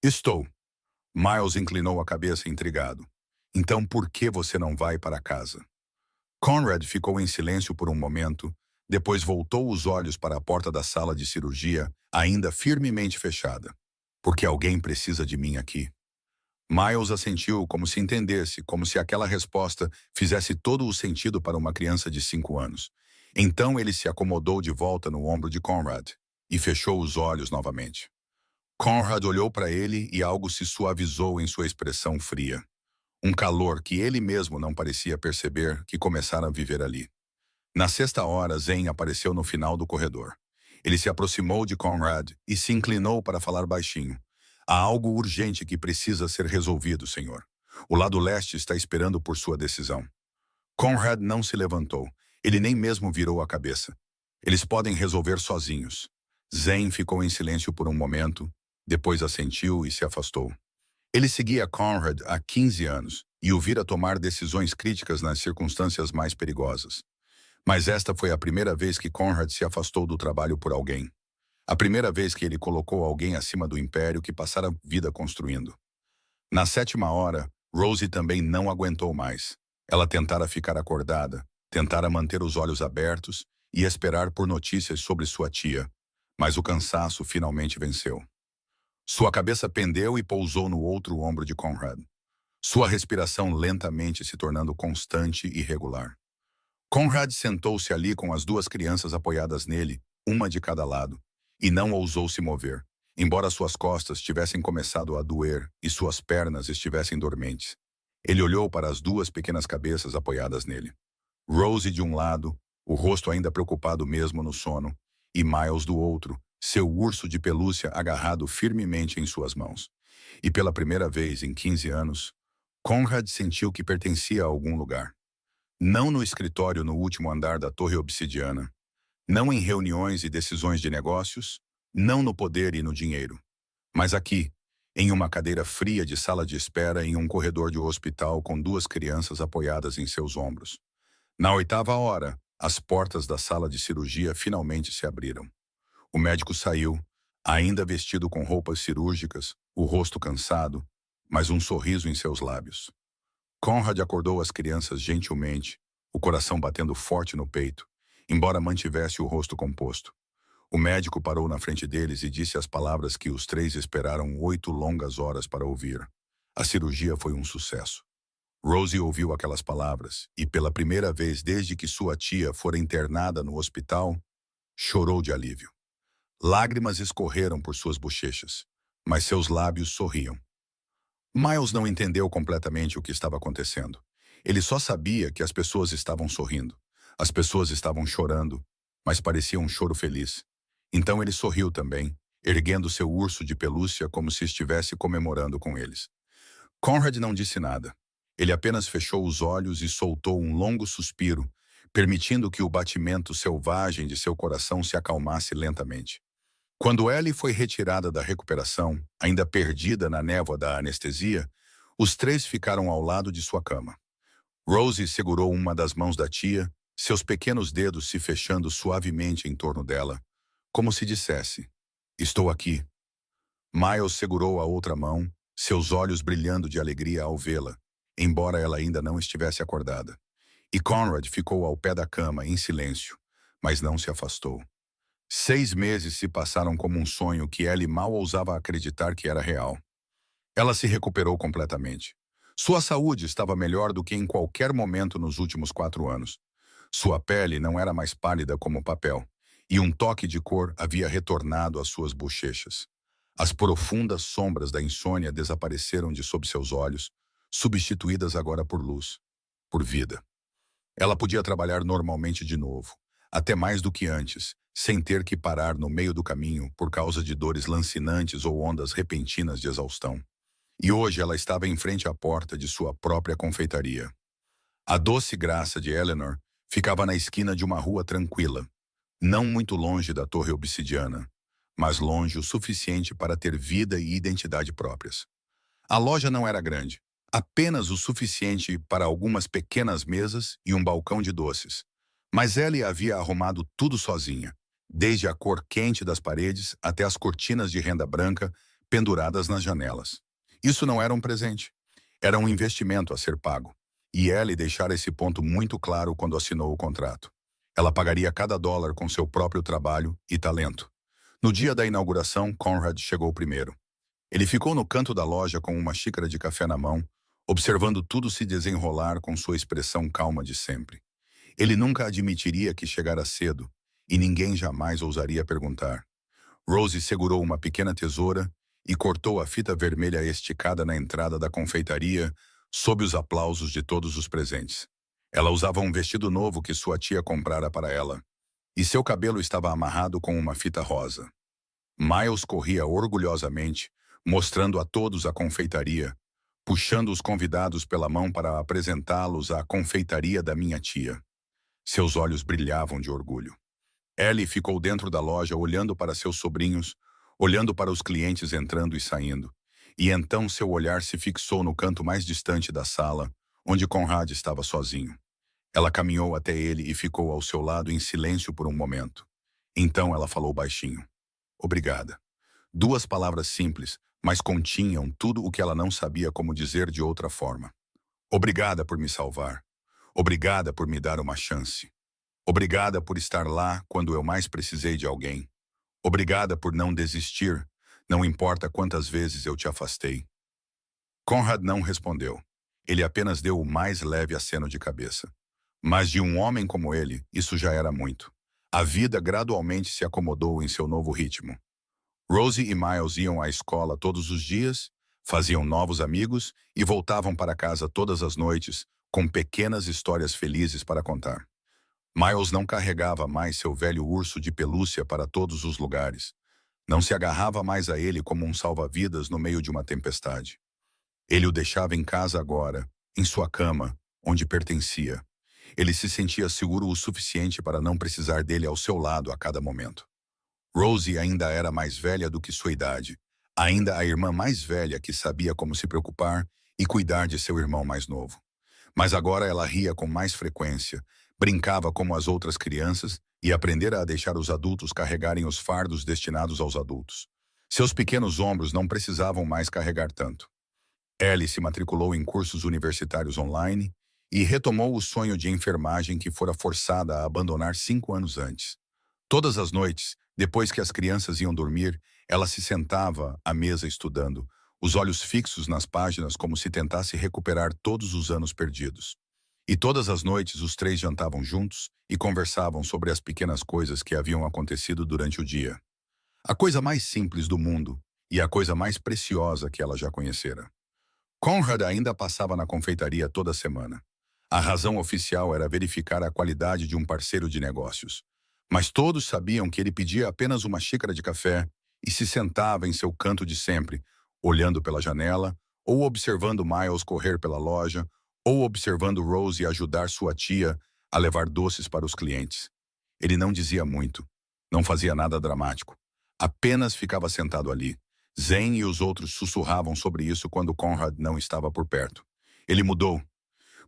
Estou. Miles inclinou a cabeça intrigado. Então por que você não vai para casa? Conrad ficou em silêncio por um momento, depois voltou os olhos para a porta da sala de cirurgia, ainda firmemente fechada. Porque alguém precisa de mim aqui. Miles assentiu como se entendesse, como se aquela resposta fizesse todo o sentido para uma criança de 5 anos. Então ele se acomodou de volta no ombro de Conrad e fechou os olhos novamente. Conrad olhou para ele e algo se suavizou em sua expressão fria. Um calor que ele mesmo não parecia perceber que começara a viver ali. Na sexta hora, Zen apareceu no final do corredor. Ele se aproximou de Conrad e se inclinou para falar baixinho. Há algo urgente que precisa ser resolvido, senhor. O lado leste está esperando por sua decisão. Conrad não se levantou. Ele nem mesmo virou a cabeça. Eles podem resolver sozinhos. Zen ficou em silêncio por um momento, depois assentiu e se afastou. Ele seguia Conrad há 15 anos e o vira tomar decisões críticas nas circunstâncias mais perigosas. Mas esta foi a primeira vez que Conrad se afastou do trabalho por alguém. A primeira vez que ele colocou alguém acima do império que passara a vida construindo. Na sétima hora, Rosie também não aguentou mais. Ela tentara ficar acordada, tentara manter os olhos abertos e esperar por notícias sobre sua tia, mas o cansaço finalmente venceu. Sua cabeça pendeu e pousou no outro ombro de Conrad, sua respiração lentamente se tornando constante e regular. Conrad sentou-se ali com as duas crianças apoiadas nele, uma de cada lado, e não ousou se mover, embora suas costas tivessem começado a doer e suas pernas estivessem dormentes. Ele olhou para as duas pequenas cabeças apoiadas nele. Rosie de um lado, o rosto ainda preocupado mesmo no sono, e Miles do outro, seu urso de pelúcia agarrado firmemente em suas mãos. E pela primeira vez em 15 anos, Conrad sentiu que pertencia a algum lugar. Não no escritório no último andar da Torre Obsidiana, não em reuniões e decisões de negócios, não no poder e no dinheiro, mas aqui, em uma cadeira fria de sala de espera em um corredor de hospital com duas crianças apoiadas em seus ombros. Na 8ª hora, as portas da sala de cirurgia finalmente se abriram. O médico saiu, ainda vestido com roupas cirúrgicas, o rosto cansado, mas um sorriso em seus lábios. Conrad acordou as crianças gentilmente, o coração batendo forte no peito, embora mantivesse o rosto composto. O médico parou na frente deles e disse as palavras que os três esperaram 8 longas horas para ouvir. A cirurgia foi um sucesso. Rosie ouviu aquelas palavras e, pela primeira vez desde que sua tia fora internada no hospital, chorou de alívio. Lágrimas escorreram por suas bochechas, mas seus lábios sorriam. Miles não entendeu completamente o que estava acontecendo. Ele só sabia que as pessoas estavam sorrindo. As pessoas estavam chorando, mas parecia um choro feliz. Então ele sorriu também, erguendo seu urso de pelúcia como se estivesse comemorando com eles. Conrad não disse nada. Ele apenas fechou os olhos e soltou um longo suspiro, permitindo que o batimento selvagem de seu coração se acalmasse lentamente. Quando Ellie foi retirada da recuperação, ainda perdida na névoa da anestesia, os três ficaram ao lado de sua cama. Rosie segurou uma das mãos da tia, seus pequenos dedos se fechando suavemente em torno dela, como se dissesse, "Estou aqui." Miles segurou a outra mão, seus olhos brilhando de alegria ao vê-la, embora ela ainda não estivesse acordada. E Conrad ficou ao pé da cama, em silêncio, mas não se afastou. 6 meses se passaram como um sonho que Ellie mal ousava acreditar que era real. Ela se recuperou completamente. Sua saúde estava melhor do que em qualquer momento nos últimos 4 anos. Sua pele não era mais pálida como papel, e um toque de cor havia retornado às suas bochechas. As profundas sombras da insônia desapareceram de sob seus olhos, substituídas agora por luz, por vida. Ela podia trabalhar normalmente de novo, até mais do que antes, sem ter que parar no meio do caminho por causa de dores lancinantes ou ondas repentinas de exaustão. E hoje ela estava em frente à porta de sua própria confeitaria. A doce graça de Eleanor ficava na esquina de uma rua tranquila, não muito longe da Torre Obsidiana, mas longe o suficiente para ter vida e identidade próprias. A loja não era grande, apenas o suficiente para algumas pequenas mesas e um balcão de doces. Mas Ellie havia arrumado tudo sozinha, desde a cor quente das paredes até as cortinas de renda branca penduradas nas janelas. Isso não era um presente, era um investimento a ser pago. E Ellie deixara esse ponto muito claro quando assinou o contrato. Ela pagaria cada dólar com seu próprio trabalho e talento. No dia da inauguração, Conrad chegou primeiro. Ele ficou no canto da loja com uma xícara de café na mão, observando tudo se desenrolar com sua expressão calma de sempre. Ele nunca admitiria que chegara cedo, e ninguém jamais ousaria perguntar. Rosie segurou uma pequena tesoura e cortou a fita vermelha esticada na entrada da confeitaria, sob os aplausos de todos os presentes. Ela usava um vestido novo que sua tia comprara para ela, e seu cabelo estava amarrado com uma fita rosa. Miles corria orgulhosamente, mostrando a todos a confeitaria, puxando os convidados pela mão para apresentá-los à confeitaria da minha tia. Seus olhos brilhavam de orgulho. Ellie ficou dentro da loja olhando para seus sobrinhos, olhando para os clientes entrando e saindo, e então seu olhar se fixou no canto mais distante da sala, onde Conrad estava sozinho. Ela caminhou até ele e ficou ao seu lado em silêncio por um momento. Então ela falou baixinho. Obrigada. 2 palavras simples, mas continham tudo o que ela não sabia como dizer de outra forma. Obrigada por me salvar. Obrigada por me dar uma chance. Obrigada por estar lá quando eu mais precisei de alguém. Obrigada por não desistir, não importa quantas vezes eu te afastei. Conrad não respondeu. Ele apenas deu o mais leve aceno de cabeça. Mas de um homem como ele, isso já era muito. A vida gradualmente se acomodou em seu novo ritmo. Rosie e Miles iam à escola todos os dias, faziam novos amigos e voltavam para casa todas as noites, com pequenas histórias felizes para contar. Miles não carregava mais seu velho urso de pelúcia para todos os lugares. Não se agarrava mais a ele como um salva-vidas no meio de uma tempestade. Ele o deixava em casa agora, em sua cama, onde pertencia. Ele se sentia seguro o suficiente para não precisar dele ao seu lado a cada momento. Rosie ainda era mais velha do que sua idade, ainda a irmã mais velha que sabia como se preocupar e cuidar de seu irmão mais novo. Mas agora ela ria com mais frequência, brincava como as outras crianças e aprendera a deixar os adultos carregarem os fardos destinados aos adultos. Seus pequenos ombros não precisavam mais carregar tanto. Ellie se matriculou em cursos universitários online e retomou o sonho de enfermagem que fora forçada a abandonar 5 anos antes. Todas as noites, depois que as crianças iam dormir, ela se sentava à mesa estudando, os olhos fixos nas páginas como se tentasse recuperar todos os anos perdidos. E todas as noites os três jantavam juntos e conversavam sobre as pequenas coisas que haviam acontecido durante o dia. A coisa mais simples do mundo e a coisa mais preciosa que ela já conhecera. Conrad ainda passava na confeitaria toda semana. A razão oficial era verificar a qualidade de um parceiro de negócios. Mas todos sabiam que ele pedia apenas uma xícara de café e se sentava em seu canto de sempre, olhando pela janela, ou observando Miles correr pela loja, ou observando Rosie ajudar sua tia a levar doces para os clientes. Ele não dizia muito, não fazia nada dramático. Apenas ficava sentado ali. Zane e os outros sussurravam sobre isso quando Conrad não estava por perto. Ele mudou.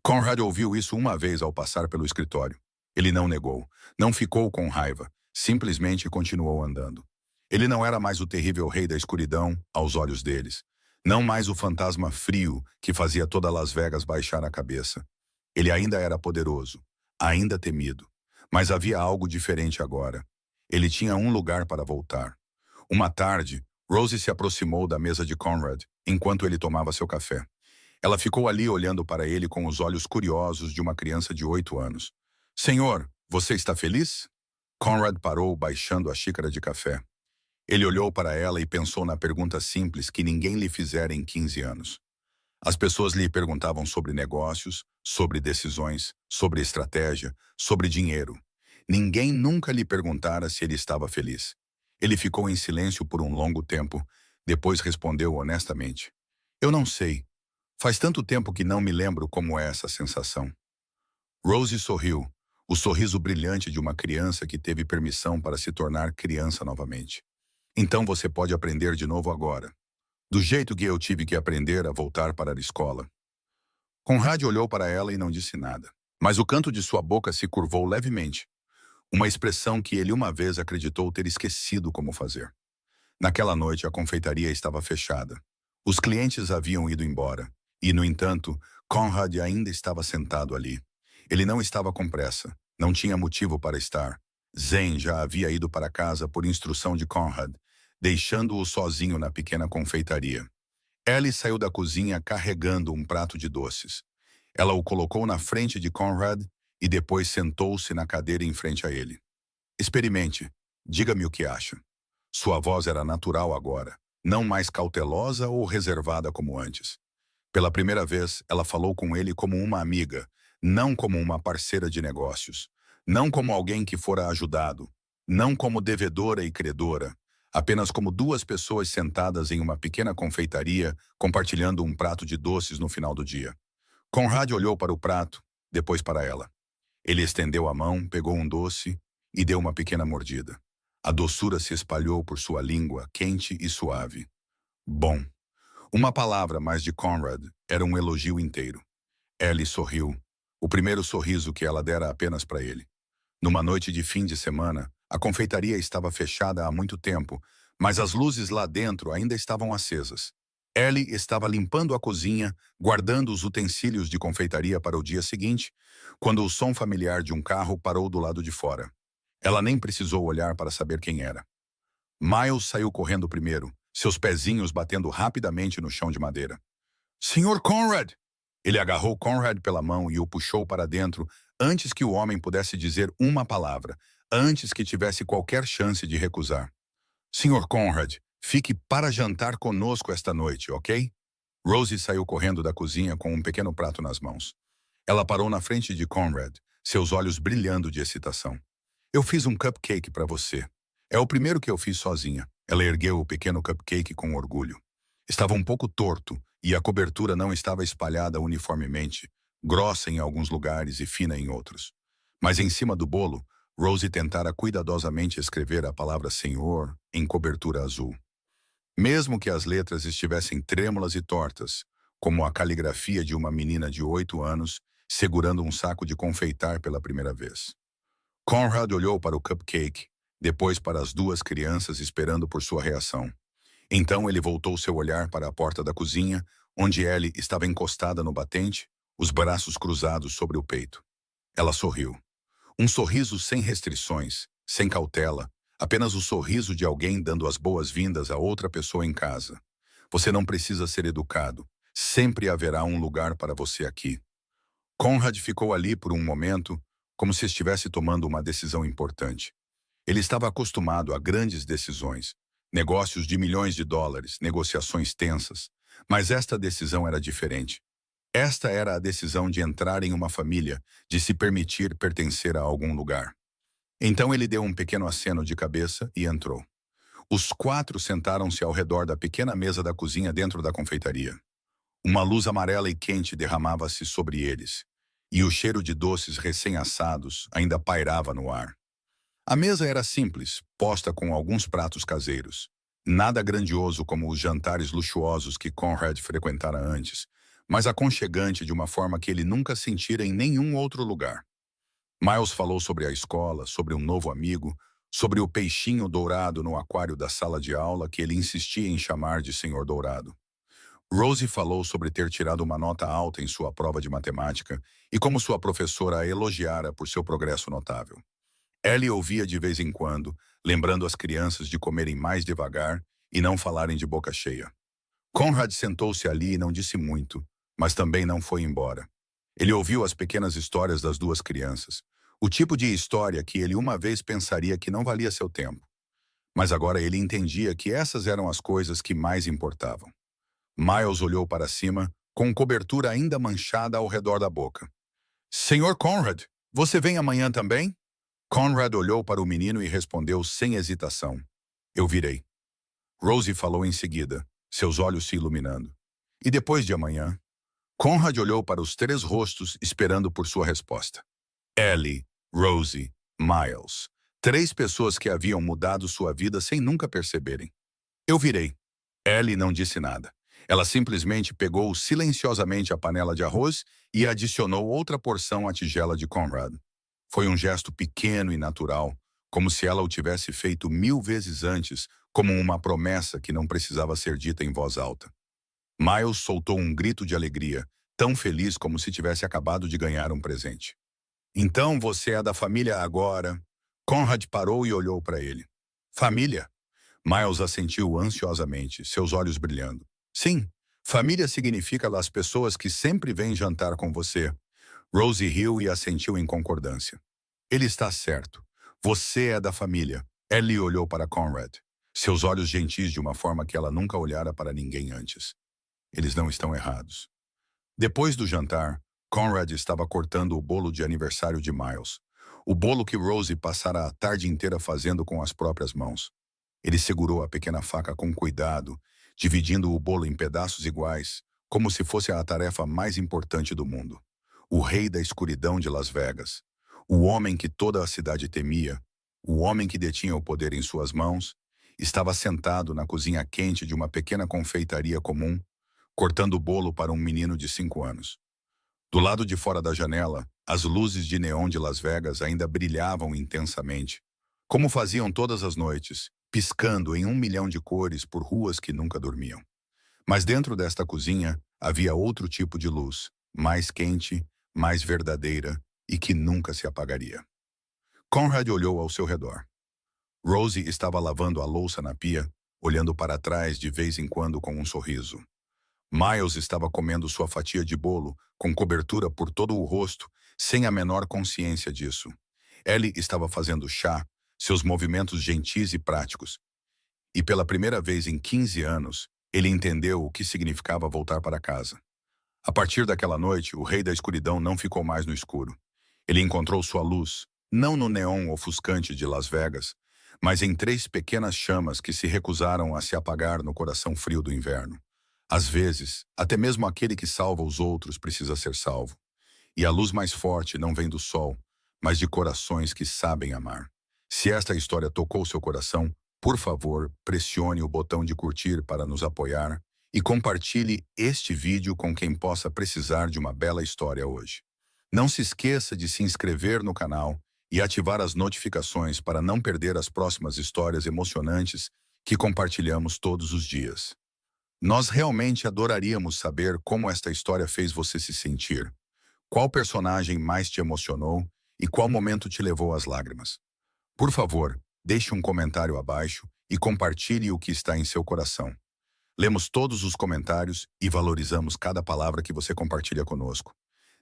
Conrad ouviu isso uma vez ao passar pelo escritório. Ele não negou, não ficou com raiva, simplesmente continuou andando. Ele não era mais o terrível rei da escuridão aos olhos deles. Não mais o fantasma frio que fazia toda Las Vegas baixar a cabeça. Ele ainda era poderoso, ainda temido. Mas havia algo diferente agora. Ele tinha um lugar para voltar. Uma tarde, Rosie se aproximou da mesa de Conrad enquanto ele tomava seu café. Ela ficou ali olhando para ele com os olhos curiosos de uma criança de 8 anos. Senhor, você está feliz? Conrad parou, baixando a xícara de café. Ele olhou para ela e pensou na pergunta simples que ninguém lhe fizera em 15 anos. As pessoas lhe perguntavam sobre negócios, sobre decisões, sobre estratégia, sobre dinheiro. Ninguém nunca lhe perguntara se ele estava feliz. Ele ficou em silêncio por um longo tempo, depois respondeu honestamente. Eu não sei. Faz tanto tempo que não me lembro como é essa sensação. Rosie sorriu, o sorriso brilhante de uma criança que teve permissão para se tornar criança novamente. Então você pode aprender de novo agora. Do jeito que eu tive que aprender a voltar para a escola. Conrad olhou para ela e não disse nada. Mas o canto de sua boca se curvou levemente. Uma expressão que ele uma vez acreditou ter esquecido como fazer. Naquela noite a confeitaria estava fechada. Os clientes haviam ido embora. E, no entanto, Conrad ainda estava sentado ali. Ele não estava com pressa. Não tinha motivo para estar. Zane já havia ido para casa por instrução de Conrad, deixando-o sozinho na pequena confeitaria. Ellie saiu da cozinha carregando um prato de doces. Ela o colocou na frente de Conrad e depois sentou-se na cadeira em frente a ele. Experimente. Diga-me o que acha. Sua voz era natural agora, não mais cautelosa ou reservada como antes. Pela primeira vez, ela falou com ele como uma amiga, não como uma parceira de negócios, não como alguém que fora ajudado, não como devedora e credora, apenas como duas pessoas sentadas em uma pequena confeitaria, compartilhando um prato de doces no final do dia. Conrad olhou para o prato, depois para ela. Ele estendeu a mão, pegou um doce e deu uma pequena mordida. A doçura se espalhou por sua língua, quente e suave. Bom. Uma palavra mais de Conrad era um elogio inteiro. Ellie sorriu, o primeiro sorriso que ela dera apenas para ele. Numa noite de fim de semana, a confeitaria estava fechada há muito tempo, mas as luzes lá dentro ainda estavam acesas. Ellie estava limpando a cozinha, guardando os utensílios de confeitaria para o dia seguinte, quando o som familiar de um carro parou do lado de fora. Ela nem precisou olhar para saber quem era. Miles saiu correndo primeiro, seus pezinhos batendo rapidamente no chão de madeira. Senhor Conrad! Ele agarrou Conrad pela mão e o puxou para dentro antes que o homem pudesse dizer uma palavra, antes que tivesse qualquer chance de recusar. Senhor Conrad, fique para jantar conosco esta noite, ok? Rosie saiu correndo da cozinha com um pequeno prato nas mãos. Ela parou na frente de Conrad, seus olhos brilhando de excitação. Eu fiz um cupcake para você. É o primeiro que eu fiz sozinha. Ela ergueu o pequeno cupcake com orgulho. Estava um pouco torto e a cobertura não estava espalhada uniformemente, grossa em alguns lugares e fina em outros. Mas em cima do bolo, Rosie tentara cuidadosamente escrever a palavra Senhor em cobertura azul. Mesmo que as letras estivessem trêmulas e tortas, como a caligrafia de uma menina de 8 anos segurando um saco de confeitar pela primeira vez. Conrad olhou para o cupcake, depois para as duas crianças esperando por sua reação. Então ele voltou seu olhar para a porta da cozinha, onde Ellie estava encostada no batente, os braços cruzados sobre o peito. Ela sorriu. Um sorriso sem restrições, sem cautela, apenas o sorriso de alguém dando as boas-vindas a outra pessoa em casa. Você não precisa ser educado. Sempre haverá um lugar para você aqui. Conrad ficou ali por um momento, como se estivesse tomando uma decisão importante. Ele estava acostumado a grandes decisões, negócios de milhões de dólares, negociações tensas. Mas esta decisão era diferente. Esta era a decisão de entrar em uma família, de se permitir pertencer a algum lugar. Então ele deu um pequeno aceno de cabeça e entrou. Os quatro sentaram-se ao redor da pequena mesa da cozinha dentro da confeitaria. Uma luz amarela e quente derramava-se sobre eles, e o cheiro de doces recém-assados ainda pairava no ar. A mesa era simples, posta com alguns pratos caseiros. Nada grandioso como os jantares luxuosos que Conrad frequentara antes, mas aconchegante de uma forma que ele nunca sentira em nenhum outro lugar. Miles falou sobre a escola, sobre um novo amigo, sobre o peixinho dourado no aquário da sala de aula que ele insistia em chamar de Senhor Dourado. Rosie falou sobre ter tirado uma nota alta em sua prova de matemática e como sua professora a elogiara por seu progresso notável. Ellie ouvia de vez em quando, lembrando as crianças de comerem mais devagar e não falarem de boca cheia. Conrad sentou-se ali e não disse muito, mas também não foi embora. Ele ouviu as pequenas histórias das duas crianças, o tipo de história que ele uma vez pensaria que não valia seu tempo. Mas agora ele entendia que essas eram as coisas que mais importavam. Miles olhou para cima, com cobertura ainda manchada ao redor da boca. Senhor Conrad, você vem amanhã também? Conrad olhou para o menino e respondeu sem hesitação. Eu virei. Rosie falou em seguida, seus olhos se iluminando. E depois de amanhã? Conrad olhou para os três rostos esperando por sua resposta. Ellie, Rosie, Miles. Três pessoas que haviam mudado sua vida sem nunca perceberem. Eu virei. Ellie não disse nada. Ela simplesmente pegou silenciosamente a panela de arroz e adicionou outra porção à tigela de Conrad. Foi um gesto pequeno e natural, como se ela o tivesse feito 1000 vezes antes, como uma promessa que não precisava ser dita em voz alta. Miles soltou um grito de alegria, tão feliz como se tivesse acabado de ganhar um presente. Então você é da família agora? Conrad parou e olhou para ele. Família? Miles assentiu ansiosamente, seus olhos brilhando. Sim, família significa as pessoas que sempre vêm jantar com você. Rosie riu e assentiu em concordância. Ele está certo. Você é da família. Ellie olhou para Conrad, seus olhos gentis de uma forma que ela nunca olhara para ninguém antes. Eles não estão errados. Depois do jantar, Conrad estava cortando o bolo de aniversário de Miles. O bolo que Rosie passara a tarde inteira fazendo com as próprias mãos. Ele segurou a pequena faca com cuidado, dividindo o bolo em pedaços iguais, como se fosse a tarefa mais importante do mundo. O rei da escuridão de Las Vegas, o homem que toda a cidade temia, o homem que detinha o poder em suas mãos, estava sentado na cozinha quente de uma pequena confeitaria comum, cortando o bolo para um menino de 5 anos. Do lado de fora da janela, as luzes de neon de Las Vegas ainda brilhavam intensamente, como faziam todas as noites, piscando em 1 milhão de cores por ruas que nunca dormiam. Mas dentro desta cozinha havia outro tipo de luz, mais quente, mais verdadeira e que nunca se apagaria. Conrad olhou ao seu redor. Rosie estava lavando a louça na pia, olhando para trás de vez em quando com um sorriso. Miles estava comendo sua fatia de bolo, com cobertura por todo o rosto, sem a menor consciência disso. Ellie estava fazendo chá, seus movimentos gentis e práticos. E pela primeira vez em 15 anos, ele entendeu o que significava voltar para casa. A partir daquela noite, o rei da escuridão não ficou mais no escuro. Ele encontrou sua luz, não no neon ofuscante de Las Vegas, mas em 3 pequenas chamas que se recusaram a se apagar no coração frio do inverno. Às vezes, até mesmo aquele que salva os outros precisa ser salvo. E a luz mais forte não vem do sol, mas de corações que sabem amar. Se esta história tocou seu coração, por favor, pressione o botão de curtir para nos apoiar e compartilhe este vídeo com quem possa precisar de uma bela história hoje. Não se esqueça de se inscrever no canal e ativar as notificações para não perder as próximas histórias emocionantes que compartilhamos todos os dias. Nós realmente adoraríamos saber como esta história fez você se sentir. Qual personagem mais te emocionou e qual momento te levou às lágrimas? Por favor, deixe um comentário abaixo e compartilhe o que está em seu coração. Lemos todos os comentários e valorizamos cada palavra que você compartilha conosco.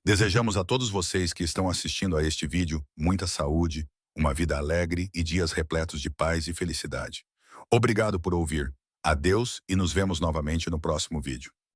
Desejamos a todos vocês que estão assistindo a este vídeo muita saúde, uma vida alegre e dias repletos de paz e felicidade. Obrigado por ouvir. Adeus e nos vemos novamente no próximo vídeo.